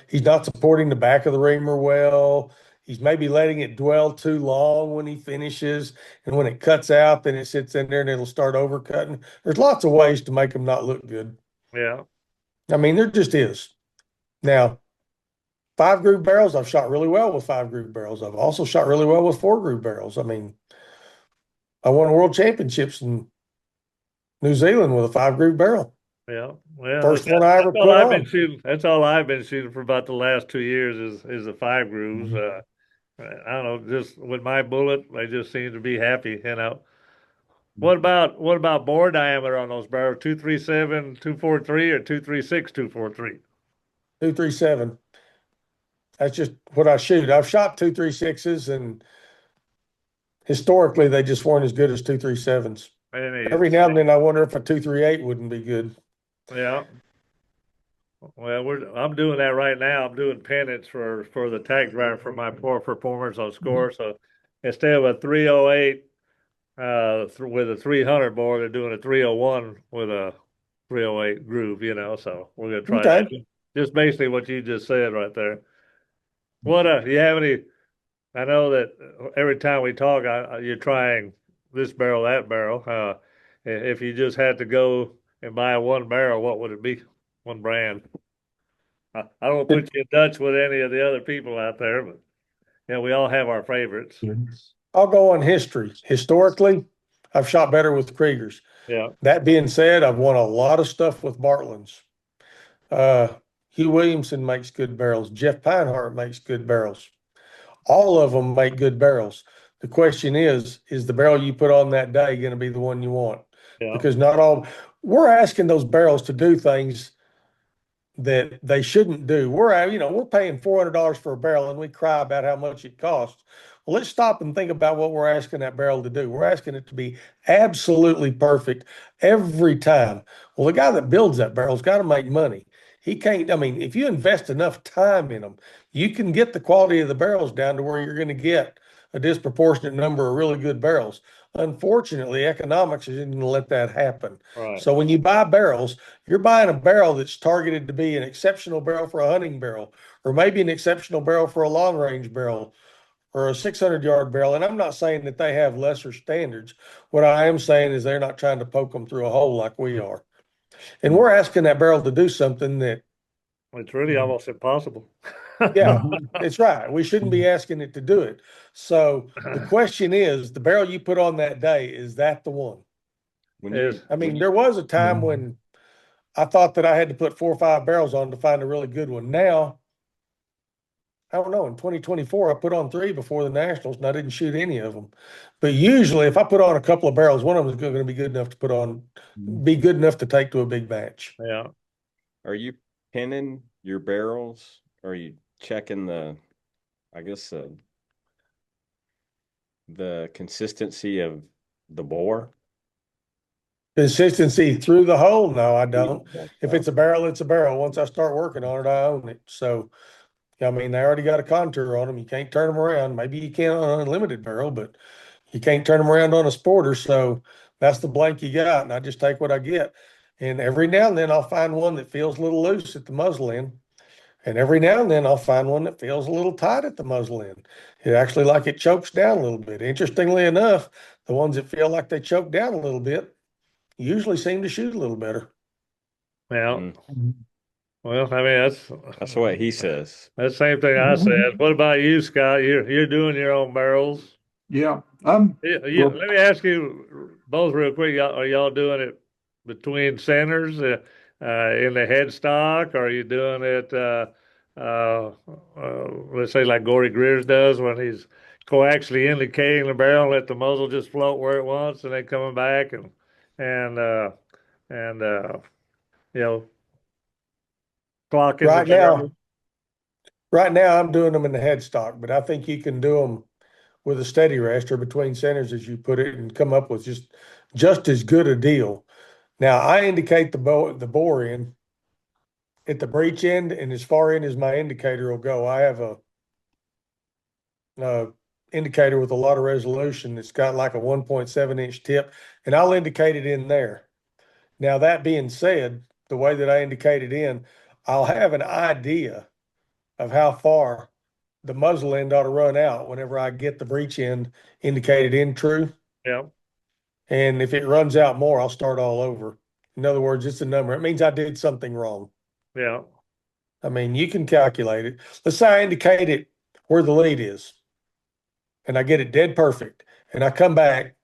C: He's not supporting the back of the reamer well. He's maybe letting it dwell too long when he finishes, and when it cuts out, then it sits in there and it'll start overcutting. There's lots of ways to make them not look good.
A: Yeah.
C: I mean, there just is. Now, 5 groove barrels, I've shot really well with 5 groove barrels. I've also shot really well with 4 groove barrels. I mean, I won world championships in New Zealand with a 5 groove barrel.
A: Yeah. Well,
C: First one I ever
A: that's all
C: put
A: I've been
C: on.
A: shooting. That's all I've been shooting for about the last 2 years is the 5 grooves. I don't know, just with my bullet, they just seem to be happy. What about bore diameter on those barrels? 237, 243, or 236, 243?
C: 237. That's just what I shoot. I've shot 236s, and historically they just weren't as good as 237s. Every now and then I wonder if a 238 wouldn't be good.
A: Yeah. Well, I'm doing that right now. I'm doing pennants for the Tack Driver for my poor performance on score. So instead of a 308 with a 300 bore, they're doing a 301 with a 308 groove. So we're gonna try that.
C: Okay.
A: Just basically what you just said right there. What do you have any I know that every time we talk, you're trying this barrel, that barrel. If you just had to go and buy one barrel, what would it be? One brand. I don't put you in Dutch with any of the other people out there, but yeah, we all have our favorites.
C: I'll go on history. Historically, I've shot better with Kriegers.
A: Yeah,
C: That being said, I've won a lot of stuff with Bartlands. Uh, Hugh Williamson makes good barrels. Jeff Pinehart makes good barrels. All of them make good barrels. The question is the barrel you put on that day going to be the one you want?
A: yeah,
C: Because not all, we're asking those barrels to do things that they shouldn't do. We're paying $400 for a barrel and we cry about how much it costs. Well, let's stop and think about what we're asking that barrel to do. We're asking it to be absolutely perfect every time. Well, the guy that builds that barrel's got to make money. He can't, I mean, if you invest enough time in them, you can get the quality of the barrels down to where you're going to get a disproportionate number of really good barrels. Unfortunately, economics isn't going to let that happen.
A: right.
C: So when you buy barrels, you're buying a barrel that's targeted to be an exceptional barrel for a hunting barrel, or maybe an exceptional barrel for a long range barrel, or a 600-yard barrel. And I'm not saying that they have lesser standards. What I am saying is they're not trying to poke them through a hole like we are. And we're asking that barrel to do something that,
A: It's really almost impossible.
C: yeah, it's right. We shouldn't be asking it to do it. So the question is, the barrel you put on that day, is that the one?
D: When
A: Is
C: I mean, there was a time when I thought that I had to put 4 or 5 barrels on to find a really good one. Now, I don't know. In 2024, I put on 3 before the Nationals, and I didn't shoot any of them. But usually, if I put on a couple of barrels, one of them is going to be good enough to put on, be good enough to take to a big match.
A: yeah.
D: are you pinning your barrels? Are you checking I guess, the consistency of the bore?
C: Consistency through the hole? No, I don't. If it's a barrel, it's a barrel. Once I start working on it, I own it. So, I mean, they already got a contour on them. You can't turn them around. Maybe you can on an unlimited barrel, but you can't turn them around on a sporter. So that's the blank you got. And I just take what I get. And every now and then I'll find one that feels a little loose at the muzzle end. And every now and then I'll find one that feels a little tight at the muzzle end. It actually like it chokes down a little bit. Interestingly enough, the ones that feel like they choke down a little bit usually seem to shoot a little better.
A: Yeah.
D: Mm,
A: Well, I mean,
D: that's what he says.
A: that's the same thing I said. What about you, Scott? You're doing your own barrels.
B: Yeah, well,
A: Let me ask you both real quick. Are y'all doing it between centers in the headstock? Or are you doing it, let's say, like Gory Greers does when he's coaxially indicating the barrel, let the muzzle just float where it wants, and then coming back and and you know clocking the
C: Right
A: barrel?
C: now, right now I'm doing them in the headstock, but I think you can do them with a steady rest or between centers as you put it and come up with just as good a deal. Now I indicate the bore in at the breech end and as far in as my indicator will go. I have a indicator with a lot of resolution that's got like a 1.7-inch tip, and I'll indicate it in there. Now that being said, the way that I indicate it in, I'll have an idea of how far the muzzle end ought to run out whenever I get the breech end indicated in true.
A: Yeah,
C: And if it runs out more, I'll start all over. In other words, it's a number. It means I did something wrong.
A: yeah,
C: I mean, you can calculate it. Let's say I indicate it where the lead is and I get it dead perfect. And I come back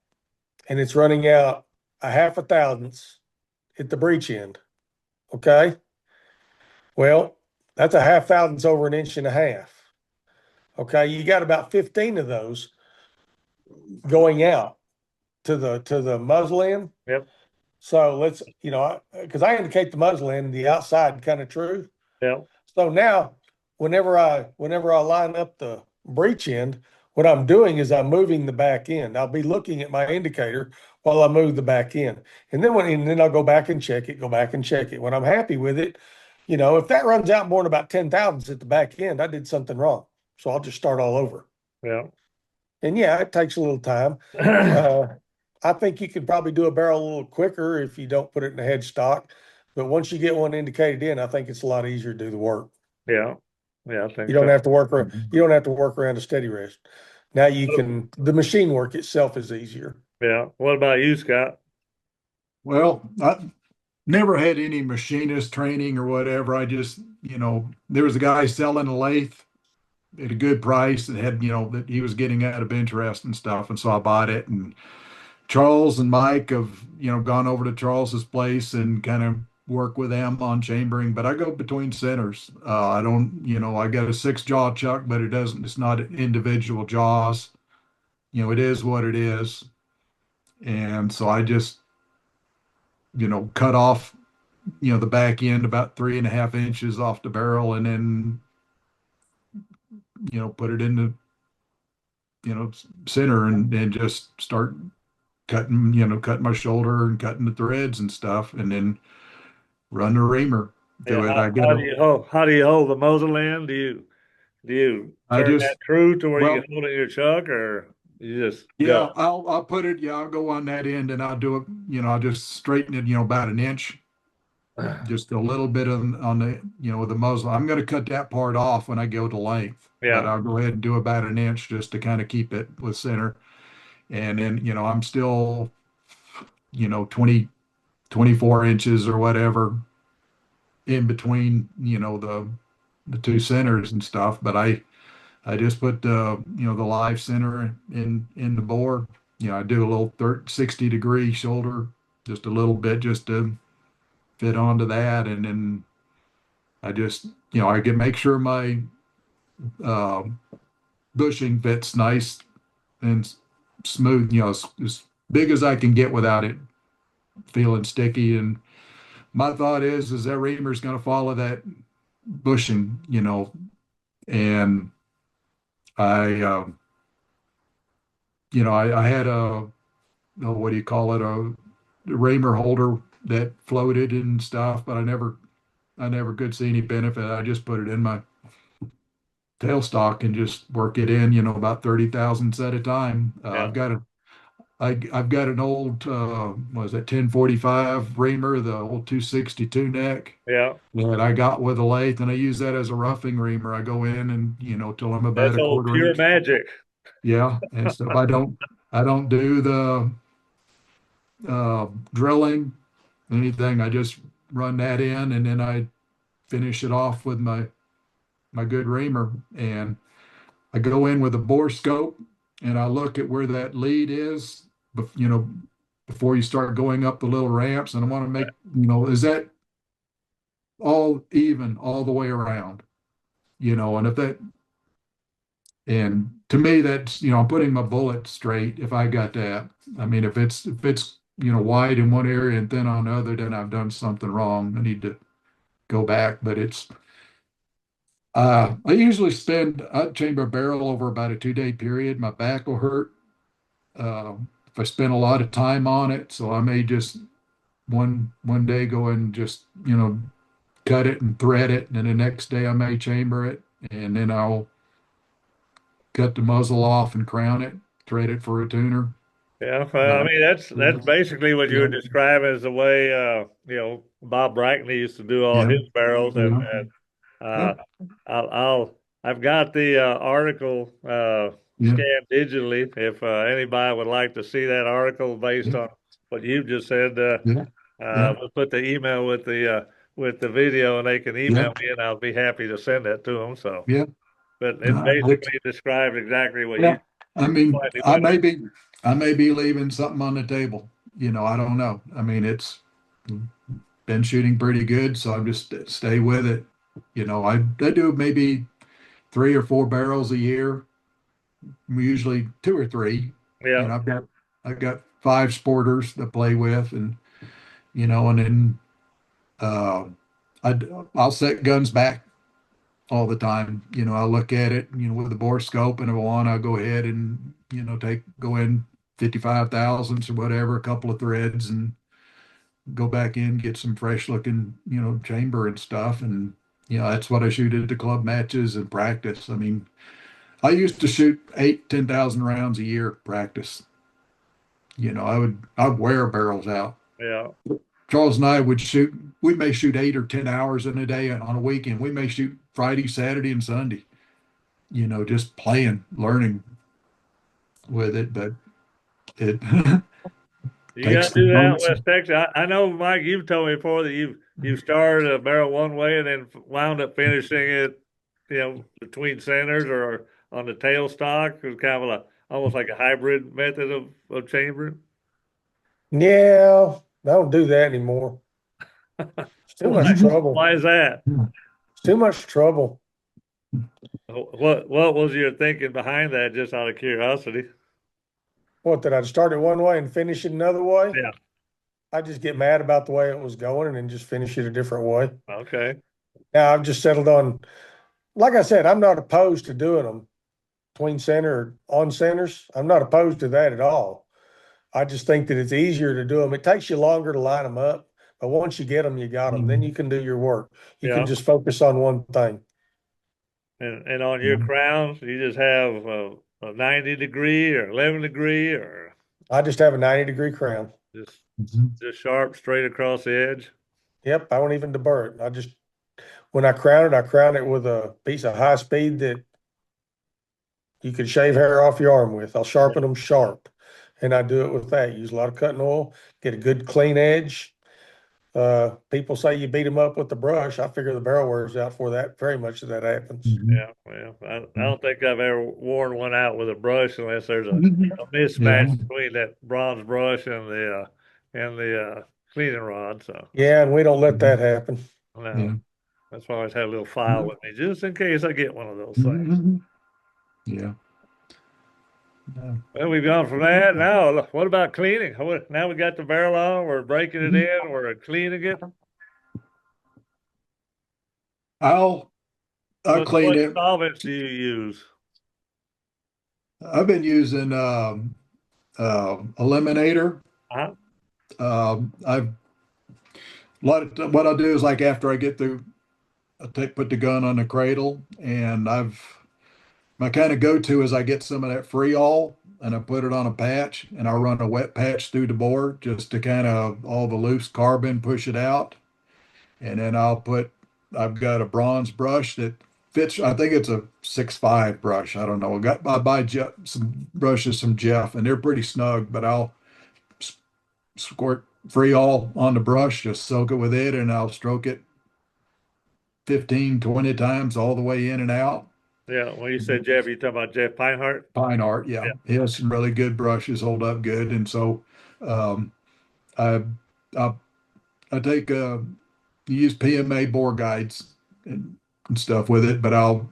C: and it's running out a half a thousandths at the breech end. Okay. Well, that's a half thousandths over an inch and a half. Okay. You got about 15 of those going out to the muzzle end.
A: yep,
C: So let's, because I indicate the muzzle end, the outside kind of true.
A: yeah,
C: So now, whenever I line up the breech end, what I'm doing is I'm moving the back end. I'll be looking at my indicator while I move the back end, and then I'll go back and check it. Go back and check it. When I'm happy with it, if that runs out more than about 10 thousandths at the back end, I did something wrong. So I'll just start all over.
A: yeah.
C: And yeah, it takes a little time. I think you could probably do a barrel a little quicker if you don't put it in the headstock. But once you get one indicated in, I think it's a lot easier to do the work.
A: Yeah. Yeah, I think
C: You don't
A: so.
C: have to work around, you don't have to work around a steady rest. Now you can, the machine work itself is easier.
A: Yeah. What about you, Scott?
B: Well, I never had any machinist training or whatever. I just, there was a guy selling a lathe at a good price that had, that he was getting out of interest and stuff. And so I bought it. And Charles and Mike have, gone over to Charles's place and kind of work with them on chambering, but I go between centers. I don't, I got a 6 jaw chuck, but it's not individual jaws. It is what it is. And so I just, cut off, the back end about 3.5 inches off the barrel and then, put it in the, center and just start cutting my shoulder and cutting the threads and stuff, and then run the reamer
A: Yeah.
B: through it.
A: How do you hold the muzzle in? Do you
B: I
A: turn that
B: just,
A: true to where you
B: well,
A: can hold it in your chuck, or you just go?
B: yeah, I'll put it, yeah, I'll go on that end and I'll do it, I'll just straighten it, about an inch, just a little bit on the, with the muzzle. I'm going to cut that part off when I go to length, but
A: Yeah.
B: I'll go ahead and do about an inch just to kind of keep it with center. And then, I'm still, 20, 24 inches or whatever in between, the two centers and stuff. But I just put the live center in the bore. I do a little 60-degree shoulder, just a little bit just to fit onto that. And then I just, I can make sure my uh, bushing fits nice and smooth, as big as I can get without it feeling sticky. And my thought is that reamer's going to follow that bushing, and I, I had what do you call it, a reamer holder that floated and stuff, but I never could see any benefit. I just put it in my tailstock and just work it in, about 30 thousandths at a time.
A: Yeah.
B: I've got an old, was it 1045 reamer, the old 262 neck
A: Yeah.
B: that I got with a lathe, and I use that as a roughing reamer. I go in and, till I'm about
A: That's
B: a
A: old
B: quarter
A: pure
B: inch.
A: magic.
B: Yeah. And stuff. I don't do the drilling, anything. I just run that in and then I finish it off with my good reamer. And I go in with a bore scope and I look at where that lead is, before you start going up the little ramps. And I want to make, is that all even all the way around? And if that, and to me, that's, I'm putting my bullet straight if I got that. I mean, if it's wide in one area and thin on the other, then I've done something wrong. I need to go back. But I usually I chamber a barrel over about a 2-day period. My back will hurt if I spend a lot of time on it. So I may just one day go and just, cut it and thread it, and then the next day I may chamber it, and then I'll cut the muzzle off and crown it, thread it for a tuner.
A: Yeah, well, I mean that's basically what you were
B: Yeah,
A: describing as the way Bob Brackney used to do all
B: yeah,
A: his barrels, and
B: yeah,
A: uh,
B: yeah,
A: I've got the article
B: yeah,
A: scanned digitally. If anybody would like to see that article based
B: yeah,
A: on what you've just said,
B: yeah, yeah,
A: we'll put the email with the video, and they can
B: yeah,
A: email me, and I'll be happy to send that to them. So,
B: yeah.
A: but it
B: It's,
A: basically describes exactly what
B: yeah.
A: you
B: I mean,
A: explained. What
B: I may be leaving something on the table. I don't know. I mean, it's been shooting pretty good, so I'm just stay with it. I do maybe 3 or 4 barrels a year, usually 2 or 3.
A: Yeah,
B: I've got 5 sporters to play with, and then uh, I'll set guns back all the time. I'll look at it, with the bore scope, and if I want, I'll go ahead and go in 55 thousandths or whatever, a couple of threads, and go back in, get some fresh looking, chamber and stuff. And that's what I shoot at the club matches and practice. I mean, I used to shoot 8, 10,000 rounds a year practice. I'd wear barrels out.
A: yeah.
B: Charles and I we may shoot 8 or 10 hours in a day on a weekend. We may shoot Friday, Saturday, and Sunday, just playing, learning with it. But it
A: You got
B: takes
A: to
B: the
A: do that in
B: months.
A: West Texas. I know, Mike, you've told me before that you started a barrel one way and then wound up finishing it, between centers or on the tailstock. It was kind of almost like a hybrid method of chambering.
C: Yeah, I don't do that anymore. It's too much trouble.
A: Why is that?
C: It's too much trouble.
A: What was your thinking behind that? Just out of curiosity.
C: What, did I start it one way and finish it another way?
A: Yeah.
C: I just get mad about the way it was going and then just finish it a different way.
A: Okay.
C: Now I've just settled on, like I said, I'm not opposed to doing them between center or on centers. I'm not opposed to that at all. I just think that it's easier to do them. It takes you longer to line them up, but once you get them, you got them. Then you can do your work. You
A: Yeah.
C: can just focus on one thing.
A: And on your crowns, you just have a 90 degree or 11 degree or
C: I just have a 90-degree crown.
A: just sharp straight across the edge.
C: Yep, I don't even deburr it. When I crown it with a piece of high speed that you could shave hair off your arm with. I'll sharpen them sharp, and I do it with that. Use a lot of cutting oil, get a good clean edge. People say you beat them up with the brush. I figure the barrel wears out for that. Very much of that happens.
A: Yeah, well, I don't think I've ever worn one out with a brush unless there's a mismatch between that bronze brush and the cleaning rod. So
C: Yeah, and we don't let that happen.
A: no,
B: Yeah.
A: that's why I always have a little file with me just in case I get one of those things.
B: Yeah.
A: Well, we've gone from that. Now, what about cleaning? Now we got the barrel on. We're breaking it in. We're cleaning it.
B: I'll clean
A: What
B: it.
A: solvents do you use?
B: I've been using Eliminator.
A: Uh-huh.
B: I've what I'll do is, like, after I get through, put the gun on the cradle, and my kind of go-to is I get some of that Freol and I put it on a patch and I run a wet patch through the bore just to kind of all the loose carbon push it out. And then I've got a bronze brush that fits. I think it's a 6.5 brush. I don't know. I buy some brushes from Jeff, and they're pretty snug, but I'll squirt Freol on the brush, just soak it with it, and I'll stroke it 15, 20 times all the way in and out.
A: Yeah, when you said Jeff, you talking about Jeff Pinehart?
B: Pine Art, yeah.
A: Yeah.
B: He has some really good brushes, hold up good. And so um, I, I I take use PMA bore guides and stuff with it, but I'll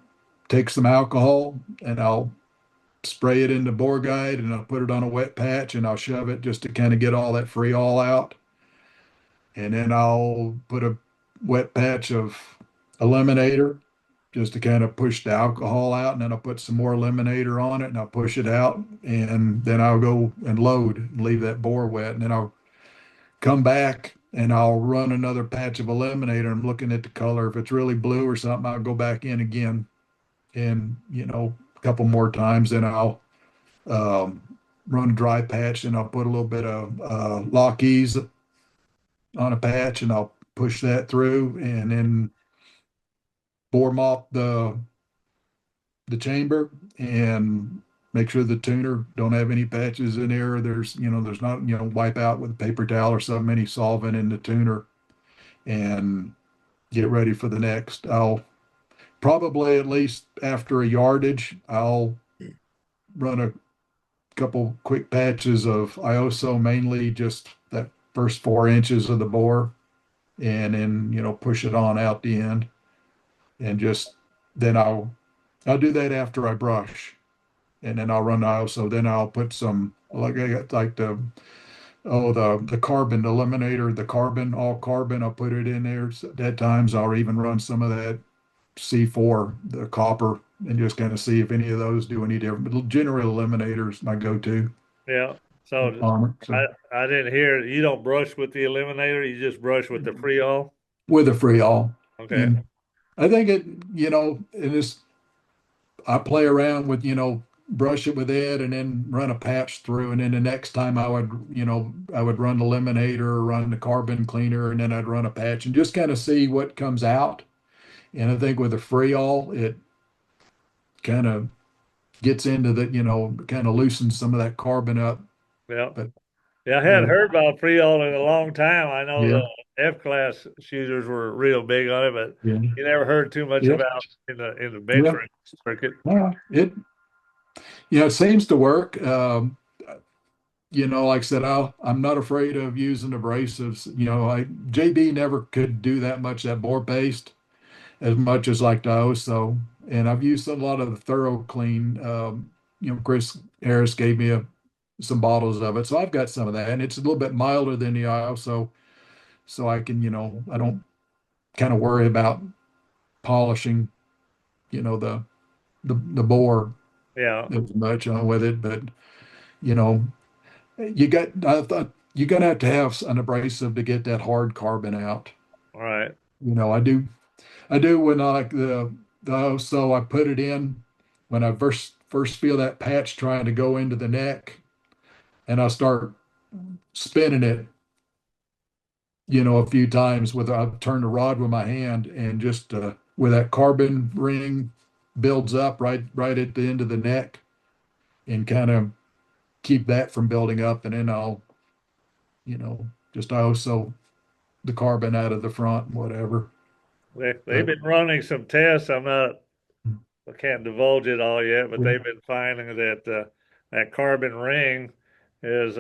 B: take some alcohol and I'll spray it in the bore guide and I'll put it on a wet patch and I'll shove it just to kind of get all that Freol out. And then I'll put a wet patch of Eliminator just to kind of push the alcohol out. And then I'll put some more Eliminator on it and I'll push it out. And then I'll go and load and leave that bore wet. And then I'll come back and I'll run another patch of Eliminator. I'm looking at the color. If it's really blue or something, I'll go back in again and, a couple more times. Then I'll run a dry patch and I'll put a little bit of Lockheed's on a patch and I'll push that through and then bore mop the chamber and make sure the tuner don't have any patches in there. There's not, wipe out with a paper towel or something, any solvent in the tuner and get ready for the next. I'll probably, at least after a yardage, I'll run a couple quick patches of ISO, mainly just that first 4 inches of the bore, and then, push it on out the end. And then I'll do that after I brush. And then I'll run the ISO. Then I'll put some, like the carbon Eliminator, the carbon, all carbon, I'll put it in there. So at times I'll even run some of that C4, the copper, and just kind of see if any of those do any different. But General Eliminator is my go-to.
A: Yeah. So I didn't hear, you don't brush with the Eliminator, you just brush with the Freol?
B: With a Freol.
A: Okay.
B: And I think it, I play around with, brush it with it and then run a patch through. And then the next time I would, I would run the eliminator or run the carbon cleaner, and then I'd run a patch and just kind of see what comes out. And I think with the Freol, it kind of gets into the, kind of loosens some of that carbon up.
A: Yeah.
B: But
A: Yeah, I hadn't
B: yeah,
A: heard about Freon in a long time. I know
B: yeah,
A: the F-class shooters were real big on it, but
B: yeah,
A: you never heard too much
B: yeah,
A: about in the bench
B: yeah.
A: ring circuit.
B: It, it seems to work. Like I said, I'm not afraid of using abrasives. JB never could do that much, that bore paste, as much as like those. So, and I've used a lot of the Thorough Clean. Chris Harris gave me some bottles of it, so I've got some of that, and it's a little bit milder than the IO, so I can, I don't kind of worry about polishing, the bore
A: Yeah,
B: as much on with it, but you know, I thought you're gonna have to have an abrasive to get that hard carbon out.
A: all right.
B: I do when I like so I put it in when I first feel that patch trying to go into the neck, and I start spinning it, a few times with I turn the rod with my hand, and just where that carbon ring builds up right at the end of the neck, and kind of keep that from building up, and then I'll just I also the carbon out of the front, whatever.
A: They've
B: But
A: been running some tests. I can't divulge it all yet, but
B: yeah,
A: they've been finding that that carbon ring is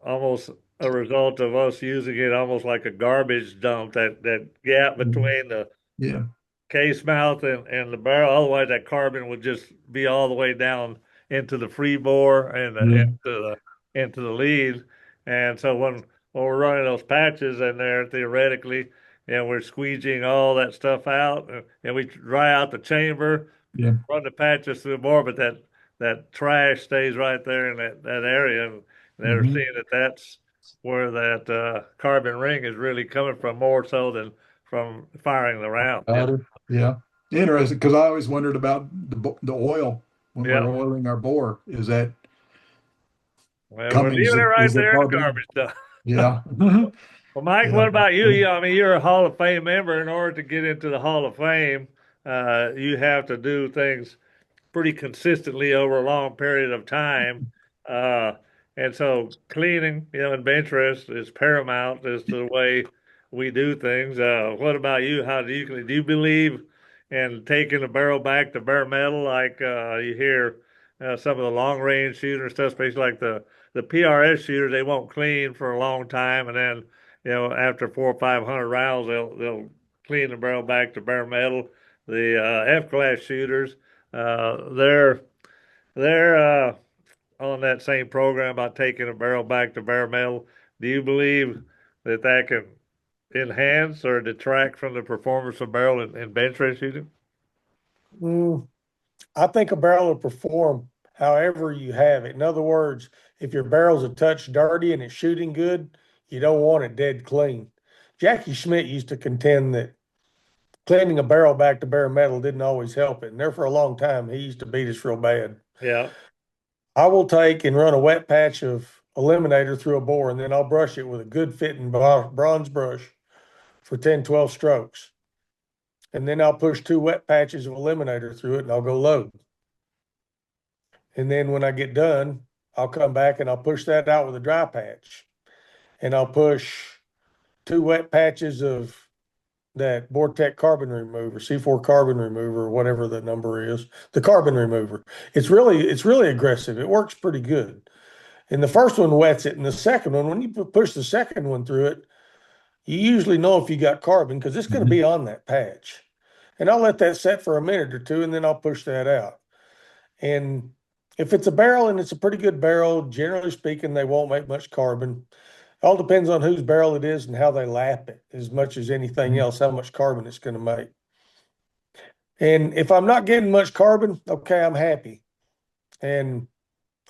A: almost a result of us using it almost like a garbage dump. That gap between the
B: yeah,
A: case mouth and the barrel. Otherwise, that carbon would just be all the way down into the free bore and
B: yeah,
A: into the lead. And so when we're running those patches in there, theoretically, and we're squeegeeing all that stuff out, and we dry out the chamber,
B: yeah.
A: run the patches through more, but that trash stays right there in that area, and they're
B: Hmm.
A: seeing that that's where that carbon ring is really coming from, more so than from firing the round.
B: Got it. Yeah. Interesting, because I always wondered about the oil when we're
A: Yeah.
B: oiling our bore. Is that
A: Well, we're
B: coming?
A: leaving it right
B: Is it
A: there in the
B: carbon?
A: garbage dump.
B: Yeah.
A: Well, Mike,
B: Yeah.
A: what about you? I mean, you're a Hall of Fame member. In order to get into the Hall of Fame, you have to do things pretty consistently over a long period of time. Uh, and so cleaning, in bench rest is paramount as to the way we do things. What about you? How do you believe in taking the barrel back to bare metal, like you hear some of the long range shooters, stuff, especially like the PRS shooters, they won't clean for a long time, and then after 400 or 500 rounds, they'll clean the barrel back to bare metal. The F class shooters, they're on that same program about taking a barrel back to bare metal. Do you believe that can enhance or detract from the performance of barrel in bench race shooting?
C: Mm, I think a barrel will perform however you have it. In other words, if your barrel's a touch dirty and it's shooting good, you don't want it dead clean. Jackie Schmidt used to contend that cleaning a barrel back to bare metal didn't always help it. And there for a long time, he used to beat us real bad.
A: Yeah,
C: I will take and run a wet patch of eliminator through a bore, and then I'll brush it with a good fitting bronze brush for 10, 12 strokes. And then I'll push 2 wet patches of eliminator through it, and I'll go load. And then when I get done, I'll come back and I'll push that out with a dry patch. And I'll push 2 wet patches of that Vortec carbon remover, C4 carbon remover, or whatever the number is, the carbon remover. It's really aggressive. It works pretty good. And the first one wets it, and the second one, when you push the second one through it, you usually know if you got carbon because it's going to be on that patch. And I'll let that set for a minute or two, and then I'll push that out. And if it's a barrel and it's a pretty good barrel, generally speaking, they won't make much carbon. All depends on whose barrel it is and how they lap it, as much as anything else, how much carbon it's going to make. And if I'm not getting much carbon, okay, I'm happy. And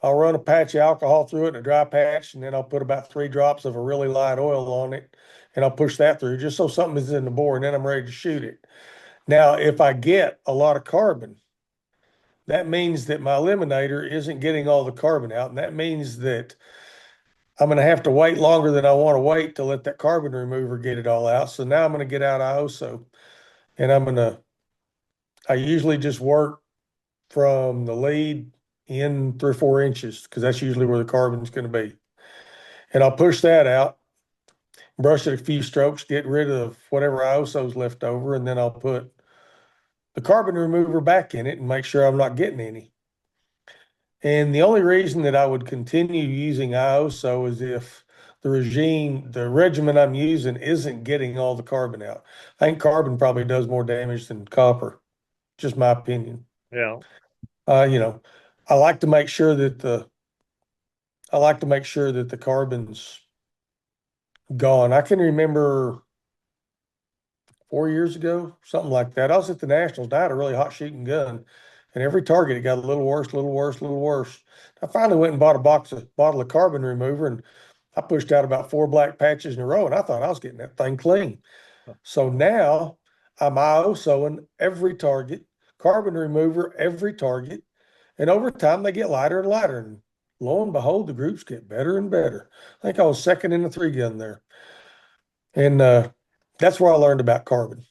C: I'll run a patch of alcohol through it and a dry patch, and then I'll put about 3 drops of a really light oil on it, and I'll push that through just so something is in the bore, and then I'm ready to shoot it. Now, if I get a lot of carbon, that means that my eliminator isn't getting all the carbon out. And that means that I'm going to have to wait longer than I want to wait to let that carbon remover get it all out. So now I'm going to get out ISO, and I usually just work from the lead in 3 or 4 inches, because that's usually where the carbon's going to be. And I'll push that out, brush it a few strokes, get rid of whatever ISO's left over, and then I'll put the carbon remover back in it and make sure I'm not getting any. And the only reason that I would continue using ISO is if the regimen I'm using isn't getting all the carbon out. I think carbon probably does more damage than copper, just my opinion.
A: Yeah.
C: You know, I like to make sure that the carbon's gone. I can remember 4 years ago, something like that. I was at the Nationals. I had a really hot shooting gun, and every target it got a little worse, little worse, little worse. I finally went and bought a bottle of carbon remover, and I pushed out about 4 black patches in a row, and I thought I was getting that thing clean. So now I'm ISOing every target, carbon remover every target, and over time they get lighter and lighter. And lo and behold, the groups get better and better. I think I was second in the 3-gun there. And that's where I learned about carbon.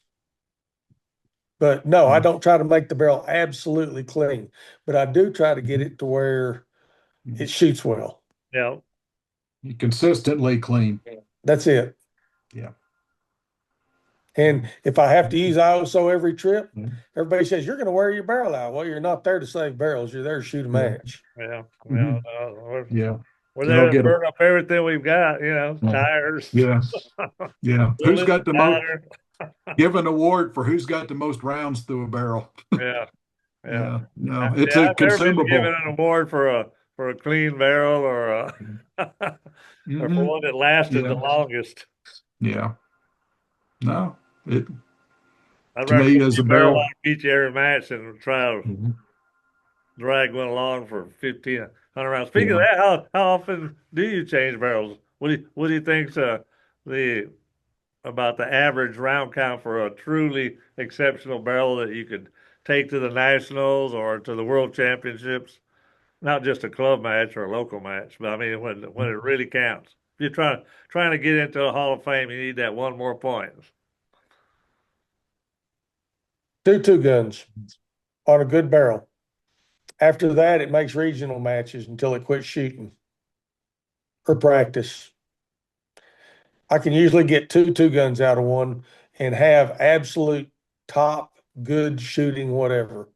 C: But no, I don't try to make the barrel absolutely clean, but I do try to get it to where it shoots well.
A: Yeah.
B: Consistently clean.
C: That's it.
B: Yeah.
C: And if I have to use ISO every trip,
B: Mhm.
C: everybody says, you're going to wear your barrel out. Well, you're not there to save barrels. You're there to shoot a match.
A: Yeah.
B: Mhm.
A: We're,
B: Yeah.
A: we're
B: They'll
A: there to
B: get 'em.
A: burn up everything we've got,
B: Yeah.
A: tires.
B: Yeah. Yeah. Who's got the most?
A: powder.
B: Give an award for who's got the most rounds through a barrel.
A: Yeah. Yeah.
B: Yeah. No, it's a
A: I've never been
B: consumable.
A: given an award for a clean barrel or or for
B: Mhm.
A: one that lasted the
B: Yeah.
A: longest.
B: Yeah. No, it
A: I'd
B: to
A: rather
B: me
A: put
B: as a
A: your barrel
B: barrel.
A: on beat you every match and try to
B: Mhm.
A: drag one along for 1,500 rounds. Speaking of
B: Yeah.
A: that, how often do you change barrels? What do you think's the about the average round count for a truly exceptional barrel that you could take to the nationals or to the world championships? Not just a club match or a local match, but I mean when it really counts. If you're trying to get into a Hall of Fame, you need that one more point.
C: 2 guns on a good barrel. After that, it makes regional matches until it quits shooting or practice. I can usually get 2 guns out of one and have absolute top good shooting, whatever.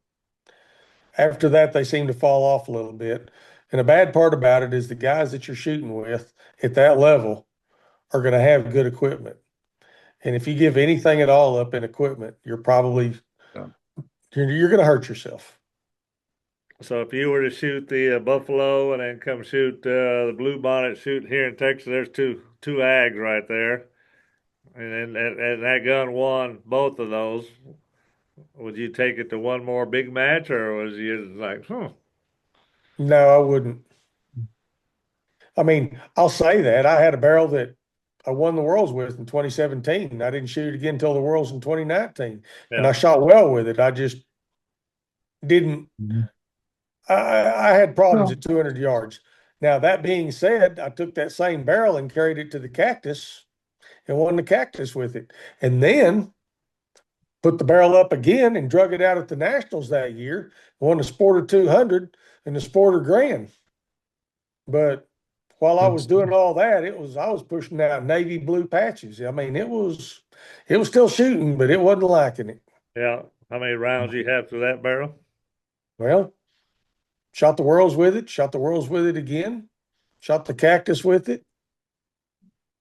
C: After that, they seem to fall off a little bit. And the bad part about it is the guys that you're shooting with at that level are going to have good equipment. And if you give anything at all up in equipment, you're probably
B: Yeah.
C: you're going to hurt yourself.
A: So if you were to shoot the Buffalo and then come shoot the Blue Bonnet shoot here in Texas, there's two ags right there, and that gun won both of those. Would you take it to one more big match, or was you like,
C: No, I wouldn't. I mean, I'll say that I had a barrel that I won the Worlds with in 2017. I didn't shoot it again until the Worlds in 2019, and
A: yeah,
C: I shot well with it. I just didn't.
B: Mhm.
C: I had problems
B: Well,
C: at 200 yards. Now, that being said, I took that same barrel and carried it to the Cactus and won the Cactus with it. And then put the barrel up again and drug it out at the Nationals that year, won the Sporter 200 and the Sporter Grand. But while I was doing all that, I was pushing out navy blue patches. I mean, it was still shooting, but it wasn't liking it.
A: yeah. How many rounds you have to that barrel?
C: Well, shot the Worlds with it, shot the Worlds with it again, shot the Cactus with it,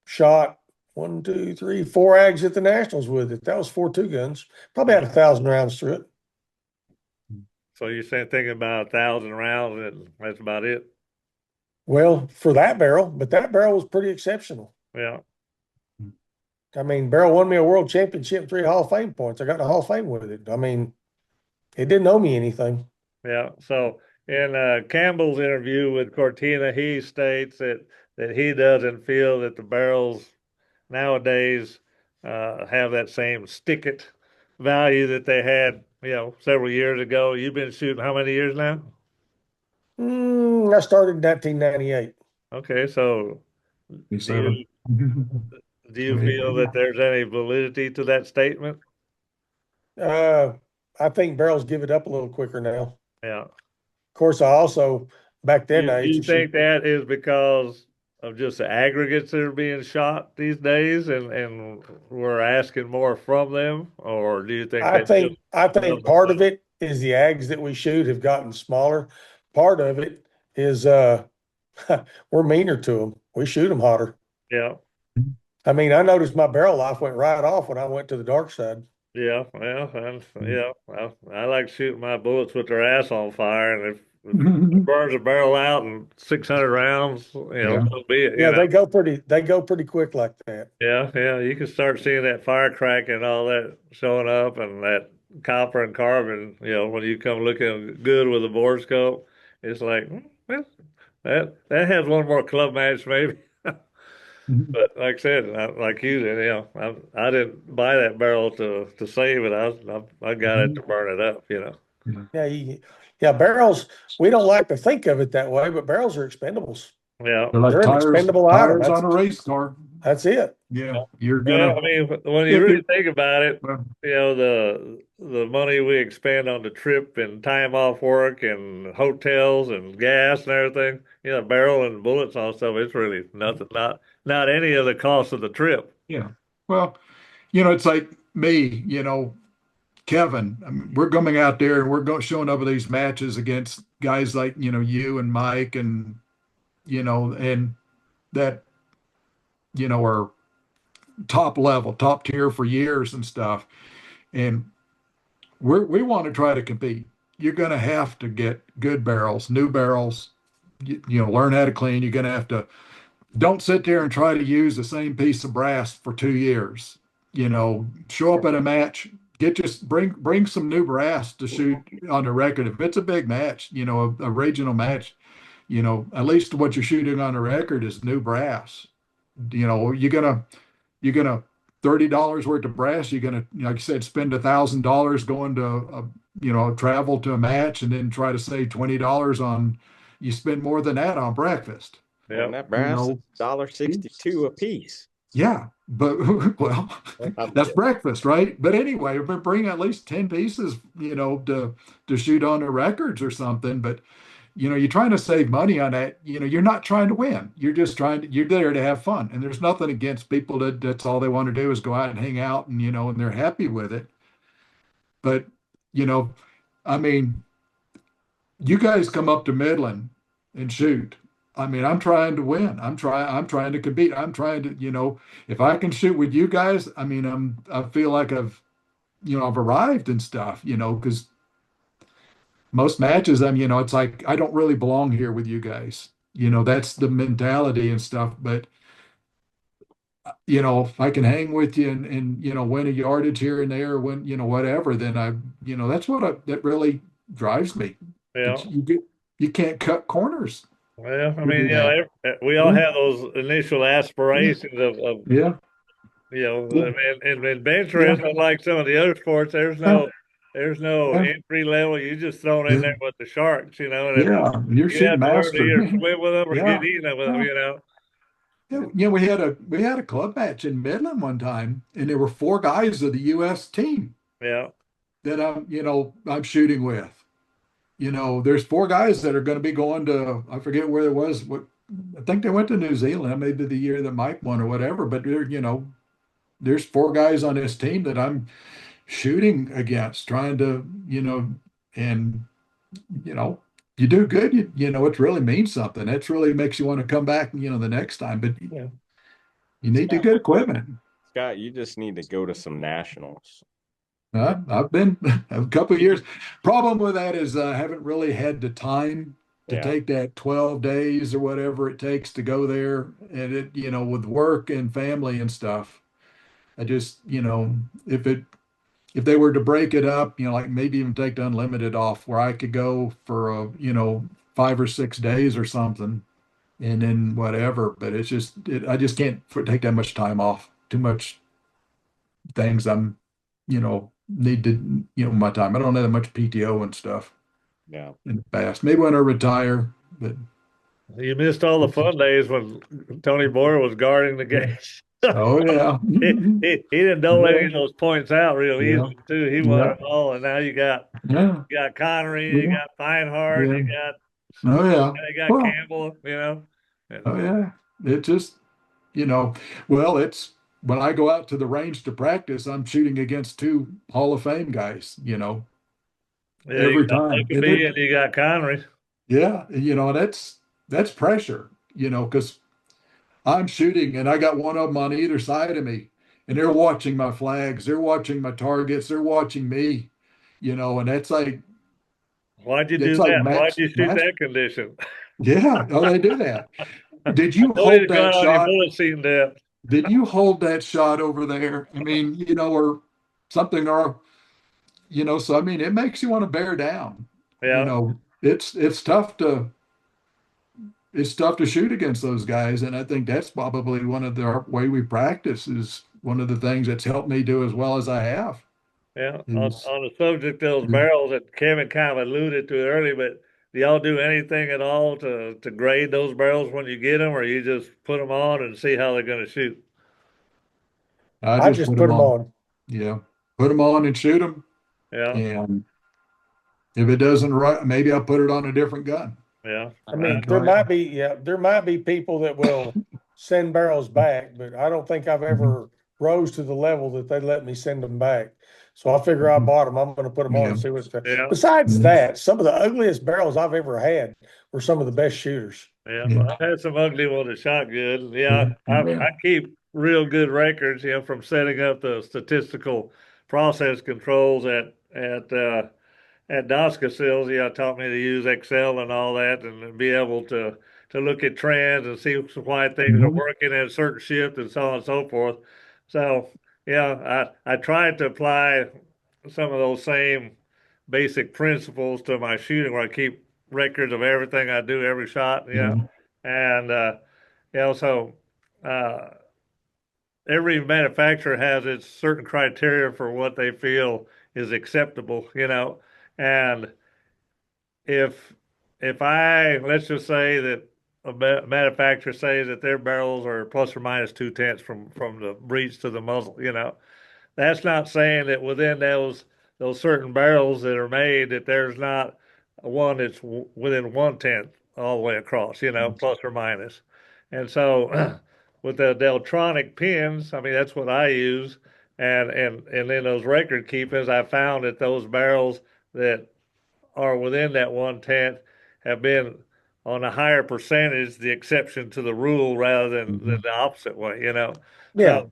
C: shot 1, 2, 3, 4 ags at the Nationals with it. That was 4 2 guns. Probably had 1,000 rounds through it.
A: So you're saying thinking about 1,000 rounds, and that's about it.
C: Well, for that barrel, but that barrel was pretty exceptional.
A: Yeah.
C: I mean, barrel won me a world championship, 3 Hall of Fame points. I got in the Hall of Fame with it. I mean, it didn't owe me anything.
A: Yeah. So in Campbell's interview with Cortina, he states that he doesn't feel that the barrels nowadays have that same stick it value that they had several years ago. You've been shooting how many years now?
C: I started in 1998.
A: Okay, so do you, do you feel that there's any validity to that statement?
C: I think barrels give it up a little quicker now.
A: Yeah.
C: Of course, I also back then I
A: Do
C: used
A: you
C: to shoot.
A: think that is because of just the aggregates that are being shot these days and we're asking more from them? Or do you think
C: I
A: that's just
C: think I think
A: numbers
C: part
A: thing?
C: of it is the ags that we shoot have gotten smaller. Part of it is we're meaner to them. We shoot them hotter.
A: Yeah.
C: I mean, I noticed my barrel life went right off when I went to the dark side.
A: Yeah, well, and well, I like shooting my bullets with their ass on fire, and if it burns a barrel out in 600 rounds,
B: Yeah.
A: so be it.
C: Yeah, they go pretty quick like that.
A: Yeah, you can start seeing that fire crack and all that showing up, and that copper and carbon. When you come looking good with a bore scope, it's like, well, that has one more club match maybe. But like I said, like you did, I didn't buy that barrel to save it. I got it to burn it up.
C: Yeah, yeah, barrels. We don't like to think of it that way, but barrels are expendables.
A: Yeah.
B: They're like
C: They're an expendable item.
B: tires on a race car.
C: That's it.
B: Yeah, you're
A: Well,
B: gonna
A: I mean, when you
B: if
A: really
B: you
A: think about it,
B: well,
A: the money we expend on the trip and time off work and hotels and gas and everything, barrel and bullets and all stuff, it's really nothing, not any of the cost of the trip.
B: yeah. Well, it's like me, Kevin. I mean, we're coming out there and we're going showing up at these matches against guys like, you and Mike and and that, are top level, top tier for years and stuff. And we want to try to compete. You're going to have to get good barrels, new barrels, learn how to clean. You're going to have to don't sit there and try to use the same piece of brass for 2 years. Show up at a match, just bring some new brass to shoot on the record. If it's a big match, a regional match, at least what you're shooting on the record is new brass. You're gonna $30 worth of brass. You're gonna, like you said, spend $1,000 going to travel to a match and then try to save $20 on. You spend more than that on breakfast.
D: And that brass is $1.62 a piece.
B: Yeah, but well, that's breakfast, right? But anyway, bring at least 10 pieces, to shoot on the records or something. But you're trying to save money on that. You're not trying to win. You're just you're there to have fun. And there's nothing against people that's all they want to do is go out and hang out and and they're happy with it. But, I mean, you guys come up to Midland and shoot. I mean, I'm trying to win. I'm trying to compete. I'm trying to, if I can shoot with you guys, I mean, I feel like I've arrived and stuff, because most matches, it's like I don't really belong here with you guys. That's the mentality and stuff. But if I can hang with you and win a yardage here and there, win whatever, then that really drives me.
A: Yeah.
B: You can't cut corners.
A: Well, I mean, we all have those initial aspirations of
B: Yeah.
A: and bench rest, unlike some of the other sports, there's no entry level. You just thrown in there with the sharks, and
B: you're
A: you have
B: shooting
A: to learn to either
B: master.
A: swim with them or
B: Yeah.
A: get eaten with them.
B: Yeah, we had a club match in Midland one time, and there were 4 guys of the U.S. team
A: Yeah.
B: that I'm shooting with. There's 4 guys that are going to be going to, I forget where it was. I think they went to New Zealand, maybe the year that Mike won or whatever. But there's 4 guys on this team that I'm shooting against, trying to, and you do good. It really means something. It really makes you want to come back, the next time. But you need to get equipment.
D: Scott, you just need to go to some nationals.
B: I've been a couple of years. Problem with that is I haven't really had the time to take that 12 days or whatever it takes to go there. And it, with work and family and stuff, I just, if they were to break it up, like maybe even take the unlimited off where I could go for 5 or 6 days or something and then whatever. But it's just, I just can't take that much time off. Too much things I'm, need to, my time. I don't have that much PTO and stuff
D: Yeah.
B: in the past. Maybe when I retire, but
A: You missed all the fun days when Tony Boyer was guarding the
B: yeah.
A: gates.
B: Oh yeah.
A: He didn't dole any
B: Yeah.
A: of those points out real
B: Yeah.
A: easily too. He won
B: Yeah.
A: it all, and now
B: Yeah.
A: you got Conry, you
B: Yeah.
A: got Feinhardt,
B: Yeah. Oh yeah.
A: you got
B: Well,
A: Campbell,
B: oh
A: and
B: yeah. It just, you know, well, it's when I go out to the range to practice, I'm shooting against two Hall of Fame guys,
A: yeah, you
B: every
A: got
B: time. And
A: Huckabee and you got Conry.
B: yeah, that's pressure, because I'm shooting and I got one of them on either side of me, and they're watching my flags, they're watching my targets, they're watching me, and
A: Why'd you
B: it's
A: do
B: like
A: that? Why'd
B: match
A: you shoot
B: match.
A: that condition?
B: Yeah, oh, they do that. Did
A: I
B: you
A: told you
B: hold
A: to go
B: that
A: out on your
B: shot?
A: bullet seam depth.
B: Did you hold that shot over there? I mean, or something, or so I mean, it makes you want to bear down.
A: Yeah,
B: It's tough to shoot against those guys, and I think that's probably one of the way we practice is one of the things that's helped me do as well as I have.
A: yeah.
B: Is
A: On the subject of those barrels that Kevin kind of alluded to earlier, but do y'all do anything at all to grade those barrels when you get them, or you just put them on and see how they're going to shoot?
B: I
C: I
B: just
C: just
B: put
C: put
B: them
C: them
B: on,
C: on.
B: put them on and shoot them,
A: Yeah,
B: and if it doesn't right, maybe I'll put it on a different gun
A: yeah.
C: I mean,
B: and try it.
C: there might be people that will send barrels back, but I don't think I've
B: Mhm.
C: ever rose to the level that they let me send them back. So I figure I bought them. I'm going to put them on and
B: Yeah.
C: see what's there.
A: Yeah,
C: Besides
B: Yeah.
C: that, some of the ugliest barrels I've ever had were some of the best shooters.
A: yeah.
B: Yeah.
A: Well, I've had some ugly ones that shot good. Yeah, I
B: Yeah.
A: keep real good records, from setting up the statistical process controls at DOSCA Sills. Yeah, taught me to use Excel and all that, and be able to look at trends and see why things are
B: Mhm.
A: working at a certain shift and so on and so forth. So yeah, I tried to apply some of those same basic principles to my shooting, where I keep records of everything I do, every shot. Yeah,
B: Yeah.
A: and so. Uh, every manufacturer has its certain criteria for what they feel is acceptable, and if let's just say that a manufacturer says that their barrels are plus or minus 2/10 from the breech to the muzzle, that's not saying that within those certain barrels that are made that there's not one that's within 1/10 all the way across, plus or minus. And so with the Deltronic pins, I mean that's what I use, and in those record keepings, I found that those barrels that are within that 1/10 have been on a higher percentage the exception to the rule rather than
B: Mhm.
A: the opposite way. So
C: Yeah.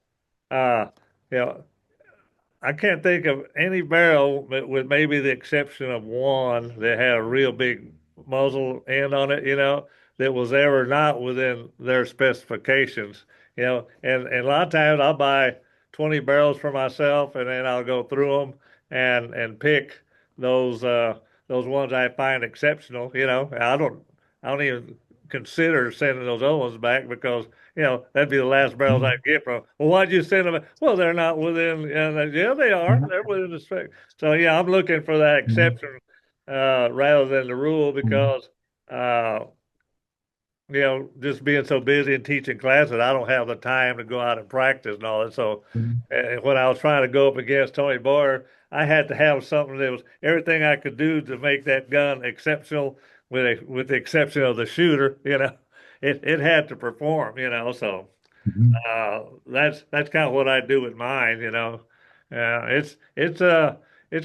A: uh, you know, I can't think of any barrel, with maybe the exception of one that had a real big muzzle end on it, that was ever not within their specifications, and a lot of times I'll buy 20 barrels for myself, and then I'll go through them and pick those uh, those ones I find exceptional. I don't even consider sending those other ones back because that'd be the last barrels
B: Mhm.
A: I'd get from. Well, why'd you send them? Well, they're not within. Yeah, they are.
B: Mhm.
A: They're within the spec. So yeah, I'm looking for that
B: Mhm.
A: exception rather than the rule
B: Mhm.
A: because uh, just being so busy and teaching classes, I don't have the time to go out and practice and all that. So when I was trying to go up against Tony Boyer, I had to have something that was everything I could do to make that gun exceptional, with the exception of the shooter. It had to perform. So
B: Mhm.
A: that's kind of what I do with mine. It's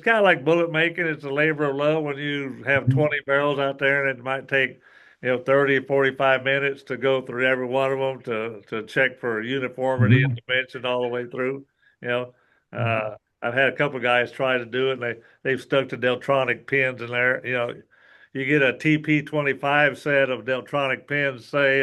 A: kind of like bullet making. It's a labor of love when you have
B: Mhm.
A: 20 barrels out there, and it might take 30 45 minutes to go through every one of them to check for uniformity and
B: Mhm.
A: dimension all the way through. You know,
B: Mhm.
A: I've had a couple of guys try to do it, and they've stuck to Deltronic pins in there. You get a TP25 set of Deltronic pins, say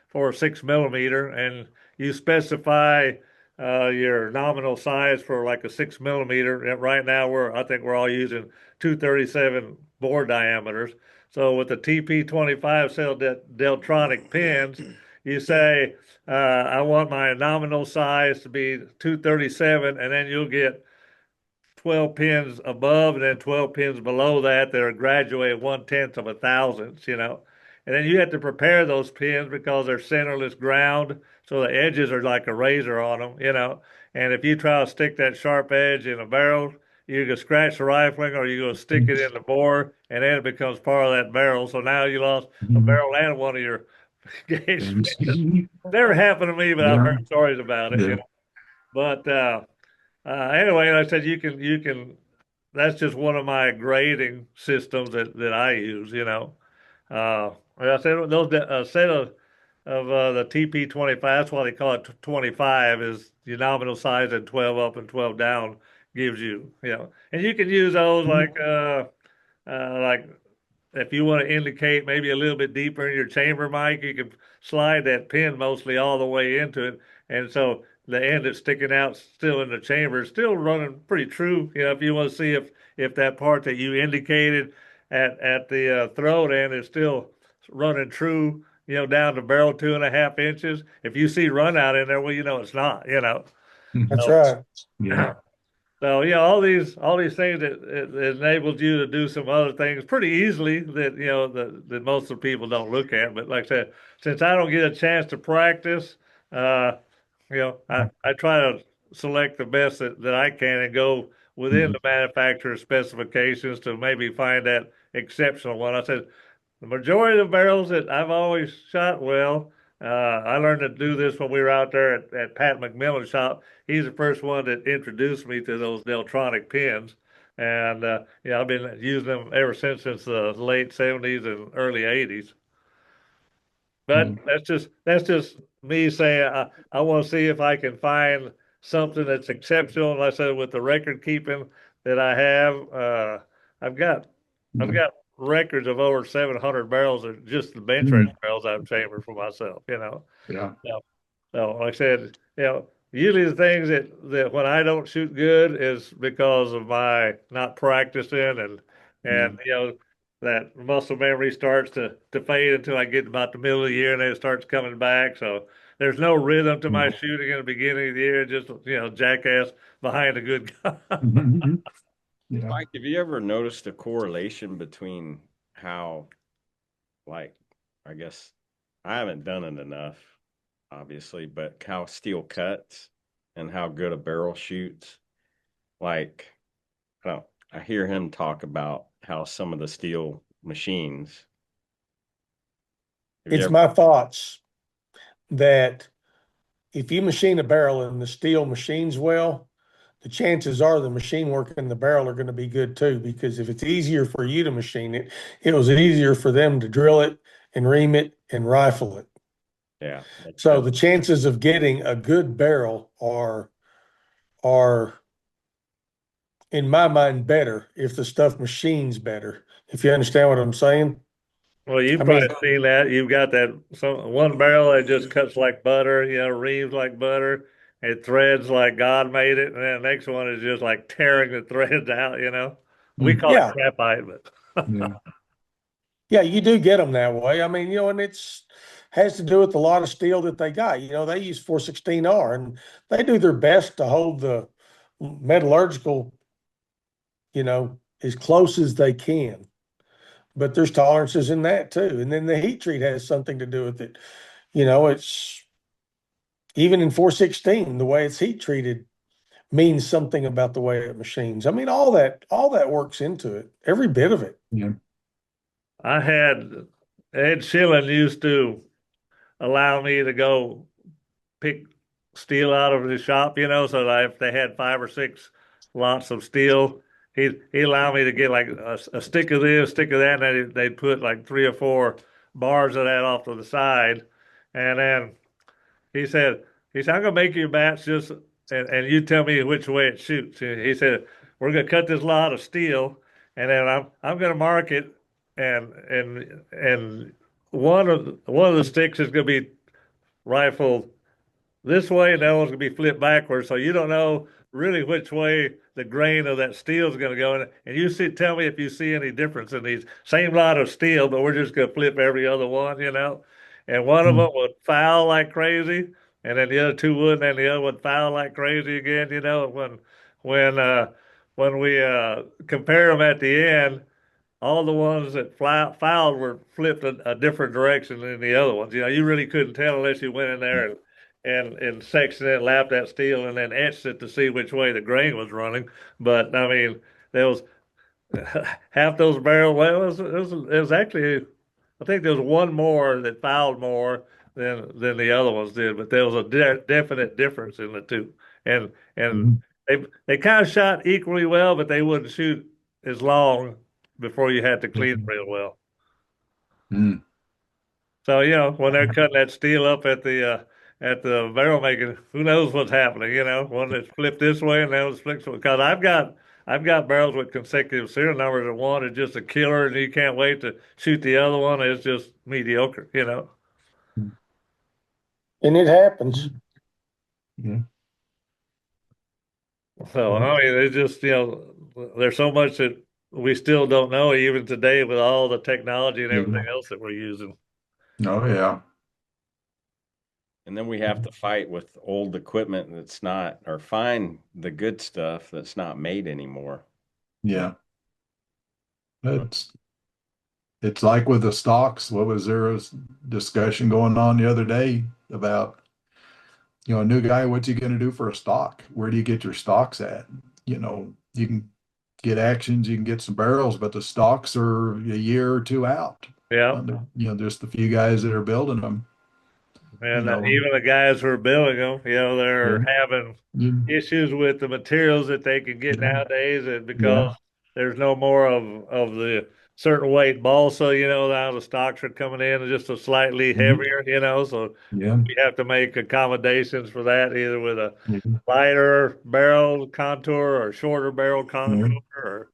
A: for a 6 millimeter, and you specify your nominal size for like a 6 millimeter. And right now, I think we're all using 237 bore diameters. So with the TP25 cell Deltronic pins, you say, I want my nominal size to be 237, and then you'll get 12 pins above and then 12 pins below that are graduated 1/10 of a thousandths, you know. And then you have to prepare those pins because they're centerless ground, so the edges are like a razor on them, you know. And if you try to stick that sharp edge in a barrel, you can scratch the rifling or you go stick it in the bore, and then it becomes part of that barrel. So now you lost a barrel and one of your gauge pins. Never happened to me, but I've heard stories about it, you know. But anyway, like I said, that's just one of my grading systems that I use, you know. Like I said, those a set of the TP-25, that's why they call it 25, is your nominal size and 12 up and 12 down gives you, you know. And you can use those like if you want to indicate maybe a little bit deeper in your chamber, Mike, you can slide that pin mostly all the way into it. And so the end that's sticking out still in the chamber is still running pretty true. You know, if you want to see if that part that you indicated at the throat end is still running true, you know, down to barrel 2.5 inches. If you see Runout in there, well, you know it's not, you know.
C: That's
A: So,
C: right.
B: Yeah.
A: so yeah, all these things that it enables you to do some other things pretty easily that you know that most of the people don't look at. But like I said, since I don't get a chance to practice, uh, you know, I try to select the best that I can and go within the manufacturer's specifications to maybe find that exceptional one. I said the majority of the barrels that I've always shot well. I learned to do this when we were out there at Pat McMillan's shop. He's the first one that introduced me to those Deltronic pins. And yeah, I've been using them ever since the late 70s and early 80s. But that's just me saying I want to see if I can find something that's exceptional. Like I said, with the record keeping that I have, I've got I've got records of over 700 barrels of just the bench race barrels I've chambered for myself. You know,
B: Yeah.
A: so, so like I said, you know, usually the things that when I don't shoot good is because of my not practicing and you know that muscle memory starts to fade until I get about the middle of the year and then it starts coming back. So there's no rhythm to my shooting in the beginning of the year, just you know, jackass behind a good gun.
B: Yeah.
D: Mike, have you ever noticed a correlation between how, like, I guess I haven't done it enough, obviously, but how steel cuts and how good a barrel shoots? Like, I don't, I hear him talk about how some of the steel machines. Have you
C: It's
D: ever,
C: my thoughts that if you machine a barrel and the steel machines well, the chances are the machine work and the barrel are going to be good too. Because if it's easier for you to machine it, it was easier for them to drill it and ream it and rifle it.
D: yeah,
C: So the chances of getting a good barrel are in my mind better if the stuff machines better. If you understand what I'm saying.
A: Well, you've
C: I mean,
A: probably seen that. You've got that one barrel that just cuts like butter, you know, reams like butter. It threads like God made it, and then the next one is just like tearing the threads out, you know. We call it
C: yeah,
A: crapite, but
B: Yeah.
C: yeah, you do get them that way. I mean, you know, and it's has to do with a lot of steel that they got. You know, they use 416R and they do their best to hold the metallurgical, you know, as close as they can. But there's tolerances in that too. And then the heat treat has something to do with it. You know, it's even in 416, the way it's heat treated means something about the way it machines. I mean, all that works into it, every bit of it.
B: Yeah.
A: I had Ed Schilling used to allow me to go pick steel out of the shop, you know, so that if they had 5 or 6 lots of steel, he allowed me to get like a stick of this, stick of that, and they'd put like 3 or 4 bars of that off to the side. And then he said, I'm gonna make you a batch just and you tell me which way it shoots. He said, we're gonna cut this lot of steel and then I'm gonna mark it and one of the sticks is gonna be rifled this way and the other one's gonna be flipped backwards. So you don't know really which way the grain of that steel is gonna go. And you tell me if you see any difference in these same lot of steel, but we're just gonna flip every other one, you know. And one of them would foul like crazy, and then the other two wouldn't, and the other would foul like crazy again, you know. When when we compare them at the end, all the ones that fouled were flipped a different direction than the other ones. You really couldn't tell unless you went in there and sectioned it, lapped that steel, and then etched it to see which way the grain was running. But I mean, there was half those barrels. Well, it was actually, I think there was one more that fouled more than the other ones did, but there was a definite difference in the two, and
B: Mhm.
A: they kind of shot equally well, but they wouldn't shoot as long before you had to clean it real well.
B: Mm.
A: So when they're cutting that steel up at the barrel making, who knows what's happening? One that's flipped this way and that was flipped because I've got barrels with consecutive serial numbers, and one is just a killer, and you can't wait to shoot the other one. It's just mediocre.
C: And it happens.
B: Yeah.
A: So I mean, it's just there's so much that we still don't know even today with all the technology and everything
B: Yeah.
A: else that we're using.
B: Oh yeah.
D: And then we have to fight with old equipment that's not, or find the good stuff that's not made anymore.
B: Yeah. It's like with the stocks. What was there a discussion going on the other day about, a new guy, what's he going to do for a stock? Where do you get your stocks at? You can get actions, you can get some barrels, but the stocks are a year or two out.
A: Yeah.
B: Just a few guys that are building them.
A: And even the guys who are building them, they're
B: Yeah.
A: having issues with the materials that they can get
B: Yeah.
A: nowadays, and because
B: Yeah.
A: there's no more of the certain weight balsa, now the stocks are coming in just a slightly
B: Mhm.
A: heavier, so
B: Yeah.
A: we have to make accommodations for that, either with a
B: Yeah.
A: lighter barrel contour or shorter barrel contour
B: Yeah.
A: or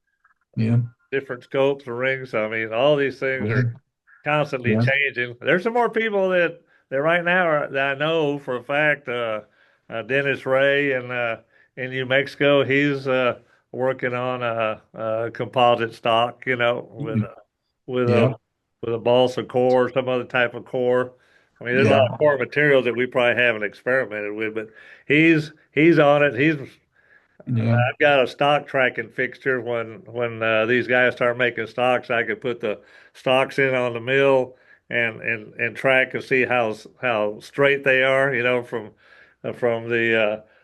B: Yeah.
A: different scopes or rings. I mean, all these things are constantly
B: Yeah.
A: changing. There's some more people that right now that I know for a fact. Dennis Ray in New Mexico, he's working on a composite stock, with
B: Yeah.
A: a with a
B: Yeah.
A: with a balsa core, some other type of core. I mean, there's a lot
B: Yeah.
A: of core materials that we probably haven't experimented with, but he's on it.
B: Yeah.
A: I've got a stock tracking fixture. When these guys start making stocks, I could put the stocks in on the mill and track and see how straight they are.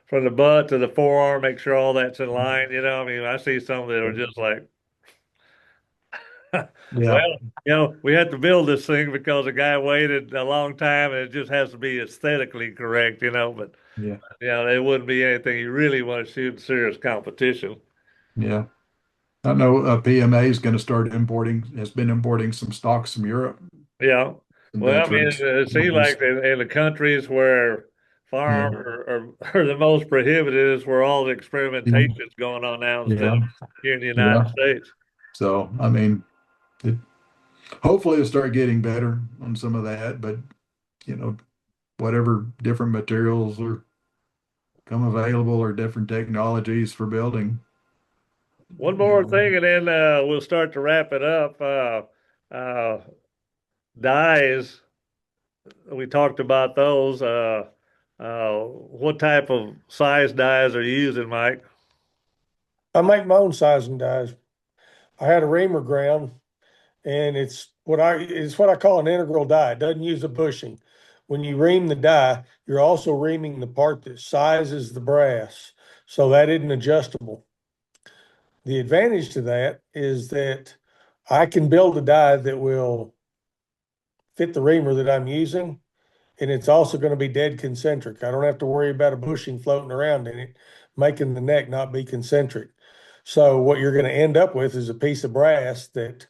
A: From the butt to the forearm, make sure all that's in line. I mean, I see some that are just like,
B: Yeah.
A: well, we had to build this thing because the guy waited a long time, and it just has to be aesthetically correct. But
B: Yeah.
A: it wouldn't be anything you really want to shoot in serious competition.
B: Yeah. I know PMA is going to start has been importing some stocks from Europe,
A: Yeah.
B: some
A: Well, I mean,
B: veterans.
A: it seems like in the countries where
B: Yeah.
A: firearms are the most prohibited is where all the
B: Yeah.
A: experimentation is going on now instead
B: Yeah.
A: of here in the United
B: Yeah.
A: States.
B: So, I mean, it, hopefully it'll start getting better on some of that, but you know, whatever different materials are come available or different technologies for building.
A: One
B: You
A: more
B: know,
A: thing, and then we'll start to wrap it up. Uh, Dyes, we talked about those. What type of size dyes are you using, Mike?
C: I make my own sizing dies. I had a reamer ground, and it's what I call an integral die. It doesn't use a bushing. When you ream the die, you're also reaming the part that sizes the brass, so that isn't adjustable. The advantage to that is that I can build a die that will fit the reamer that I'm using, and it's also going to be dead concentric. I don't have to worry about a bushing floating around in it, making the neck not be concentric. So what you're going to end up with is a piece of brass that,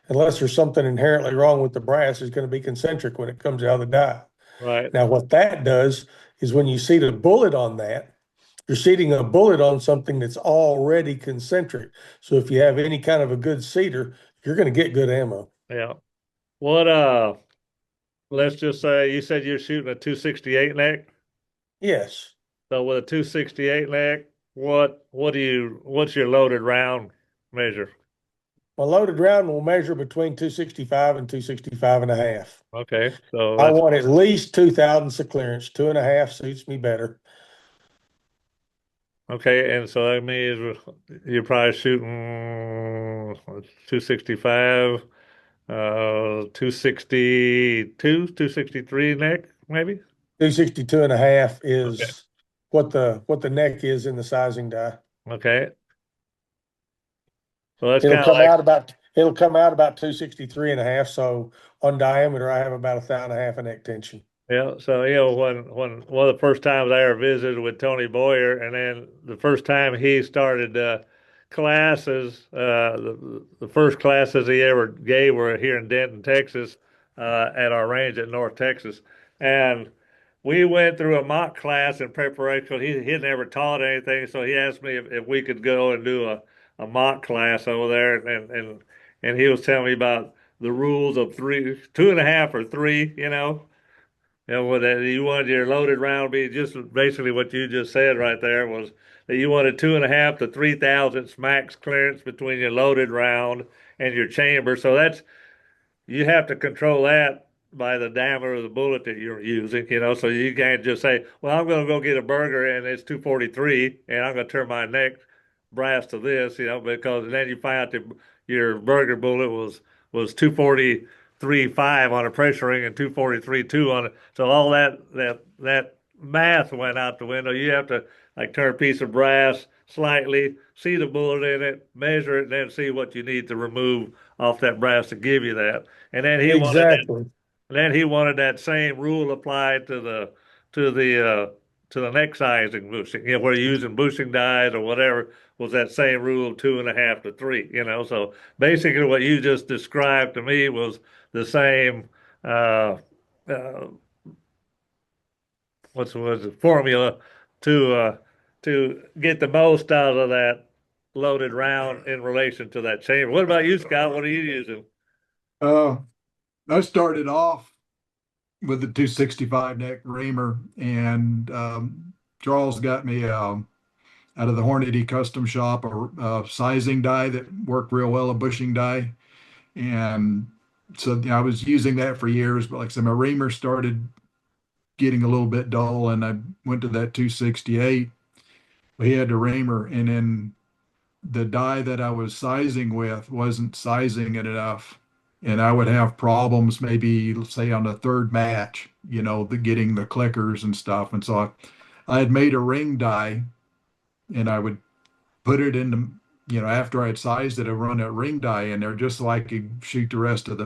C: unless there's something inherently wrong with the brass, is going to be concentric when it comes out of the die.
A: Right.
C: Now, what that does is when you seat a bullet on that, you're seating a bullet on something that's already concentric. So if you have any kind of a good seater, you're going to get good ammo.
A: Yeah. What let's just say you said you're shooting a 268 neck.
C: Yes.
A: So with a 268 neck, what's your loaded round measure?
C: My loaded round will measure between 265 and 265 and a half.
A: Okay. So
C: I
A: that's
C: want at least 2 thousandths of clearance. 2.5 suits me better.
A: Okay, and so that means you're probably shooting 265, 262, 263 neck, maybe?
C: 262 and a half
A: Okay.
C: is what the neck is in the sizing die.
A: Okay. So that's
C: It'll
A: kind of
C: come
A: like,
C: out about it'll come out about 263 and a half. So on diameter, I have about 1.5 of neck tension.
A: yeah. So, when one of the first times I ever visited with Tony Boyer, and then the first time he started classes, the first classes he ever gave were here in Denton, Texas, at our range at North Texas. And we went through a mock class in preparation. He had never taught anything, so he asked me if we could go and do a mock class over there, and he was telling me about the rules of three, 2.5 or three, what you wanted your loaded round to be just basically what you just said right there was that you wanted 2.5 to 3 thousandths max clearance between your loaded round and your chamber. So you have to control that by the diameter of the bullet that you're using. So you can't just say, well, I'm going to go get a burger and it's 243 and I'm going to turn my neck brass to this, because then you find out that your burger bullet was 243.5 on a pressure ring and 243.2 on it. So all that math went out the window. You have to like turn a piece of brass slightly, see the bullet in it, measure it, and then see what you need to remove off that brass to give you that. And then
C: Exactly.
A: he wanted that same rule applied to the uh, to the neck sizing bushing. Where you're using bushing dies or whatever was that same rule of 2.5 to 3. So basically what you just described to me was the same uh, uh, what's was the formula to to get the most out of that loaded round in relation to that chamber. What about you, Scott? What are you using?
B: Uh, I started off with the 265 neck Reamer, and Charles got me out of the Hornady custom shop a sizing die that worked real well, a bushing die, and so I was using that for years. But like I said, my Reamer started getting a little bit dull, and I went to that 268. We had the Reamer, and then the die that I was sizing with wasn't sizing it enough. And I would have problems maybe, let's say, on the third match, getting the clickers and stuff. And so I had made a ring die, and I would put it in after I had sized it, I run that ring die in there just so I could shoot the rest of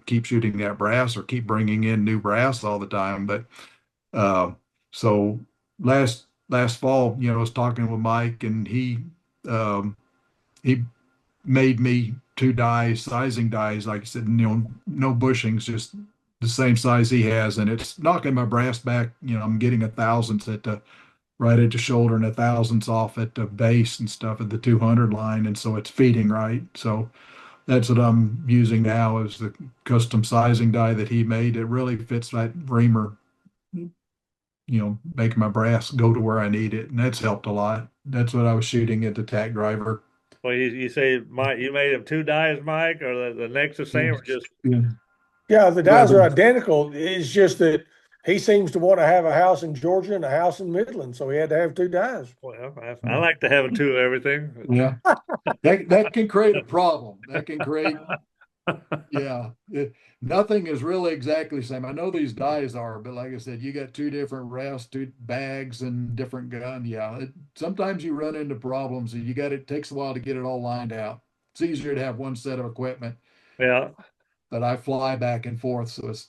B: keep shooting that brass or keep bringing in new brass all the time. But uh, so last fall, I was talking with Mike, and um, he made me two dies, sizing dies, like I said, no bushings, just the same size he has, and it's knocking my brass back. I'm getting a thousandth right at the shoulder and a thousandths off at the base and stuff at the 200 line, and so it's feeding right. So that's what I'm using now is the custom sizing die that he made. It really fits that Reamer, making my brass go to where I need it, and that's helped a lot. That's what I was shooting at the Tack Driver.
A: Well, you say, Mike, you made him two dies, Mike, or the neck's the same, or just
B: Yeah.
C: Yeah, the
B: Well,
C: dies are identical. It's just that he seems to want to have a house in Georgia and a house in Midland, so he had to have two dies.
A: well, I like to have a two of everything.
B: yeah, that can create a problem. That can create, yeah. Nothing is really exactly the same. I know these dies are, but like I said, you got two different rests, two bags, and different gun. Yeah, sometimes you run into problems, and it takes a while to get it all lined out. It's easier to have one set of equipment,
A: Yeah.
B: but I fly back and forth, so it's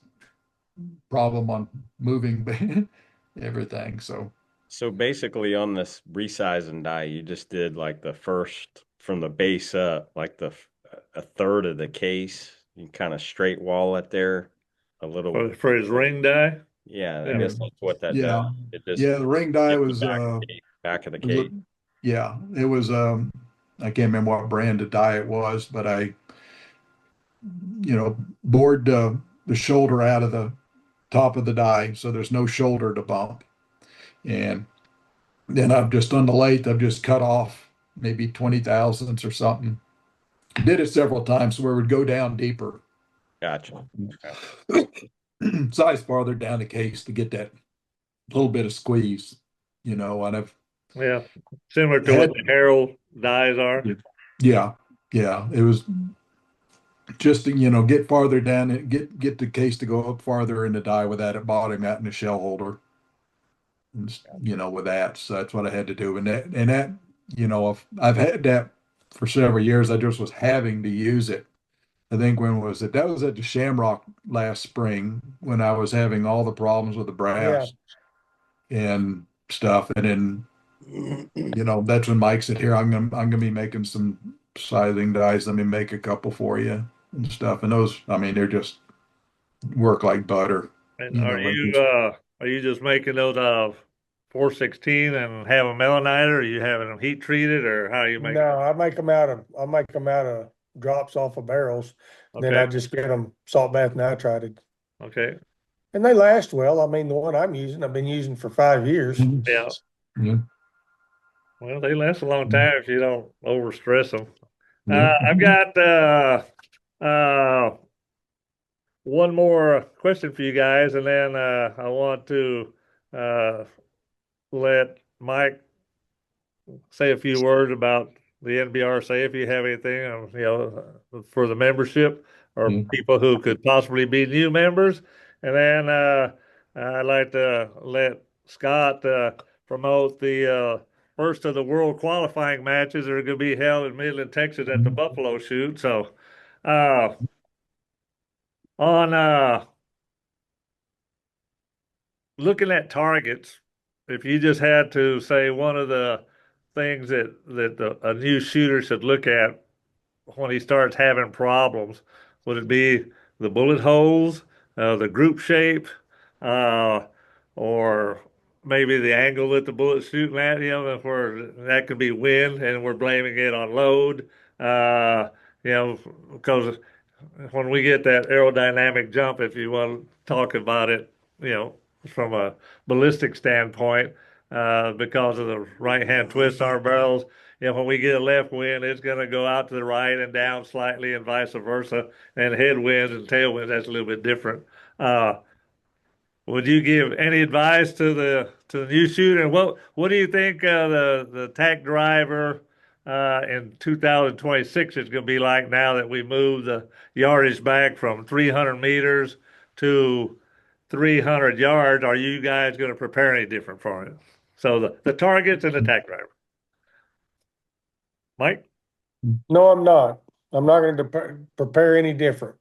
B: problem on moving everything.
D: So basically on this resizing die, you just did like the first from the base up, like a third of the case. You kind of straight wall it there a little.
A: For his ring die.
D: Yeah, I
A: Yeah.
D: guess that's what that does.
B: Yeah,
D: It just
B: yeah. The ring die
D: gives the
B: was
D: back of the
B: was a,
D: case.
B: yeah, it was I can't remember what brand of die it was, but I bored the shoulder out of the top of the die, so there's no shoulder to bump. And then I've just on the lathe, I've just cut off maybe 20 thousandths or something. Did it several times where it would go down deeper,
D: Gotcha.
B: size farther down the case to get that little bit of squeeze, and
A: Yeah. Similar to what the Herald dies are.
B: Yeah, yeah. It was just to, get farther down and get the case to go up farther in the die without it bottoming out in the shell holder. And, with that. So that's what I had to do. And that, I've had that for several years. I just was having to use it. I think when was it? That was at the Shamrock last spring when I was having all the problems with the
C: Yeah.
B: brass and stuff. And then, that's when Mike said, "Here, I'm gonna be making some sizing dies. Let me make a couple for you and stuff." And those, I mean, they're just work like butter.
A: And
B: You
A: are
B: know, like
A: you just making those 416 and have them melanited, or are you having them heat treated, or how are you making
C: No,
A: them?
C: I make them out of drops off of barrels. Then
A: Okay.
C: I just get them salt bath nitrided.
A: Okay.
C: And they last well. I mean, the one I've been using for 5 years.
A: Yeah.
B: yeah,
A: Well, they last a long time if you don't overstress them.
B: yeah.
A: I've got one more question for you guys, and then I want to uh, let Mike say a few words about the NBRSA if you have anything, for the membership or
B: Yeah.
A: people who could possibly be new members. And then I'd like to let Scott promote the first of the world qualifying matches that are going to be held in Midland, Texas at the Buffalo Shoot. So uh, on looking at targets, if you just had to say one of the things a new shooter should look at when he starts having problems, would it be the bullet holes, the group shape, uh, or maybe the angle that the bullet's shooting at? Where that could be wind, and we're blaming it on load. Because when we get that aerodynamic jump, if you want to talk about it, you know, from a ballistic standpoint, because of the right hand twist on our barrels, when we get a left wind, it's going to go out to the right and down slightly, and vice versa. And headwinds and tailwinds, that's a little bit different. Uh, would you give any advice to the new shooter? And what do you think the Tack Driver in 2026 is going to be like now that we moved the yardage back from 300 meters to 300 yards? Are you guys going to prepare any different for it? So the targets and the Tack Driver. Mike?
C: No, I'm not. I'm not going to prepare any different.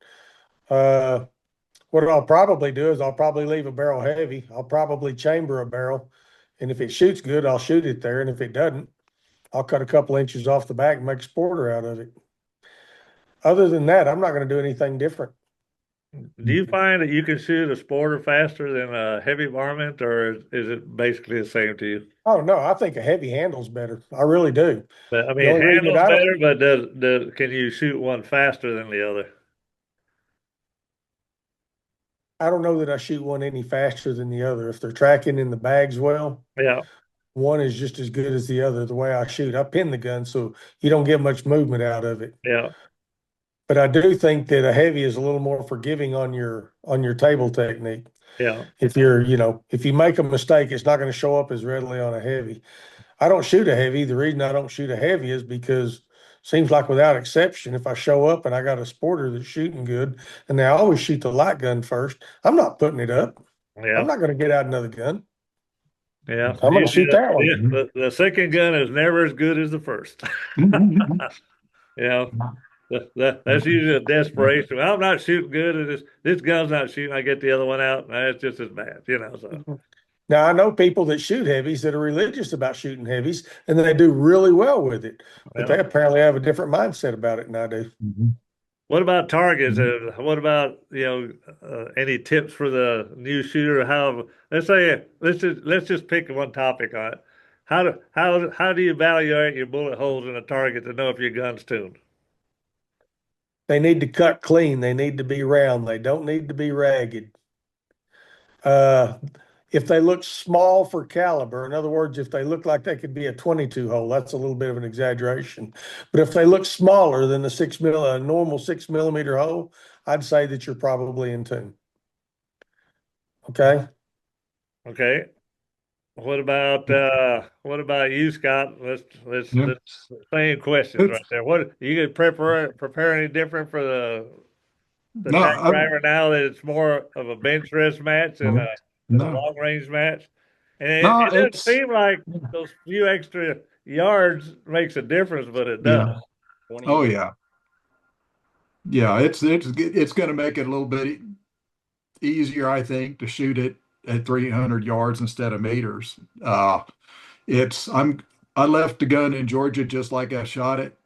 C: What I'll probably do is I'll probably leave a barrel heavy. I'll probably chamber a barrel. And if it shoots good, I'll shoot it there. And if it doesn't, I'll cut a couple inches off the back and make a sporter out of it. Other than that, I'm not going to do anything different.
A: Do you find that you can shoot a sporter faster than a heavy varmint, or is it basically the same to you?
C: Oh, no, I think a heavy handle's better. I really do.
A: But I
C: The
A: mean,
C: only reason that
A: handles
C: I don't,
A: better, but does can you shoot one faster than the other?
C: I don't know that I shoot one any faster than the other. If they're tracking in the bags well,
A: Yeah,
C: one is just as good as the other. The way I shoot, I pin the gun so you don't get much movement out of it.
A: yeah,
C: But I do think that a heavy is a little more forgiving on your table technique.
A: yeah,
C: If you make a mistake, it's not going to show up as readily on a heavy. I don't shoot a heavy. The reason I don't shoot a heavy is because seems like without exception, if I show up and I got a sporter that's shooting good, and they always shoot the light gun first, I'm not putting it up. I'm
A: yeah,
C: not going to get out another gun.
A: yeah.
C: I'm going to shoot that one.
A: Yeah, the second gun is never as good as the first. Yeah, that's usually a desperation. Well, I'm not shooting good, and this gun's not shooting. I get the other one out, and it's just as bad. So
C: Now, I know people that shoot heavies that are religious about shooting heavies, and they do really well with it, but
A: yeah.
C: they apparently have a different mindset about it than I do.
A: What about targets? What about any tips for the new shooter? Let's just pick one topic on it. How do you evaluate your bullet holes in a target to know if your gun's tuned?
C: They need to cut clean. They need to be round. They don't need to be ragged. Uh, if they look small for caliber, in other words, if they look like they could be a 22 hole, that's a little bit of an exaggeration. But if they look smaller than a normal 6 millimeter hole, I'd say that you're probably in tune. Okay.
A: Okay. what about you, Scott?
B: Yeah.
A: Let's same questions
B: It's
A: right there. What you could prepare any different for the
B: no,
A: Tack Driver now that it's more of a bench rest match than a
B: no,
A: long range match? And
B: no,
A: it doesn't
B: it's
A: seem like those few extra yards makes a difference, but it does.
B: yeah.
D: 20
B: Oh yeah. Yeah, it's going to make it a little bit easier, I think, to shoot it at 300 yards instead of meters. It's I left the gun in Georgia just like I shot it.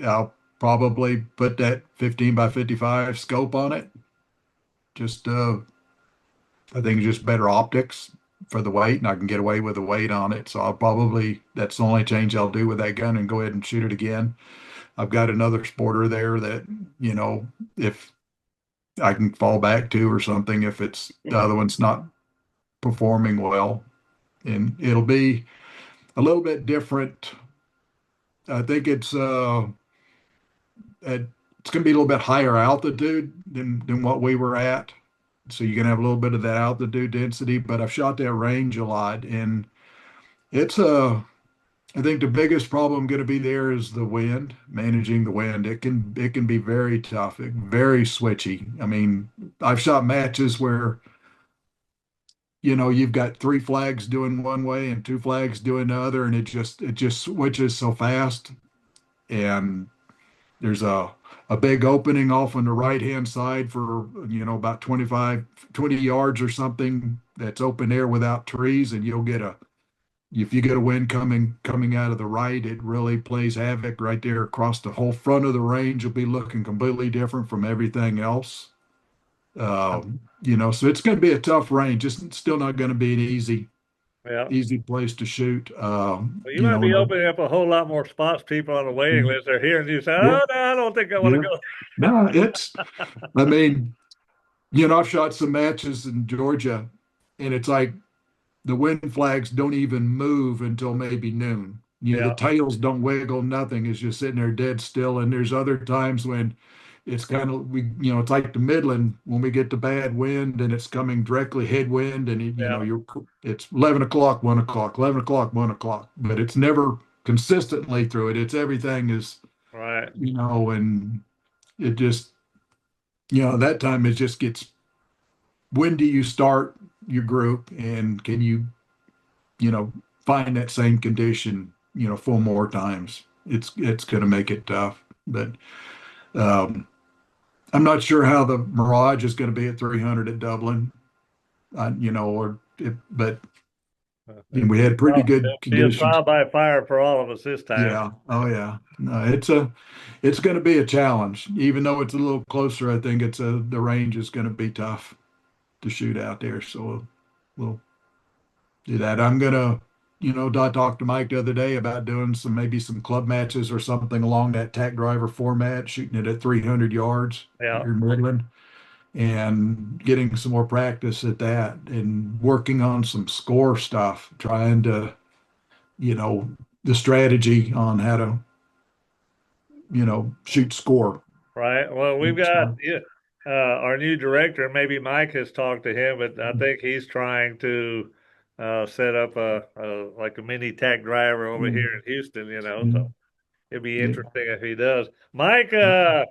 B: I'll probably put that 15 by 55 scope on it. Just I think it's just better optics for the weight, and I can get away with the weight on it. So I'll probably that's the only change I'll do with that gun and go ahead and shoot it again. I've got another sporter there that, if I can fall back to or something if it's the other one's not performing well. And it'll be a little bit different. I think it's going to be a little bit higher altitude than what we were at. So you're going to have a little bit of that altitude density, but I've shot that range a lot, and it's I think the biggest problem going to be there is the wind, managing the wind. It can be very tough, very switchy. I mean, I've shot matches where you've got three flags doing one way and two flags doing the other, and it just switches so fast. And there's a big opening off on the right hand side for about 20 yards or something that's open air without trees, and you'll get a if you get a wind coming out of the right, it really plays havoc right there across the whole front of the range. Will be looking completely different from everything else. So it's going to be a tough range. It's still not going to be an
A: Yeah.
B: easy place to shoot.
A: Well, you might be
B: No,
A: opening up a whole lot more spots. People on the waiting list are hearing you say,
B: yeah,
A: "Oh no, I don't think I want to
B: yeah.
A: go."
B: No, I mean, I've shot some matches in Georgia, and it's like the wind flags don't even move until maybe noon. The
A: Yeah,
B: tails don't wiggle, nothing. It's just sitting there dead still. And there's other times when it's kind of it's like the Midland when we get the bad wind and it's coming directly headwind, and
A: yeah,
B: it's 11 o'clock, 1 o'clock, 11 o'clock, 1 o'clock, but it's never consistently through it. It's everything is
A: right.
B: and it just that time it just gets. When do you start your group, and can you know, find that same condition, 4 more times? It's going to make it tough. But um, I'm not sure how the Mirage is going to be at 300 at Dublin. But we had pretty good
A: It'll be a
B: conditions.
A: trial by fire for all of us this time.
B: Yeah. Oh yeah. No, it's going to be a challenge, even though it's a little closer. I think the range is going to be tough to shoot out there. So we'll do that. I'm gonna, I talked to Mike the other day about doing maybe some club matches or something along that Tack Driver format, shooting it at 300 yards
A: Yeah,
B: here in Midland, and getting some more practice at that, and working on some score stuff, trying to, you know, the strategy on how to, shoot score.
A: right. Well, we've got our new director. Maybe Mike has talked to him, but I think he's trying to set up like a mini Tack Driver over here in Houston. So it'd be
B: Yeah.
A: interesting if he does. Mike, I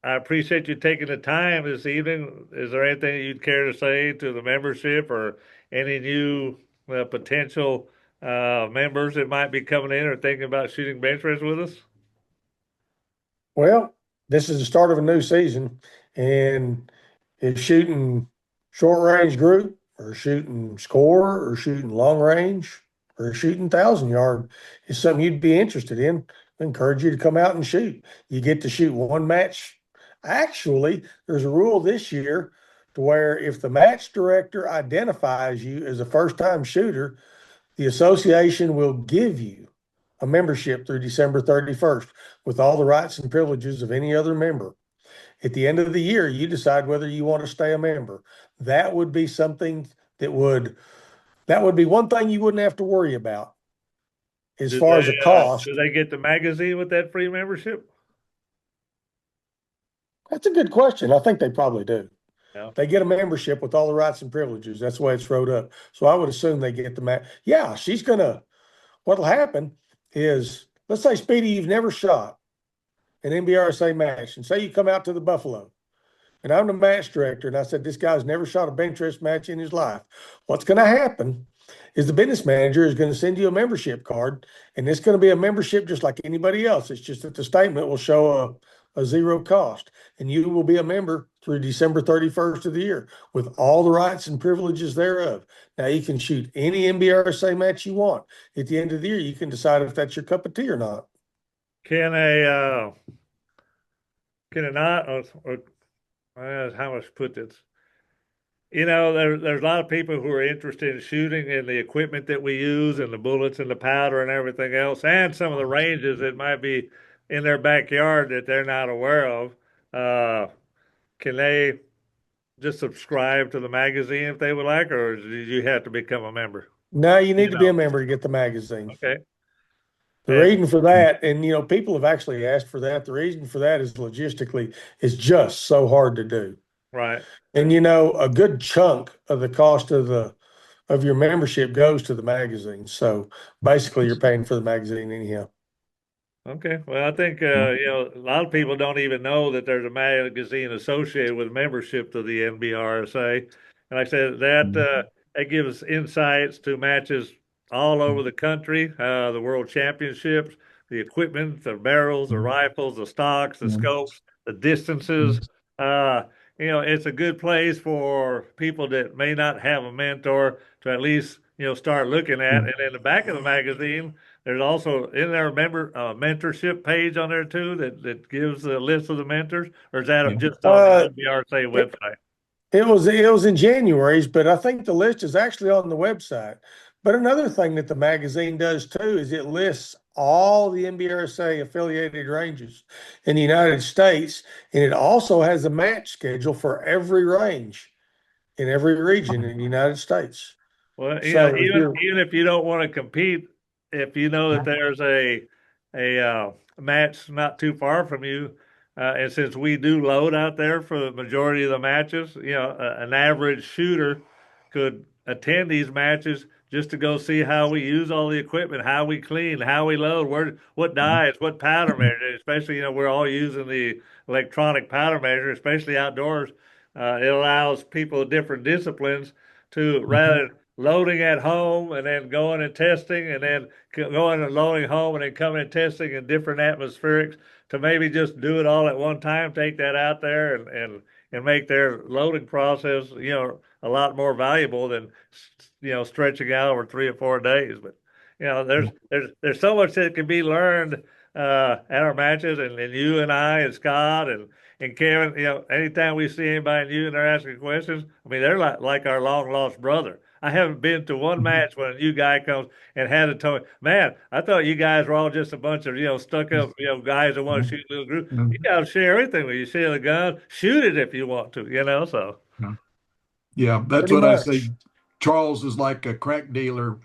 A: appreciate you taking the time this evening. Is there anything you'd care to say to the membership or any new potential members that might be coming in or thinking about shooting bench press with us?
C: Well, this is the start of a new season, and if shooting short range group or shooting score or shooting long range or shooting 1,000 yard is something you'd be interested in, I encourage you to come out and shoot. You get to shoot one match. Actually, there's a rule this year to where if the match director identifies you as a first time shooter, the association will give you a membership through December 31st with all the rights and privileges of any other member. At the end of the year, you decide whether you want to stay a member. That would be something that would be one thing you wouldn't have to worry about as
A: Do
C: far as a
A: do
C: cost.
A: they get the magazine with that free membership?
C: That's a good question. I think they probably do.
A: Yeah.
C: They get a membership with all the rights and privileges. That's the way it's wrote up. So I would assume they get the match. Yeah, what'll happen is, let's say, Speedy, you've never shot an NBRSA match, and say you come out to the Buffalo, and I'm the match director, and I said, this guy's never shot a bench rest match in his life. What's going to happen is the business manager is going to send you a membership card, and it's going to be a membership just like anybody else. It's just that the statement will show a zero cost, and you will be a member through December 31st of the year with all the rights and privileges thereof. Now you can shoot any NBRSA match you want. At the end of the year, you can decide if that's your cup of tea or not.
A: Can a not, how much put this? There's a lot of people who are interested in shooting in the equipment that we use and the bullets and the powder and everything else, and some of the ranges that might be in their backyard that they're not aware of. Can they just subscribe to the magazine if they would like, or do you have to become a member?
C: No, you need to be a member to get the magazine.
A: Okay.
C: The reason for that, and people have actually asked for that. The reason for that is logistically, it's just so hard to do.
A: Right.
C: And a good chunk of the cost of your membership goes to the magazine. So basically, you're paying for the magazine anyhow.
A: Okay. Well, I think a lot of people don't even know that there's a magazine associated with membership to the NBRSA. And like I said, that gives insights to matches all over the country, the World Championships, the equipment, the barrels, the rifles, the stocks, the scopes, the distances. It's a good place for people that may not have a mentor to at least, start looking at. And in the back of the magazine, there's also in there a mentorship page on there too that gives a list of the mentors, or is that just on the NBRSA website?
C: It was in January's, but I think the list is actually on the website. But another thing that the magazine does too is it lists all the NBRSA affiliated ranges in the United States, and it also has a match schedule for every range in every region in the United States.
A: Well, even if you don't want to compete, if you know that there's a match not too far from you, and since we do load out there for the majority of the matches, an average shooter could attend these matches just to go see how we use all the equipment, how we clean, how we load, what dyes, what powder measure. Especially, we're all using the electronic powder measure, especially outdoors. It allows people of different disciplines to, rather than loading at home and then going and testing and then going and loading home and then coming and testing in different atmospherics, to maybe just do it all at one time, take that out there and make their loading process, a lot more valuable than, stretching out over 3 or 4 days. But, there's so much that can be learned at our matches, and you and I and Scott and Kevin, anytime we see anybody new and they're asking questions, I mean, they're like our long lost brother. I haven't been to one match when a new guy comes and had to tell me, man, I thought you guys were all just a bunch of, stuck up, guys that want to shoot a little group. You got to share everything with you. Share the gun, shoot it if you want to, so.
B: Yeah, that's what I say. Charles is like a crack dealer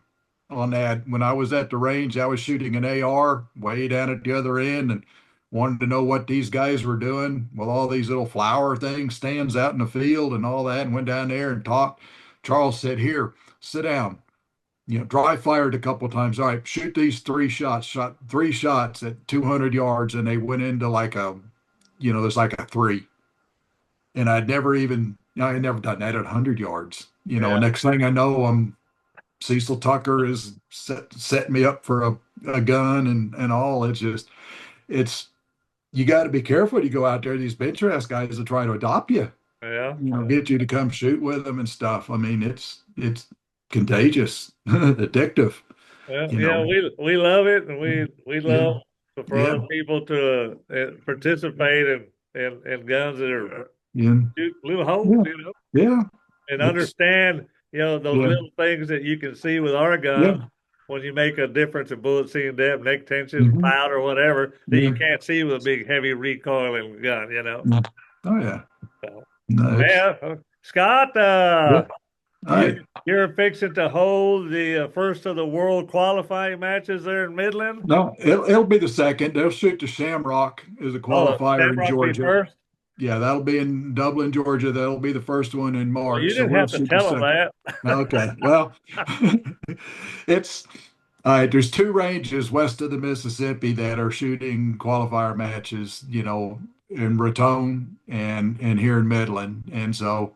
B: on that. When I was at the range, I was shooting an AR way down at the other end and wanted to know what these guys were doing with all these little flower things, stands out in the field and all that, and went down there and talked. Charles said, here, sit down. Dry fired a couple of times. All right, shoot these 3 shots. Shot 3 shots at 200 yards, and they went into like there's like a 3. And I had never done that at 100 yards. Next thing I know, Cecil Tucker is set me up for a gun and all. You got to be careful. You go out there, these bench rest guys will try to adopt you.
A: Yeah.
B: Get you to come shoot with them and stuff. I mean, it's contagious, addictive.
A: Yeah, we love it, and we love for other people to participate in guns that are shoot little holes, and understand, those little things that you can see with our gun when you make a difference in bullet seeing depth, neck tension, powder, whatever, that you can't see with a big heavy recoiling gun.
B: Oh yeah.
A: So, Scott, you're fixing to hold the first of the world qualifying matches there in Midland?
B: No, it'll be the second. They'll shoot the Shamrock as a qualifier in Georgia. Yeah, that'll be in Dublin, Georgia. That'll be the first one in
A: Well, you
B: March. So
A: didn't
B: we'll
A: have to
B: shoot the
A: tell them
B: second.
A: that.
B: Okay. Well, it's all right. There's two ranges west of the Mississippi that are shooting qualifier matches, in Raton and here in Midland. And so,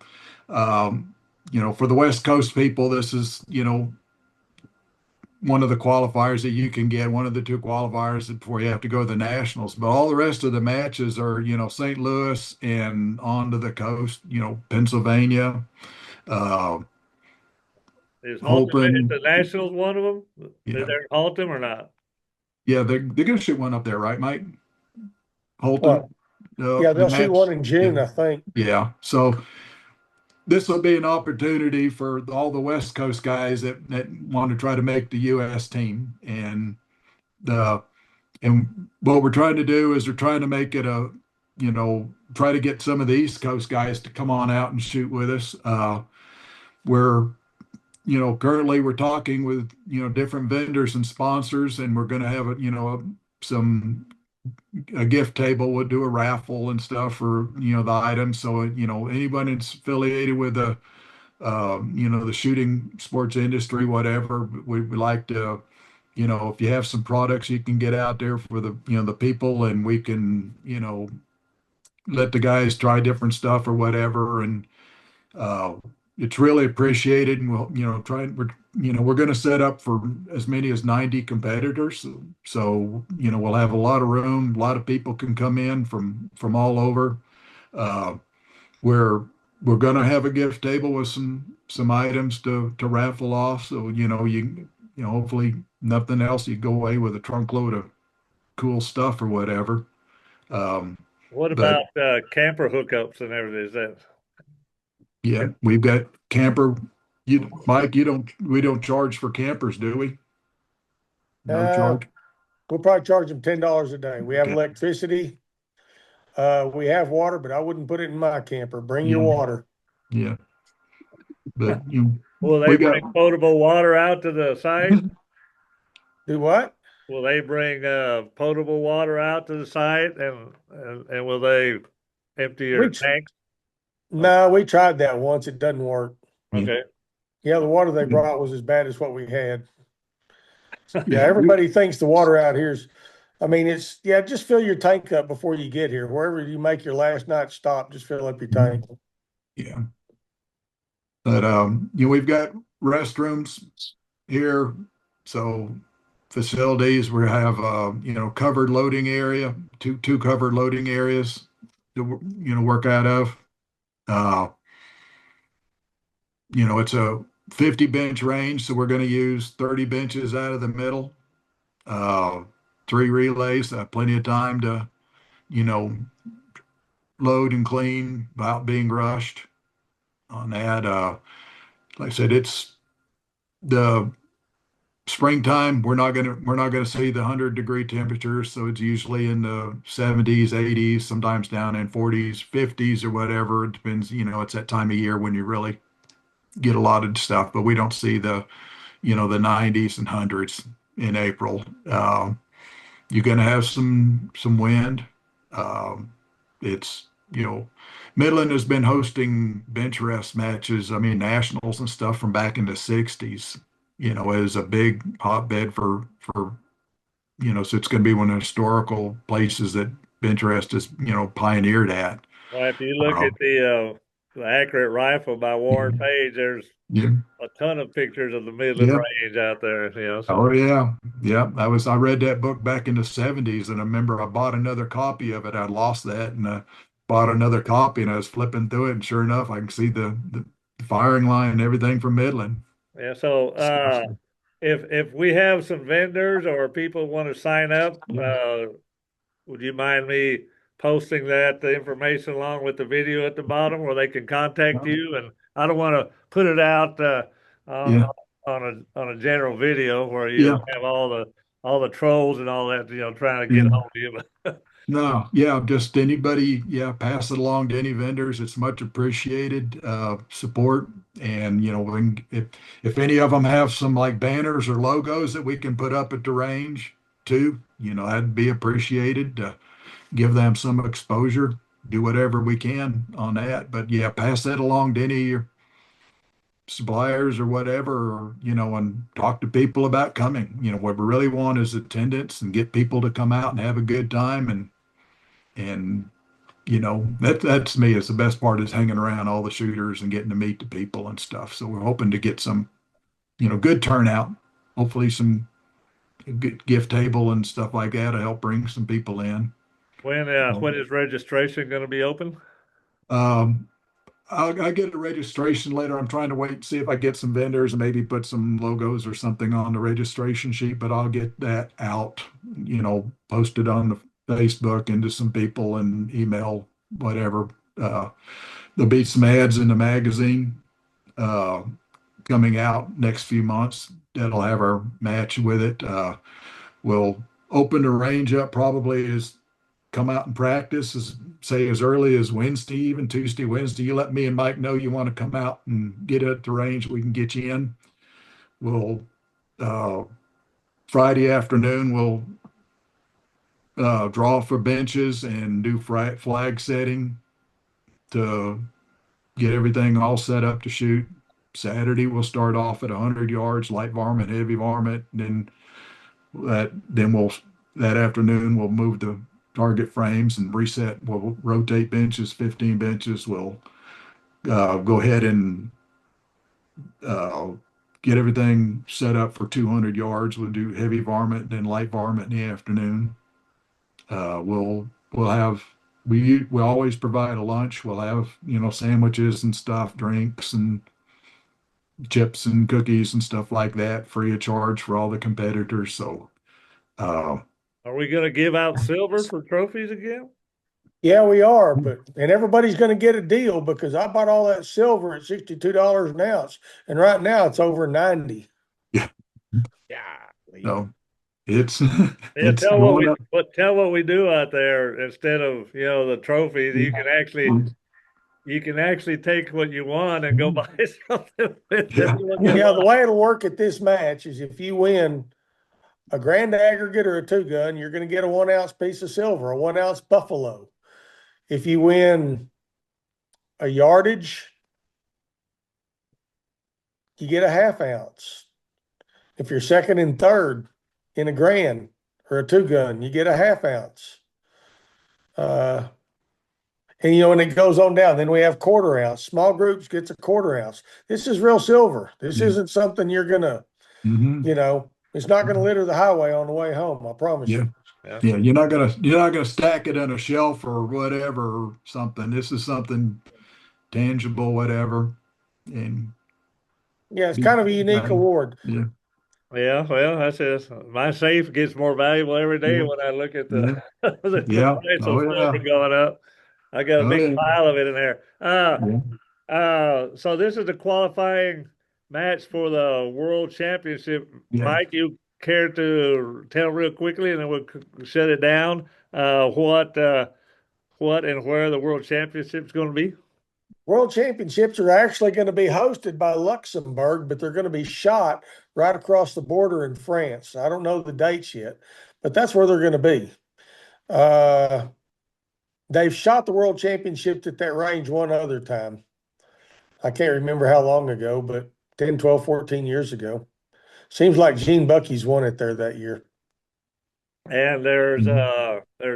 B: for the West Coast people, this is, one of the qualifiers that you can get, one of the two qualifiers before you have to go to the nationals. But all the rest of the matches are, St. Louis and on to the coast, Pennsylvania, uh,
A: Is Haltom at
B: Holton.
A: the Nationals one of them? Is
B: Yeah.
A: there Haltom or not?
B: Yeah, they're gonna shoot one up there, right, Mike?
C: What?
B: Holton,
C: Yeah,
B: the
C: they'll shoot one
B: match.
C: in
B: Yeah.
C: June, I think.
B: Yeah. So this will be an opportunity for all the West Coast guys that want to try to make the U.S. team. The and what we're trying to do is we're trying to make it try to get some of the East Coast guys to come on out and shoot with us. We're currently we're talking with, different vendors and sponsors, and we're going to have some a gift table. We'll do a raffle and stuff for, the items. So, anybody that's affiliated with the shooting sports industry, whatever, we like to, if you have some products you can get out there for the people, and we can, let the guys try different stuff or whatever. And uh, it's really appreciated. And we'll, we're going to set up for as many as 90 competitors. So, we'll have a lot of room. A lot of people can come in from all over. Uh, we're we're going to have a gift table with some items to raffle off. So, hopefully nothing else, you go away with a trunk load of cool stuff or whatever. Um,
A: What
B: but
A: about camper hookups and everything? Is that
B: yeah, we've got camper. Mike, we don't charge for campers, do we? No
C: Uh,
B: charge.
C: we'll probably charge them $10 a day. We have
B: Okay.
C: electricity. We have water, but I wouldn't put it in my camper. Bring your
B: Yeah,
C: water.
B: yeah. But
A: will they
B: we got.
A: bring potable water out to the site?
C: Do what?
A: Will they bring potable water out to the site and will they empty your
C: We
A: tanks?
C: No, we tried that once. It doesn't work.
B: Yeah,
A: Okay.
C: Yeah, the water they brought was as bad as what we had. Yeah,
B: yeah,
C: everybody thinks the water out here's, I mean, just fill your tank up before you get here. Wherever you make your last night stop, just fill up your tank.
B: yeah. But we've got restrooms here, so facilities. We have covered loading area, two covered loading areas to work out of. Uh, it's a 50 bench range, so we're going to use 30 benches out of the middle. Uh, three relays, plenty of time to you know load and clean without being rushed on that. Like I said, it's the springtime. We're not gonna see the 100-degree temperatures, so it's usually in the 70s, 80s, sometimes down in 40s, 50s, or whatever. It depends. It's that time of year when you really get a lot of stuff, but we don't see the 90s and hundreds in April. You're gonna have some wind. It's Midland has been hosting bench rest matches. I mean, nationals and stuff from back in the 60s. As a big hotbed for. So it's going to be one of the historical places that bench rest is pioneered at.
A: Well, if you look
B: Uh,
A: at the accurate rifle by Warren Page, there's
B: yeah,
A: a ton of pictures of the Midland
B: yeah.
A: Range out there. So
B: Oh yeah, yeah. I read that book back in the 70s, and I remember I bought another copy of it. I lost that, and bought another copy, and I was flipping through it, and sure enough, I can see the firing line and everything from Midland.
A: yeah. So if we have some vendors or people want to sign up, would you mind me posting the information along with the video at the bottom where they can contact you? And I don't want to put it out on
B: Yeah,
A: on a general video where you
B: yeah,
A: have all the trolls and all that, trying to get
B: yeah.
A: hold of you.
B: No, yeah, just anybody, yeah, pass it along to any vendors. It's much appreciated support. And if any of them have some like banners or logos that we can put up at the range too, that'd be appreciated to give them some exposure. do whatever we can on that. But yeah, pass that along to any of your suppliers or whatever, or, and talk to people about coming. What we really want is attendance and get people to come out and have a good time. And that's me. It's the best part is hanging around all the shooters and getting to meet the people and stuff. So we're hoping to get some, good turnout, hopefully some good gift table and stuff like that to help bring some people in.
A: When is registration going to be open?
B: Um, I'll get a registration later. I'm trying to wait and see if I get some vendors and maybe put some logos or something on the registration sheet, but I'll get that out, posted on the Facebook and to some people and email, whatever. There'll be some ads in the magazine coming out next few months that'll have our match with it. We'll open the range up probably as come out and practice as early as Wednesday, even Tuesday, Wednesday. You let me and Mike know you want to come out and get at the range, we can get you in. We'll Friday afternoon we'll draw for benches and do flag setting to get everything all set up to shoot. Saturday we'll start off at 100 yards, light varmint, heavy varmint, and that afternoon we'll move the target frames and reset. We'll rotate benches, 15 benches. We'll go ahead and get everything set up for 200 yards. We'll do heavy varmint, then light varmint in the afternoon. We always provide a lunch. We'll have, sandwiches and stuff, drinks and chips and cookies and stuff like that, free of charge for all the competitors. So,
A: Are we going to give out silver for trophies again?
C: Yeah, we are, and everybody's going to get a deal because I bought all that silver at $62 an ounce, and right now it's over 90.
B: Yeah. So it's it's
A: tell
B: going up.
A: what we do out there instead of the trophies. You can actually take what you want and go buy something with
B: Yeah.
A: it.
C: Yeah, the way it'll work at this match is if you win a grand aggregate or a 2-gun, you're going to get a 1 ounce piece of silver, a 1 ounce buffalo. If you win a yardage, you get a 1/2 ounce. If you're second and third in a grand or a 2-gun, you get a 1/2 ounce. And it goes on down. Then we have 1/4 ounce. Small groups gets a 1/4 ounce. This is real silver. This isn't something you're gonna, it's not gonna litter the highway on the way home. I promise you.
B: Yeah, you're not gonna stack it on a shelf or whatever or something. This is something tangible, whatever. And
C: yeah, it's kind of a unique award.
B: Yeah.
A: Yeah, well, that's it. My safe gets more valuable every day when I look at the, the price of silver going up. I got a big pile of it in there. So this is the qualifying match for the World Championship. Mike, you care to tell real quickly, and then we'll shut it down. What and where the World Championship is going to be?
C: World Championships are actually going to be hosted by Luxembourg, but they're going to be shot right across the border in France. I don't know the dates yet, but that's where they're going to be. They've shot the World Championships at that range one other time. I can't remember how long ago, but 10, 12, 14 years ago. Seems like Gene Bucky's won it there that year.
A: And there's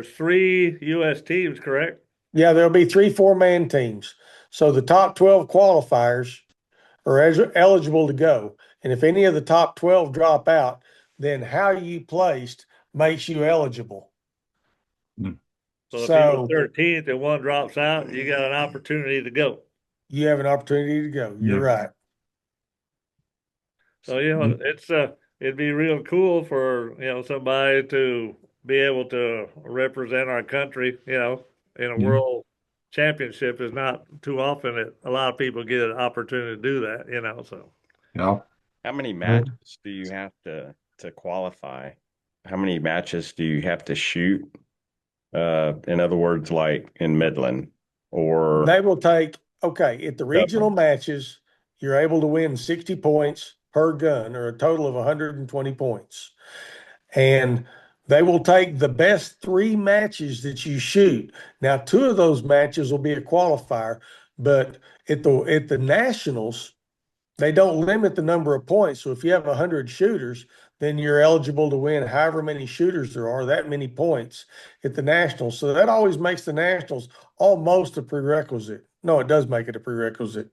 A: 3 U.S. teams, correct?
C: Yeah, there'll be 3 4-man teams. So the top 12 qualifiers are eligible to go. And if any of the top 12 drop out, then how you placed makes you eligible.
A: So if you're 13th and one drops out, you got an opportunity to go.
C: You have an opportunity to go. You're right.
A: So it'd be real cool for somebody to be able to represent our country. In a world championship is not too often that a lot of people get an opportunity to do that. So
D: how many matches do you have to qualify? How many matches do you have to shoot? In other words, like in Midland, or
C: they will take at the regional matches, you're able to win 60 points per gun, or a total of 120 points. And They will take the best 3 matches that you shoot. Now, 2 of those matches will be a qualifier, but at the nationals, they don't limit the number of points. So if you have 100 shooters, then you're eligible to win however many shooters there are, that many points at the nationals. So that always makes the nationals almost a prerequisite. No, it does make it a prerequisite.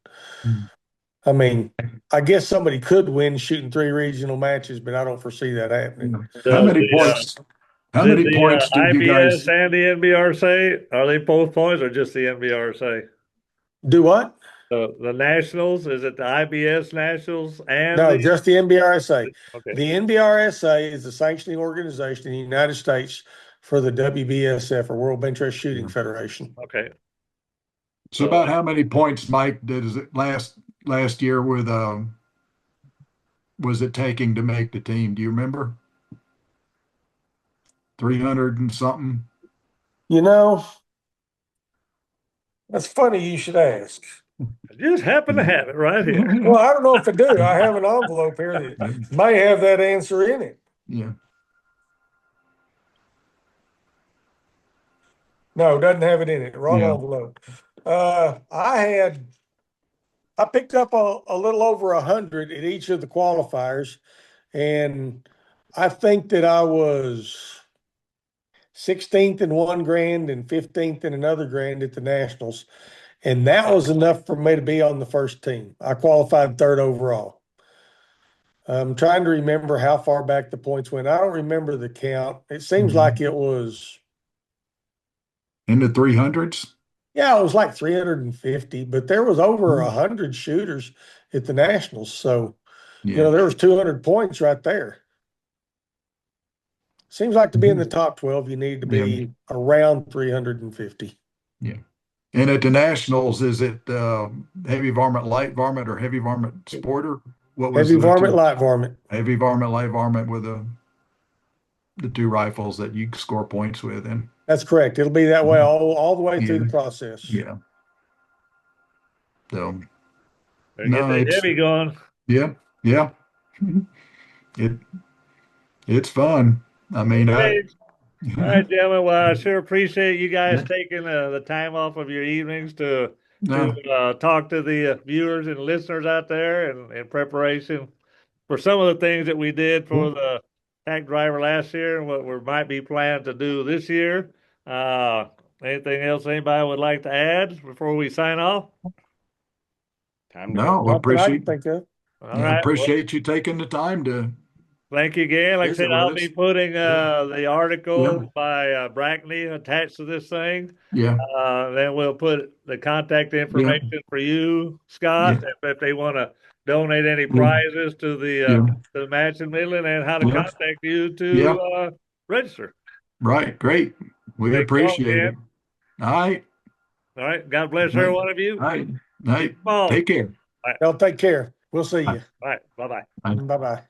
C: I mean, I guess somebody could win shooting 3 regional matches, but I don't foresee that happening.
B: How many points? How many points did you guys?
A: IBS and the NBRSA, are they both points or just the NBRSA?
C: Do what?
A: The nationals, is it the IBS nationals and
C: No, just the NBRSA.
A: okay.
C: The NBRSA is the sanctioning organization in the United States for the WBSF, or World Bench Press Shooting Federation.
A: Okay.
B: So about how many points, Mike, did it last year with was it taking to make the team? Do you remember? 300 and something.
C: You know, that's funny you should ask.
A: I just happen to have it right here.
C: Well, I don't know if I do. I have an envelope here that may have that answer in it.
B: Yeah.
C: No, it doesn't have it in it. Wrong
B: Yeah.
C: envelope. I picked up a little over 100 at each of the qualifiers, and I think that I was 16th in one grand and 15th in another grand at the nationals, and that was enough for me to be on the first team. I qualified 3rd overall. I'm trying to remember how far back the points went. I don't remember the count. It seems like it was
B: in the 300s.
C: Yeah, it was like 350, but there was over 100 shooters at the nationals. So,
B: Yeah.
C: there was 200 points right there. Seems like to be in the top 12, you need to be around 350.
B: Yeah. And at the nationals, is it heavy varmint, light varmint, or heavy varmint sporter? What was
C: Heavy varmint, light varmint.
B: Heavy varmint, light varmint with the 2 rifles that you score points with. And
C: That's correct. It'll be that way all the way through the process.
B: yeah. So
A: Get the heavy going.
B: Yeah. Yeah. It's fun. I mean,
A: All right, gentlemen. Well, I sure appreciate you guys taking the time off of your evenings to talk to the viewers and listeners out there, and in preparation for some of the things that we did for the Tack Driver last year and what we might be planning to do this year. Anything else anybody would like to add before we sign off?
B: Appreciate you taking the time to.
A: Thank you again. Like I said, I'll be putting the article by Brackney attached to this thing.
B: Yeah.
A: Then we'll put the contact information for you, Scott, if they want to donate any prizes to the match in Midland, and how to contact you to register.
B: Right. Great. We appreciate it. All right.
A: All right. God bless every one of you.
B: All right. Take care.
C: Y'all take care. We'll see you.
A: All right. Bye-bye.
C: Bye-bye.